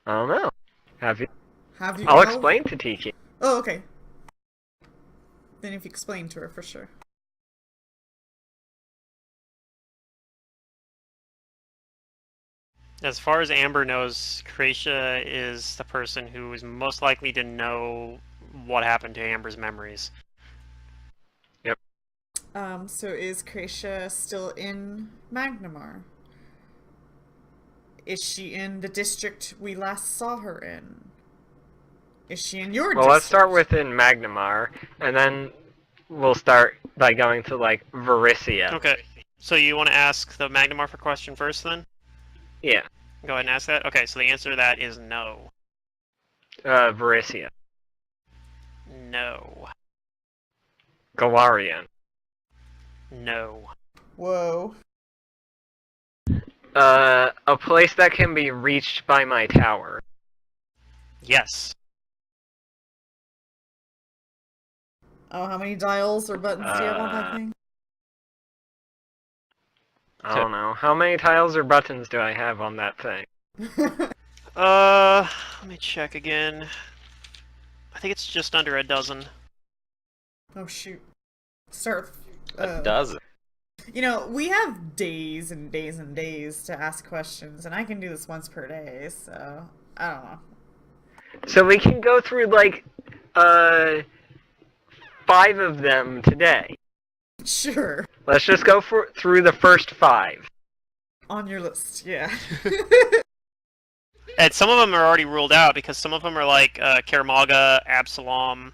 I don't know. Have you? have you? I'll oh. explain to Tiki. Oh, okay. Then if you explain to her, for sure. As far as Amber knows, Kracia is the person who is most likely to know what happened to Amber's memories. So is Kracia still in Magnamar? Is she in the district we last saw her in? Is she in your district? Well, let's start with in Magnamar, and then we'll start by going to, like, Varisia. Okay, so you want to ask the Magnamar for question first, then? Yeah. Go ahead and ask that. Okay, so the answer to that is no. Varisia. No. Galarian. No. Whoa. A place that can be reached by my tower. Yes. Oh, how many dials or buttons do you have on that thing? I don't know. How many tiles or buttons do I have on that thing? Let me check again. I think it's just under a dozen. Oh shoot. Start. A dozen. You know, we have days and days and days to ask questions, and I can do this once per day, so I don't know. So we can go through, like, 5 of them today. Sure. Let's just go through the first 5. On your list, yeah. And some of them are already ruled out because some of them are like Kaer Maga, Absalom,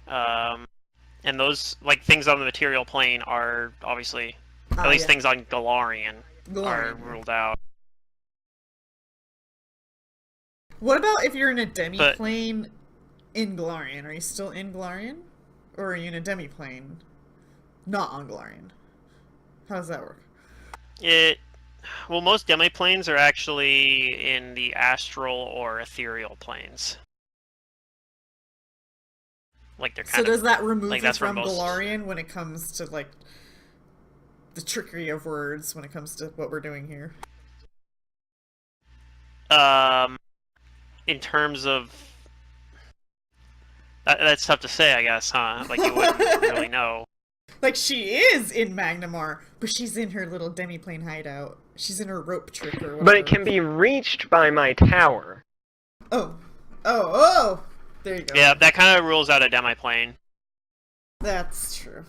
and those like things on the material plane are obviously at least things on Galarian are ruled out. What about if you're in a demi-plane in Galarian? Are you still in Galarian? Or are you in a demi-plane not on Galarian? How does that work? Well, most demi-planes are actually in the astral or ethereal planes. Like they're kind So does that remove like you that's where from most- Galarian when it comes to, like, the trickery of words when it comes to what we're doing here? In terms of that's tough to say, I guess, huh? Like you wouldn't really know. Like, she is in Magnamar, but she's in her little demiplane hideout. She's in her rope trick or whatever. But it can be reached by my tower. Oh. Oh! There you go. Yeah, that kind of rules out a demiplane. That's true.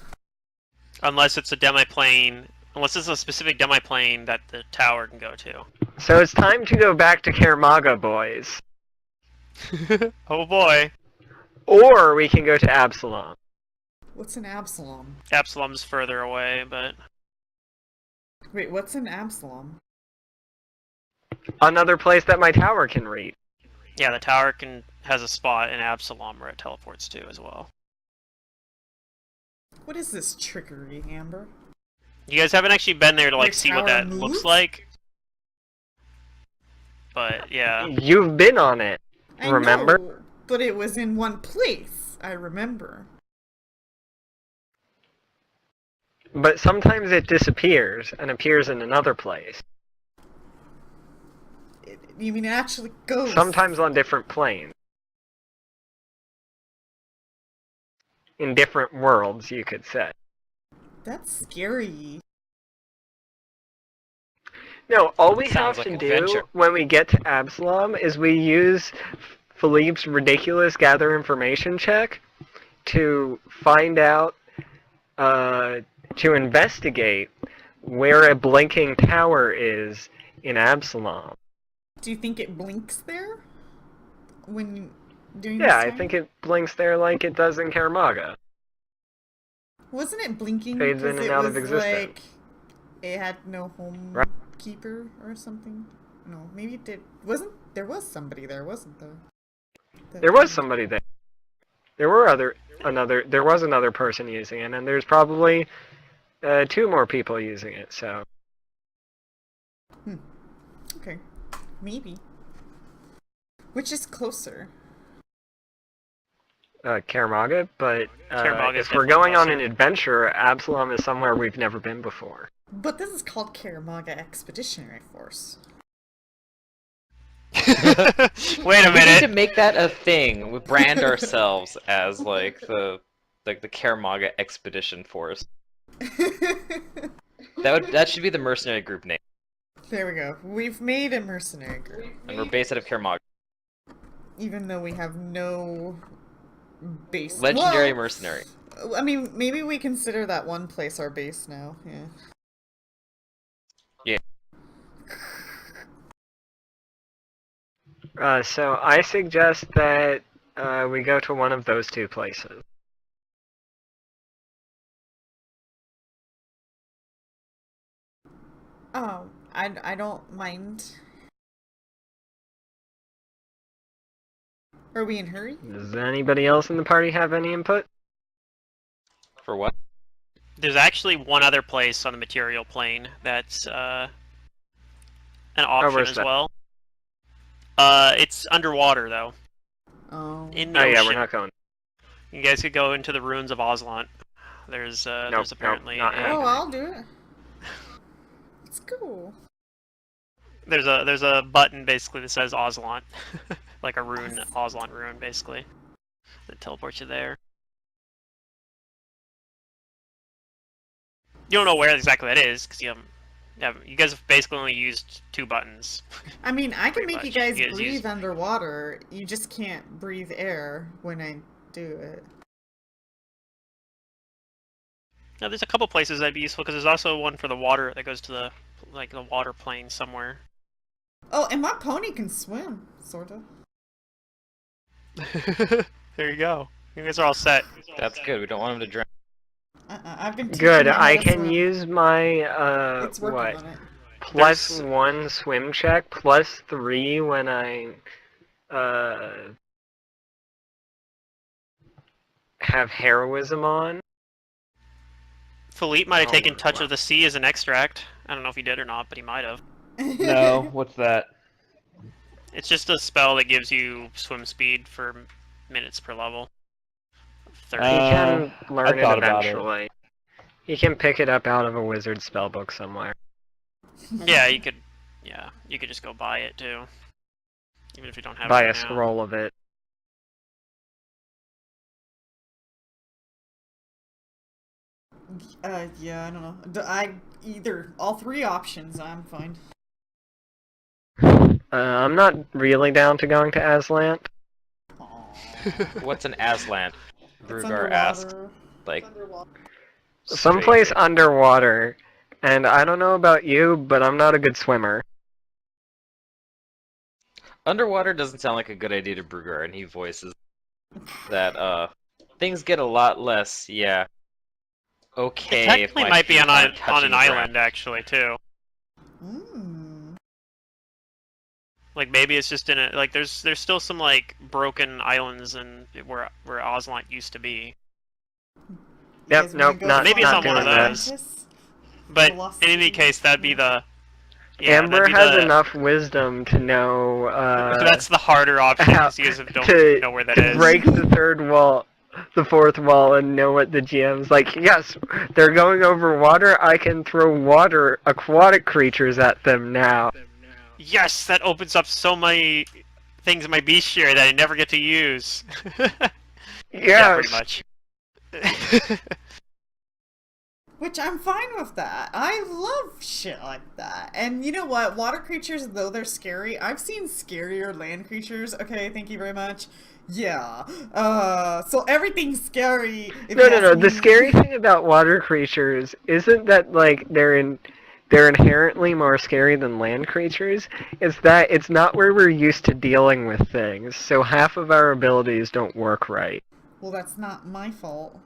Unless it's a demiplane. Unless it's a specific demiplane that the tower can go to. So it's time to go back to Kaer Maga, boys. Oh boy. Or we can go to Absalom. What's an Absalom? Absalom's further away, but... Wait, what's an Absalom? Another place that my tower can reach. Yeah, the tower has a spot in Absalom where it teleports to as well. What is this trickery, Amber? You guys haven't actually been there to like Your see what tower that moves? looks like. But yeah. You've been on it. I Remember? know, but it was in one place. I remember. But sometimes it disappears and appears in another place. You mean it actually goes? Sometimes on different planes. In different worlds, you could say. That's scary. No, all we Sounds have like to adventure. do when we get to Absalom is we use Philippe's ridiculous gather information check to find out, to investigate where a blinking tower is in Absalom. Do you think it blinks there? When doing Yeah, this I time? think it blinks there like it does in Kaer Maga. Wasn't it blinking Fades in because and it out was of existence. like it had no home Right. keeper or something? No, maybe it did. Wasn't there was somebody there, wasn't there? There was somebody there. There was another person using it, and there's probably 2 more people using it, so. Okay, maybe. Which is closer? Kaer Maga, but Kaer Maga is if we're definitely going on closer. an adventure, Absalom is somewhere we've never been before. But this is called Kaer Maga Expeditionary Force. Wait a We need to minute. make that a thing. We brand ourselves as like the Kaer Maga Expedition Force. That should be the mercenary group name, There we go. We've made a mercenary group, and we're based out of Kaer Maga. even though we have no base. Legendary Well, mercenary. I mean, maybe we consider that one place our base now. Yeah. So I suggest that we go to one of those 2 places. Oh, I don't mind. Are we in a hurry? Does anybody else in the party have any input? For what? There's actually one other place on the material plane that's an option where's as that? well. It's underwater though. Oh. In the Oh ocean. yeah, we're not going. You guys could go into the ruins of Oslant. There's apparently not a- Oh, I'll do it. Let's go. there's a button basically that says Oslant, like a rune, Oslant rune basically, that teleports you there. You don't know where exactly that is because you guys have basically only used 2 buttons. I mean, I can Pretty make you much. guys You guys breathe use- underwater. You just can't breathe air when I do it. Now there's a couple places that'd be useful because there's also one for the water that goes to the water plane somewhere. Oh, and my pony can swim, sorta. There you go. You guys are all set. That's good. We don't want him to drown. I've been teaching Good. him how I to can swim. use my It's working what on it. +1 swim check, +3 when I have heroism on. Philippe might have Oh, taken Touch wow. of the Sea as an extract. I don't know if he did or not, but he might have. No, what's that? It's just a spell that gives you swim speed for minutes per level. 30. He can learn I it thought about it. eventually. He can pick it up out of a wizard spellbook somewhere. Yeah, you could just go buy it too. Even if you don't have Buy it a right now. scroll of it. Yeah, I don't know. Either all three options, I'm fine. I'm not really down to going to Aslant. Aw. What's an Aslant? It's Brugar asked. underwater. Like, Someplace straight. underwater. And I don't know about you, but I'm not a good swimmer. Underwater doesn't sound like a good idea to Brugar, and he voices that, things get a lot less, yeah. Okay, It if technically my might be feet on aren't on touching an the island ground. actually too. Mm. Like maybe it's just in a like there's still some like broken islands and where Oslant used to be. You Yep, guys wanna nope, go not, Maybe it's not on one of doing that. those. Atlantis? But The Lost in any City? case, that'd be the Amber that'd be has the enough wisdom to know, that's the harder option how because you guys don't to, know where that to is. break the third wall, the fourth wall, and know what the GM's like. Yes, they're going over water. I can throw water, aquatic creatures at them now. Yes, that opens up so many things in my bestiary that I never get to use. Yeah, pretty Yes. much. Which I'm fine with that. I love shit like that. And you know what? Water creatures, though they're scary, I've seen scarier land creatures. Okay, thank you very much. Yeah. So everything's scary. If No, you no, no. ask The me. scary thing about water creatures isn't that like they're inherently more scary than land creatures. It's that it's not where we're used to dealing with things. So half of our abilities don't work right. Well, that's not my fault.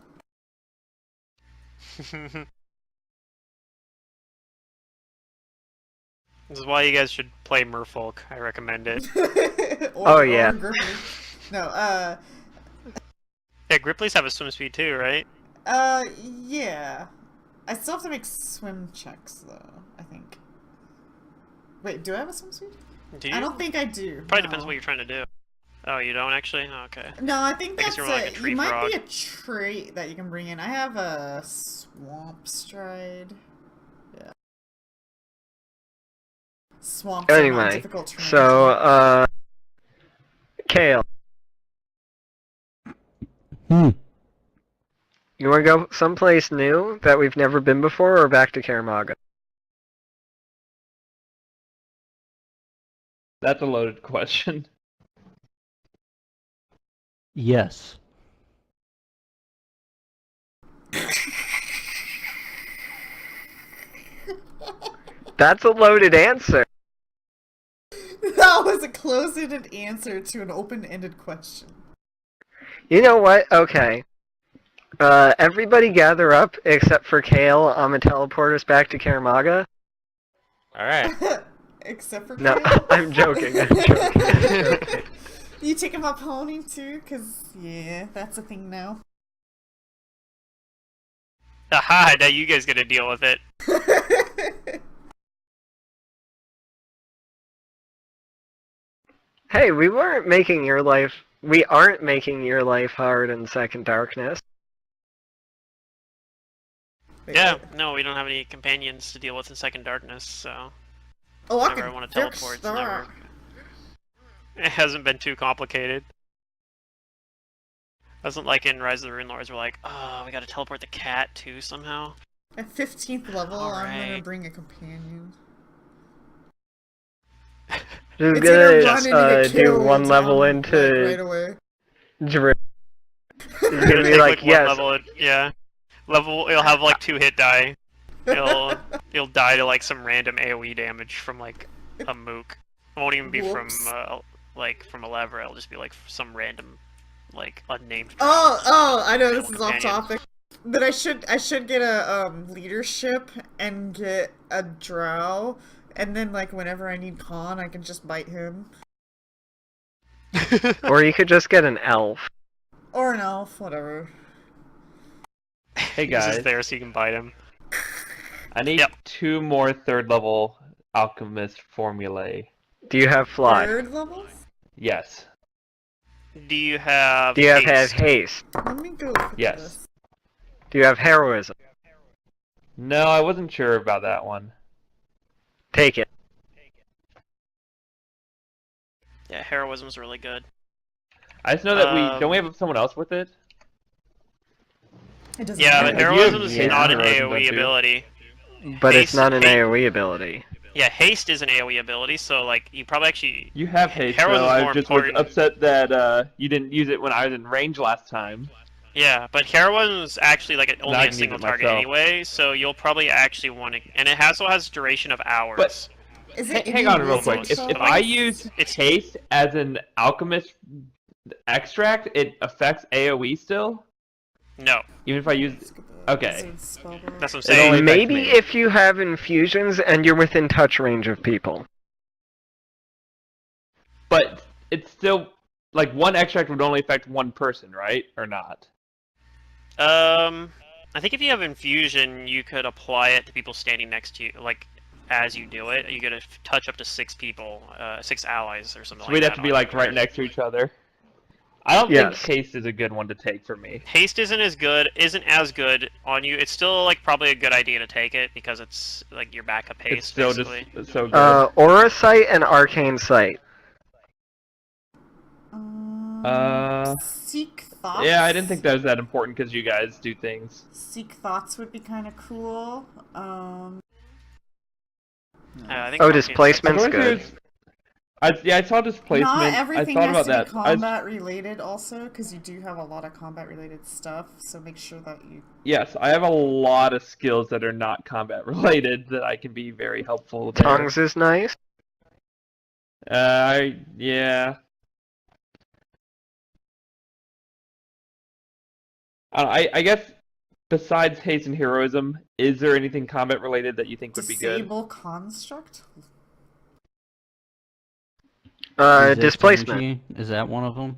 This is why you guys should play Merfolk. I recommend it. Oh, yeah. Or Grippers. No, Yeah, Gripplies have a swim speed too, right? yeah. I still have to make swim checks, though, I think. Wait, do I have a swim speed? Do you? I don't think I do. Probably no. depends what you're trying to do. Oh, you don't actually? Oh, okay. No, I think I guess that's you're more like a tree you might frog. be a trait that you can bring in. I have a swamp stride. Yeah. Swamps are not Anyway, difficult terrain. so Kale, you want to go someplace new that we've never been before, or back to Kaer Maga? That's a loaded question. Yes. That's a loaded answer. That was a close-ended answer to an open-ended question. You know what? Okay. Everybody gather up except for Kale. I'm gonna teleport us back to Kaer Maga. Alright. Except for No, Kale. I'm joking. I'm joking. I'm joking. You taking my pony too? Cause yeah, that's a thing now. Aha, now you guys gotta deal with it. Hey, we aren't making your life hard in Second Darkness. Wait, Yeah, what? no, we don't have any companions to deal with in Second Darkness, so Oh, I whenever I can want to fix teleport, it's that. never... It hasn't been too complicated. Wasn't like in Rise of the Rune Lords, we're like, oh, we gotta teleport the cat too somehow. At 15th level, I'm gonna Alright. bring a companion. Just It's gonna run gonna and get do killed one level like, into right away. Drip. It's You're gonna be take, like, one yes. level, yeah. It'll have like 2 hit die. It'll die to like some random AoE damage from like a mook. It won't even be Whoops. from a lever, it'll just be like some random like unnamed Oh, I know random this is off companion. topic. But I should get a leadership and get a drow, and then like whenever I need con, I can just bite him. Or you could just get an elf. Or an elf, whatever. Hey He's guys, just there so you can bite him. I need Yep. 2 more 3rd level alchemist formulae. Do you have fly? Third levels? Yes. Do you have Do you have haste? haste? Let me go look at Yes. this. Do you have heroism? No, I wasn't sure about that one. Take it. Yeah, heroism's really good. I just know that we Um, don't we have someone else with it? It doesn't Yeah, matter. but Like, you have heroism is haste not and an heroism, AoE don't you? ability. But it's Haste- not an ha- AoE ability. Yeah, haste is an AoE ability, so like you probably actually You have haste, though. heroism is I more just was important. upset that you didn't use it when I was in range last time. Yeah, but heroism is actually like Now only I a can use single it target myself. anyway, so you'll probably actually want to. And it also has duration of hours. But Is it hang any on real wizard quick. If spell? I use haste as an alchemist extract, it affects AoE still? No, Even if I use... Let's get the Okay. wizard spell book. that's what I'm It saying. only affects Maybe me. if you have infusions and you're within touch range of people. But it's still... Like, one extract would only affect one person, right? Or not? I think if you have infusion, you could apply it to people standing next to you, like as you do it. You get to touch up to 6 people, 6 allies or something So like we'd that. have to be, on like, your right turn. next to each other. I don't Yes. think haste is a good one to take for me. Haste isn't as good on you. It's still like probably a good idea to take it because it's like your backup haste. It's still basically. just so good. Aura Sight and Arcane Sight. Seek thoughts. Yeah, I didn't think that was that important because you guys do things. Seek thoughts would be kind of cool. I think Oh, Arcane displacement's Sight's good. I saw displacement. Not everything I thought has about to be that. combat related, also, because you do have a lot of combat related stuff. So make sure that you. Yes, I have a lot of skills that are not combat related that I can be very helpful there. Tongues is nice. Yeah. I guess besides haste and heroism, is there anything combat related that you think would be good? Disable construct. Resist Displacement. energy, is that one of them?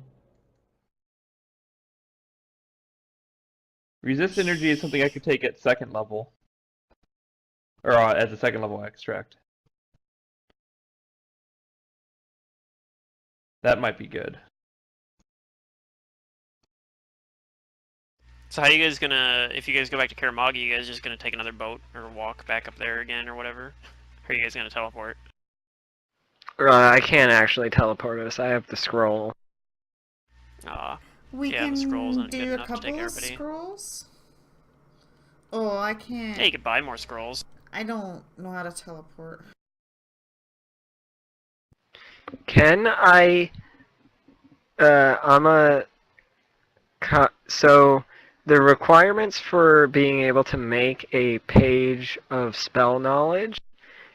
Resist energy is something I could take at second level, or as a second level extract. That might be good. So how are you guys gonna, if you guys go back to Kaer Maga, you guys just gonna take another boat or walk back up there again or whatever? Or are you guys gonna teleport? I can't actually teleport us. I have the scroll. Aw. We Yeah, the can scrolls aren't good do a enough to take couple of everybody. scrolls. Oh, I can't. Yeah, you could buy more scrolls. I don't know how to teleport. Can I? So the requirements for being able to make a page of spell knowledge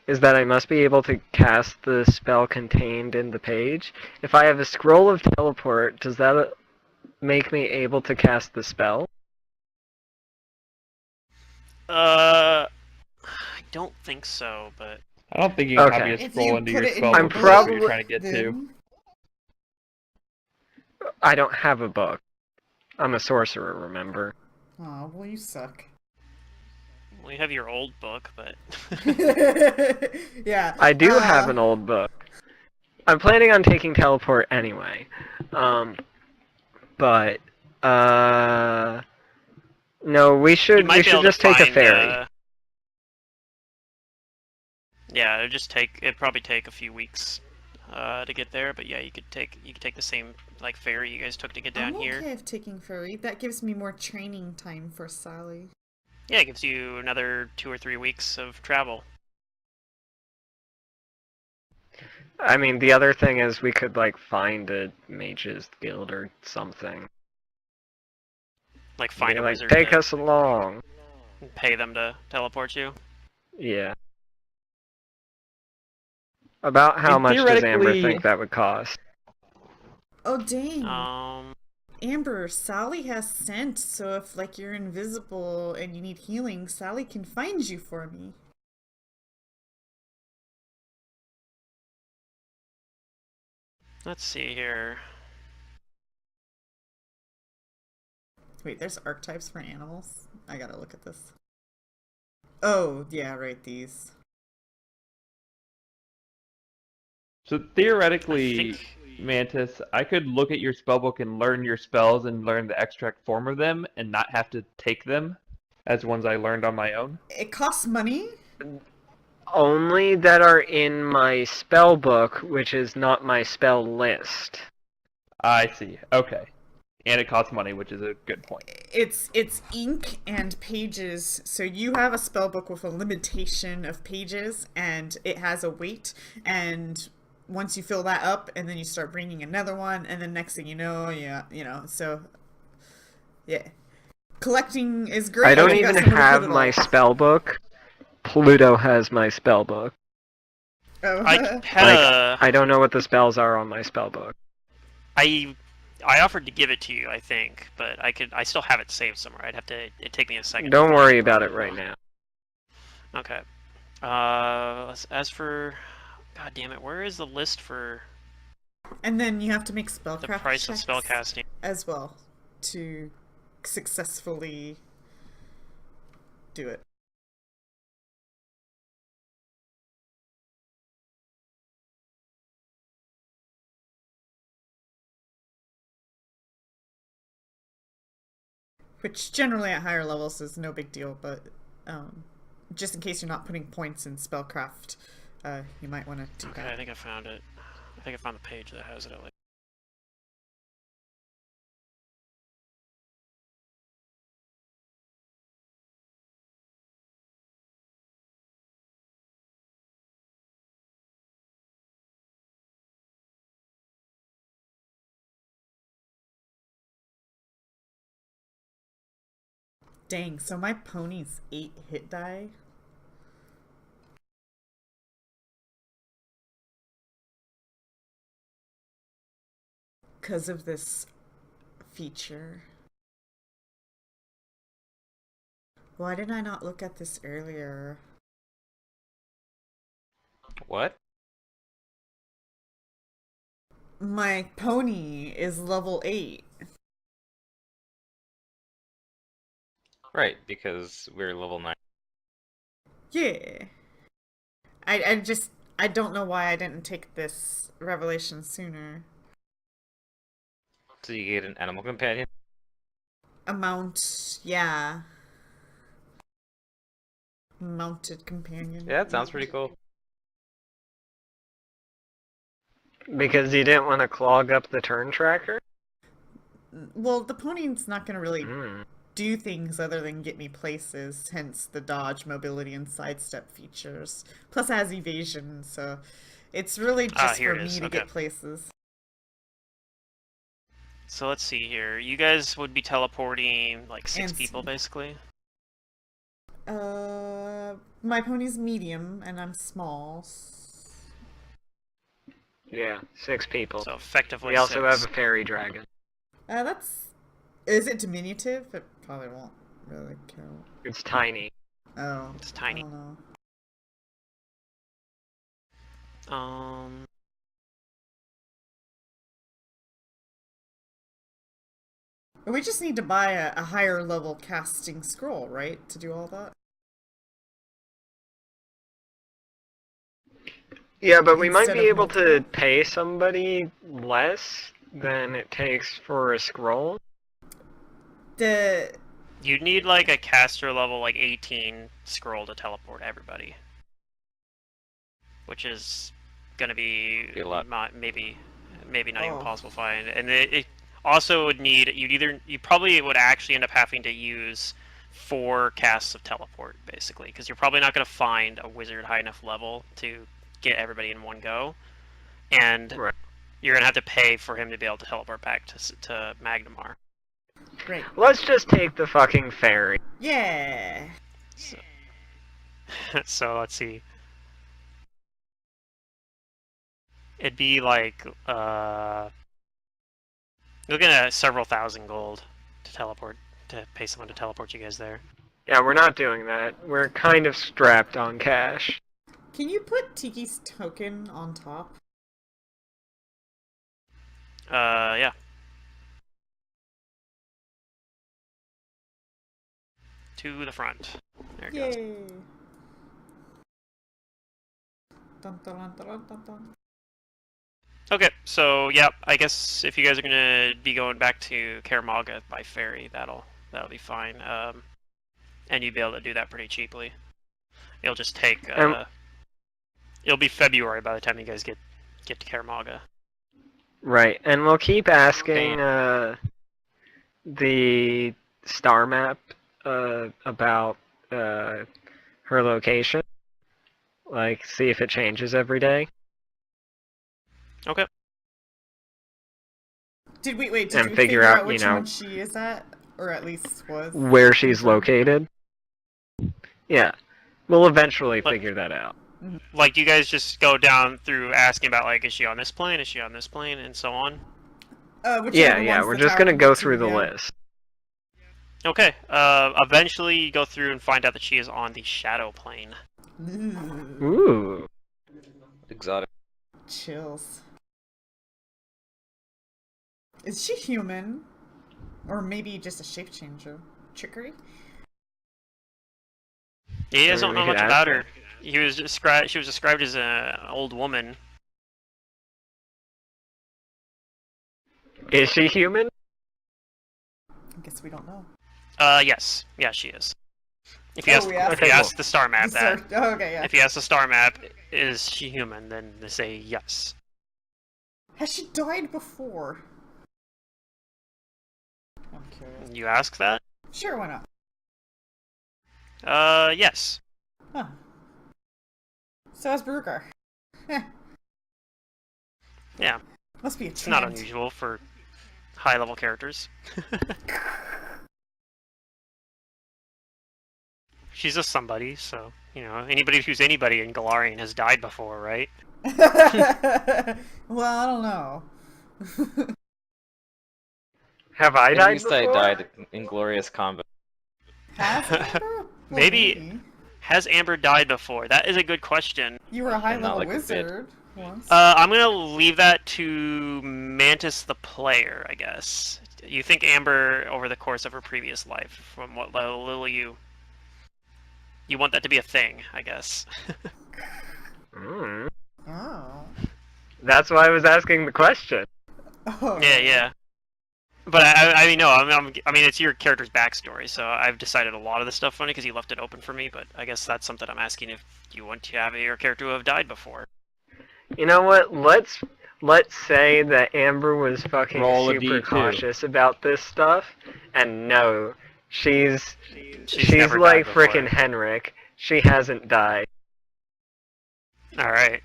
is that I must be able to cast the spell contained in the page. If I have a scroll of teleport, does that make me able to cast the spell? I don't think so, but I don't think you can Okay. copy a If scroll you into put your it in spell your I'm book, is what you're probably- trying to get to. then I don't have a book. I'm a sorcerer, remember? oh, well, you suck. we have your old book, but Yeah. I do have an old book. I'm planning on taking teleport anyway. But no, we you should might be able to just take a find, ferry. yeah, it'd probably take a few weeks to get there, but yeah, you could take the same like ferry you guys took to get down I'm here. okay with taking ferry. That gives me more training time for Sally. Yeah, it gives you another 2 or 3 weeks of travel. I mean, the other thing is we could like find a mage's guild or something. Like find Be a like, wizard take to us along. pay them to teleport you. Yeah. About how And much does Amber theoretically- think that would cost? Oh dang! Um, Amber, Sally has scent, so if like you're invisible and you need healing, Sally can find you for me. let's see here. Wait, there's archetypes for animals? I gotta look at this. Oh, yeah, right, these. So I theoretically, think Mantis, I could look at your spellbook and learn your spells and learn the extract form of them and not have to take them as ones I learned on my own. It costs money? Only that are in my spell book, which is not my spell list. I see. Okay. And it costs money, which is a good point. It's ink and pages. So you have a spell book with a limitation of pages, and it has a weight. And once you fill that up, and then you start bringing another one, and then next thing you know, So yeah, collecting is great. I don't You got even somewhere to have put it my all. spell book. Pluto has my spell book. Oh. I had I don't know what the spells are on my spell book. I offered to give it to you, I think, but I still have it saved somewhere. It'd take me a second. Don't worry about it right now. Okay. As for, God damn it, where is the list for And then you have to make the spellcraft price of checks spellcasting? as well to successfully do it. Which generally at higher levels is no big deal, but just in case you're not putting points in spellcraft, you might want to do Okay, that. I think I found it. I think I found the page that has it. At least. Dang, so my pony's 8 hit die? Because of this feature. Why did I not look at this earlier? What? My pony is level 8. Right, because we're level 9. Yeah. I don't know why I didn't take this revelation sooner. So you get an animal companion? Amount, yeah. Mounted companion. Yeah, that sounds pretty cool. Because you didn't want to clog up the turn tracker? Well, the pony's not going to really Hmm. do things other than get me places, hence the dodge, mobility, and sidestep features. Plus it has evasion, so it's really just here for it me is, to okay. get places. So let's see here. You guys would be teleporting like 6 And people, basically. My pony's medium, and I'm small. Yeah, 6 people. So effectively We also 6. have a fairy dragon. Is it diminutive? It probably won't really count. It's tiny. Oh. It's tiny. I don't know. We just need to buy a higher level casting scroll, right? To do all that? Yeah, but we might Instead be of able to multiple? pay somebody less than it takes for a scroll. You'd need like a caster level like 18 scroll to teleport everybody. Which is gonna be Be a lot. maybe not even Oh. possible to find. And it also would need you probably would actually end up having to use 4 casts of teleport, basically, because you're probably not gonna find a wizard high enough level to get everybody in one go. And Right. you're gonna have to pay for him to be able to teleport back to Magnamar. Great. Let's just take the fucking fairy. Yeah. So let's see. It'd be like looking at several thousand gold to pay someone to teleport you guys there. Yeah, we're not doing that. We're kind of strapped on cash. Can you put Tiki's token on top? Yeah. To the front. There it goes. Yay. Dun, dun, dun, dun, dun, dun. Okay, so yep, I guess if you guys are gonna be going back to Kaer Maga by ferry, that'll be fine. And you'd be able to do that pretty cheaply. It'll just take it'll be February by the time you guys get to Kaer Maga. Right, and we'll keep asking the star map about her location. Like, see if it changes every day. Okay. Did we wait? Did And you figure figure out, out which you know, one she is at, or at least was? where she's confirmed? located. Yeah. We'll eventually But- figure that out. Like, you guys just go down through asking about, like, is she on this plane, is she on this plane, and so on? Whichever one's We're the just tower gonna go number through two, the yeah. list. Okay, eventually you go through and find out that she is on the shadow plane. Ooh, Ooh. Exotic. chills. Is she human? Or maybe just a shape changer? Trickery? He doesn't we know could much ask about her. her. She was described as an old woman. Is she human? I guess we don't know. Yes. Yeah, she is. If you Oh, ask, we asked if you her. ask the star map that, Oh, okay, yeah. if you ask the star map, is she human, then they say yes. Has she died before? I'm curious. You ask that? Sure, why not? Yes. Huh. So has Bruger. Heh. Yeah. Must be a It's not trend. unusual for high-level characters. She's a somebody, so, you know, anybody who's anybody in Galarian has died before, right? Well, I don't know. Have I At died least before? I died in glorious combat. Has Amber? Well, Maybe. Has Amber died before? That is a good question. You were a high And not level like a bit. wizard once. I'm gonna leave that to Mantis the player, I guess. You think Amber over the course of her previous life, from what little you want that to be a thing, I guess. Mm. Oh. That's why I was asking the question. Oh. Yeah. But I mean, no, I mean, it's your character's backstory, so I've decided a lot of the stuff funny because you left it open for me. But I guess that's something I'm asking if you want to have your character who have died before. You know what? Let's say that Amber was fucking Roll a super D2. cautious about this stuff, and no, she's never like died before. frickin' Henrik. She hasn't died. All right.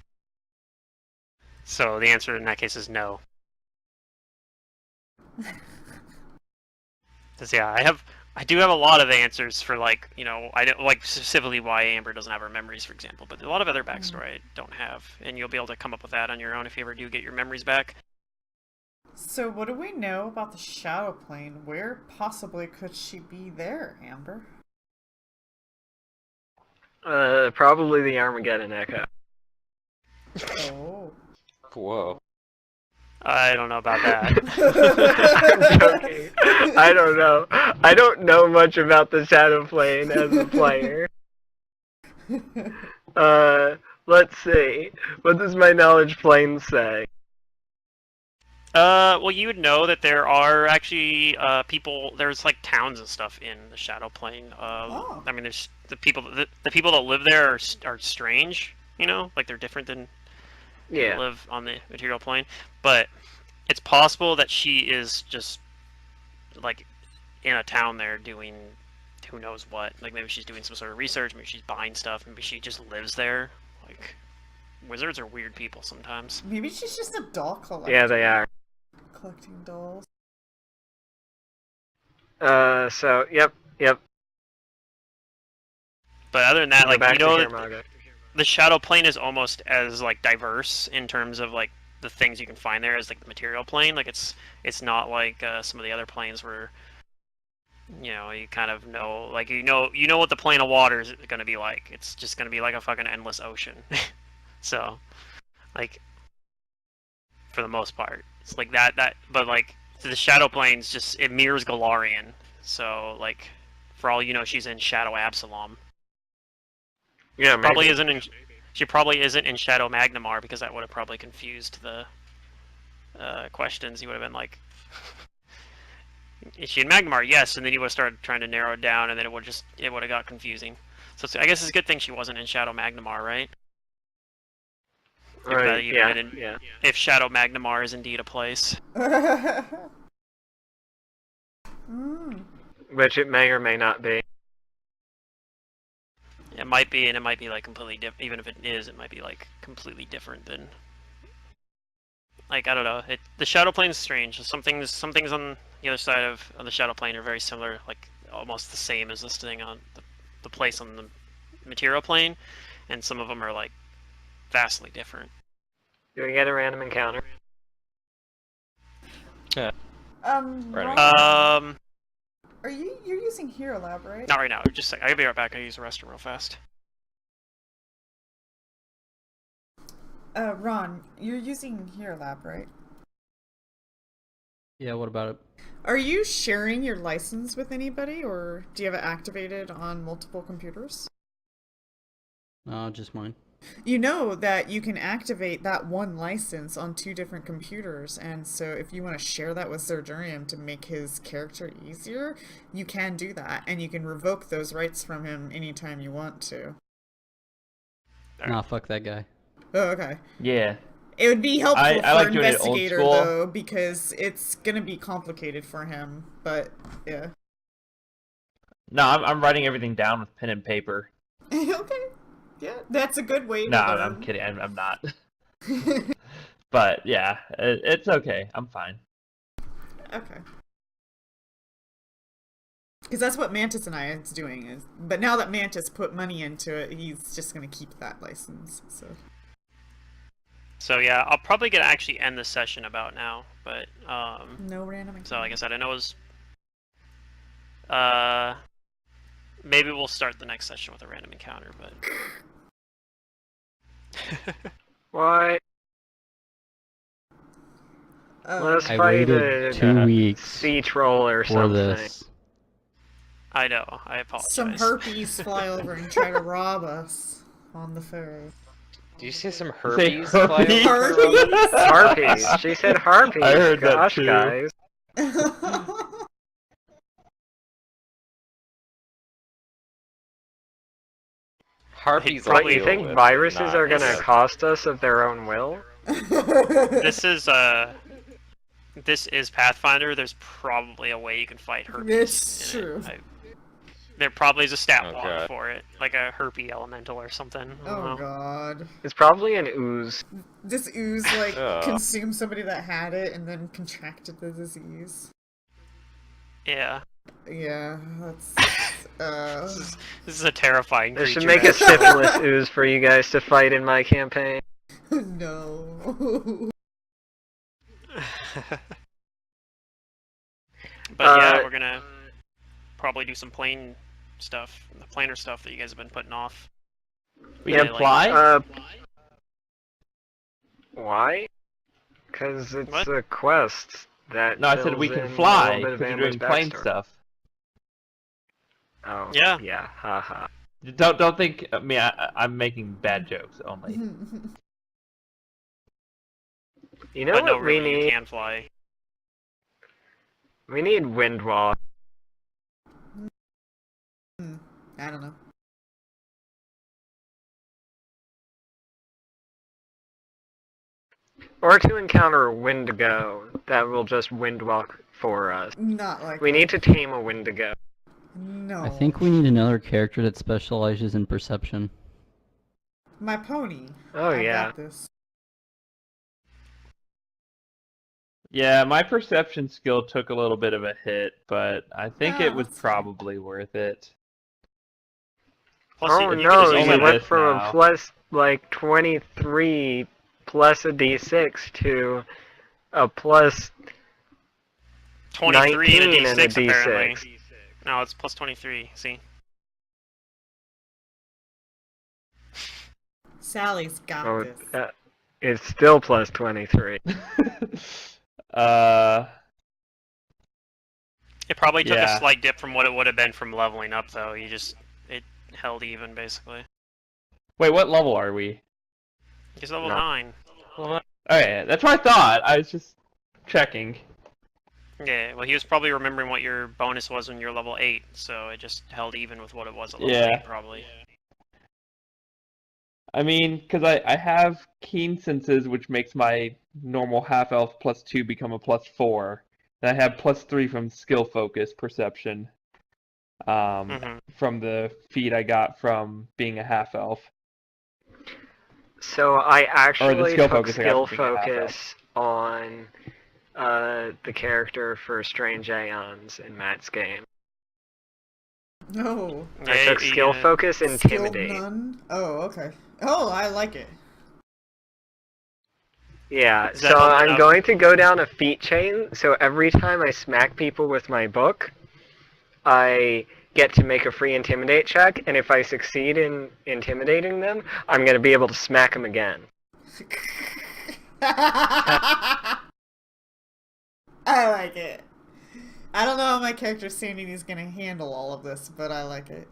So the answer in that case is no. Cause yeah, I do have a lot of answers for, like, you know, I don't like specifically why Amber doesn't have her memories, for example, but a lot of other backstory I don't have, and you'll be able to come up with that on your own if you ever do get your memories back. So what do we know about the shadow plane? Where possibly could she be there, Amber? Probably the Armageddon Echo. Oh. Whoa. I don't know about that. I'm joking. I don't know. I don't know much about the Shadow Plane as a player. Let's see. What does my knowledge plane say? Well, you would know that there are actually people. There's like towns and stuff in the Shadow Plane. Oh. I mean, there's the people. The people that live there are strange. You know, like they're different than Yeah. people live on the material plane. But it's possible that she is just like in a town there doing who knows what. Like maybe she's doing some sort of research. Maybe she's buying stuff. Maybe she just lives there. Like wizards are weird people sometimes. Maybe she's just a doll collector. Yeah, they are. Collecting dolls. So, yep. But other than that, Go like back you know to that Maga. the Shadow Plane is almost as like diverse in terms of like the things you can find there as like the material plane. Like it's not like some of the other planes where you know you kind of know like you know what the plane of water is going to be like. It's just going to be like a fucking endless ocean. So like for the most part, it's like that. But like the Shadow Plane's just it mirrors Galarian. So like for all you know, she's in Shadow Absalom. Yeah, Probably maybe. isn't in. She probably isn't in Shadow Magnamar because that would have probably confused the questions. You would have been like, "Is she in Magnamar?" Yes, and then you would have started trying to narrow it down, and then it would have got confusing. So I guess it's a good thing she wasn't in Shadow Magnamar, right? Right, If yeah, that even- yeah. If Shadow Magnamar is indeed a place. Mm. which it may or may not be. It might be, and it might be like completely different. Even if it is, it might be like completely different than. Like I don't know. The shadow plane is strange. Some things on the other side of the shadow plane are very similar, like almost the same as this thing on the place on the material plane, and some of them are like vastly different. Do we get a random encounter? Right. Ron, you're using Hero Lab, right? Not right now. Just a sec. I gotta be right back. I use the restroom real fast. Ron, you're using Hero Lab, right? Yeah, what about it? Are you sharing your license with anybody, or do you have it activated on multiple computers? Just mine. You know that you can activate that one license on 2 different computers, and so if you want to share that with Zerdurium to make his character easier, you can do that, and you can revoke those rights from him anytime you want to. Nah, fuck that guy. Oh, okay. Yeah. It would be helpful I for like doing it old Investigator, school. though, because it's gonna be complicated for him, but yeah. No, I'm writing everything down with pen and paper. Okay. Yeah, that's a good way No, to learn. I'm kidding. I'm not. But yeah, it's okay. I'm fine. Okay. Because that's what Mantis and I is doing. But now that Mantis put money into it, he's just going to keep that license. So yeah, I'll probably get actually end the session about now, but No random. so like I said, I know it was maybe we'll start the next session with a random encounter, but What? Let's I fight waited a 2 weeks sea troll or for something. this. I know. I apologize. Some herpes fly over and try to rob us on the ferry. Do you see some Say herpes fly herpes? over? Herpes? Harpies. She said harpies. I heard that Gosh, too. guys. Harpies. What, I'll you deal think with, viruses not are gonna insects. cost us of their own will? This is Pathfinder. There's probably a way you can fight herpes. It's in true. it. There probably is a stat Oh, block God. for it, like a herpy elemental or something. I don't Oh know. god. It's probably an ooze. This ooze, like, Ugh. consumed somebody that had it and then contracted the disease. Yeah, Yeah, that's... this is a terrifying I creature. should make a syphilis ooze for you guys to fight in my campaign. No. But yeah, we're gonna probably do some plane stuff, the planar stuff that you guys have been putting off. We Yeah, can like- fly? Why? Because it's What? a quest that No, I said fills we in can a fly little bit of because you're doing Amber's plane backstory. stuff. Oh, Yeah. yeah, haha. Don't think me. I'm making bad jokes only. You know But what no, we really, you need? can fly. We need Windwalk. I don't know. Or to encounter a Wendigo that will just Windwalk for us. Not like We that. need to tame a Wendigo. No. I think we need another character that specializes in perception. My pony. Oh, I yeah. got this. Yeah, my perception skill took a little bit of a hit, but I think it was that's probably worth it. Plus, Oh you no, can only you just went this from now. a plus like 23 plus a d6 to a plus 23 and a 19 and a D6 apparently. d6. No, it's plus 23. See. Sally's got Oh, this. it's still plus 23. It probably took Yeah. a slight dip from what it would have been from leveling up, though. It held even, basically. Wait, what level are we? He's level No. 9. Okay, that's what I thought. I was just checking. Yeah, well, he was probably remembering what your bonus was when you're level 8, so it just held even with what it was at level Yeah. 8, probably. I mean, because I have keen senses, which makes my normal half elf +2 become a +4. And I have +3 from skill focus perception. From the feat I got from being a half elf. So I actually skill took focus I got skill from being a half-elf. focus on the character for Strange Aeons in Matt's game. No. I took skill focus Intimidate. Skilled none? Oh, okay. Oh, I like it. Yeah, Is that so bumping I'm up? going to go down a feat chain, so every time I smack people with my book, I get to make a free Intimidate check, and if I succeed in intimidating them, I'm going to be able to smack them again. I like it. I don't know how my character's sanity is going to handle all of this, but I like it.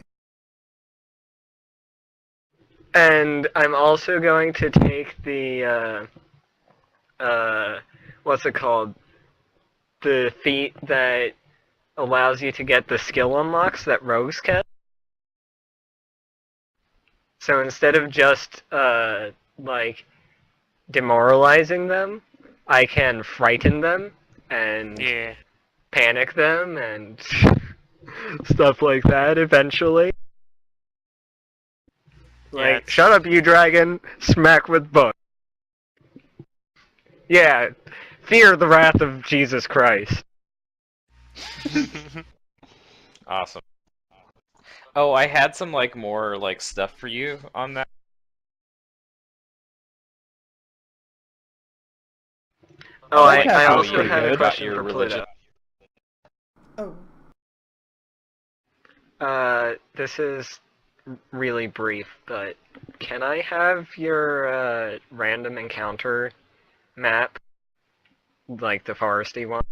And I'm also going to take the, what's it called? The feat that allows you to get the skill unlocks that rogues can. So instead of just, like, demoralizing them, I can frighten them and Yeah. panic them and stuff like that eventually. Like, it's- shut up, you dragon! Smack with book. Yeah, fear the wrath of Jesus Christ. Awesome. Oh, I had some like more like stuff for you on that. Oh, like I how also you had a got question your for religion. Pluto. Oh. This is really brief, but can I have your random encounter map? Like the foresty one?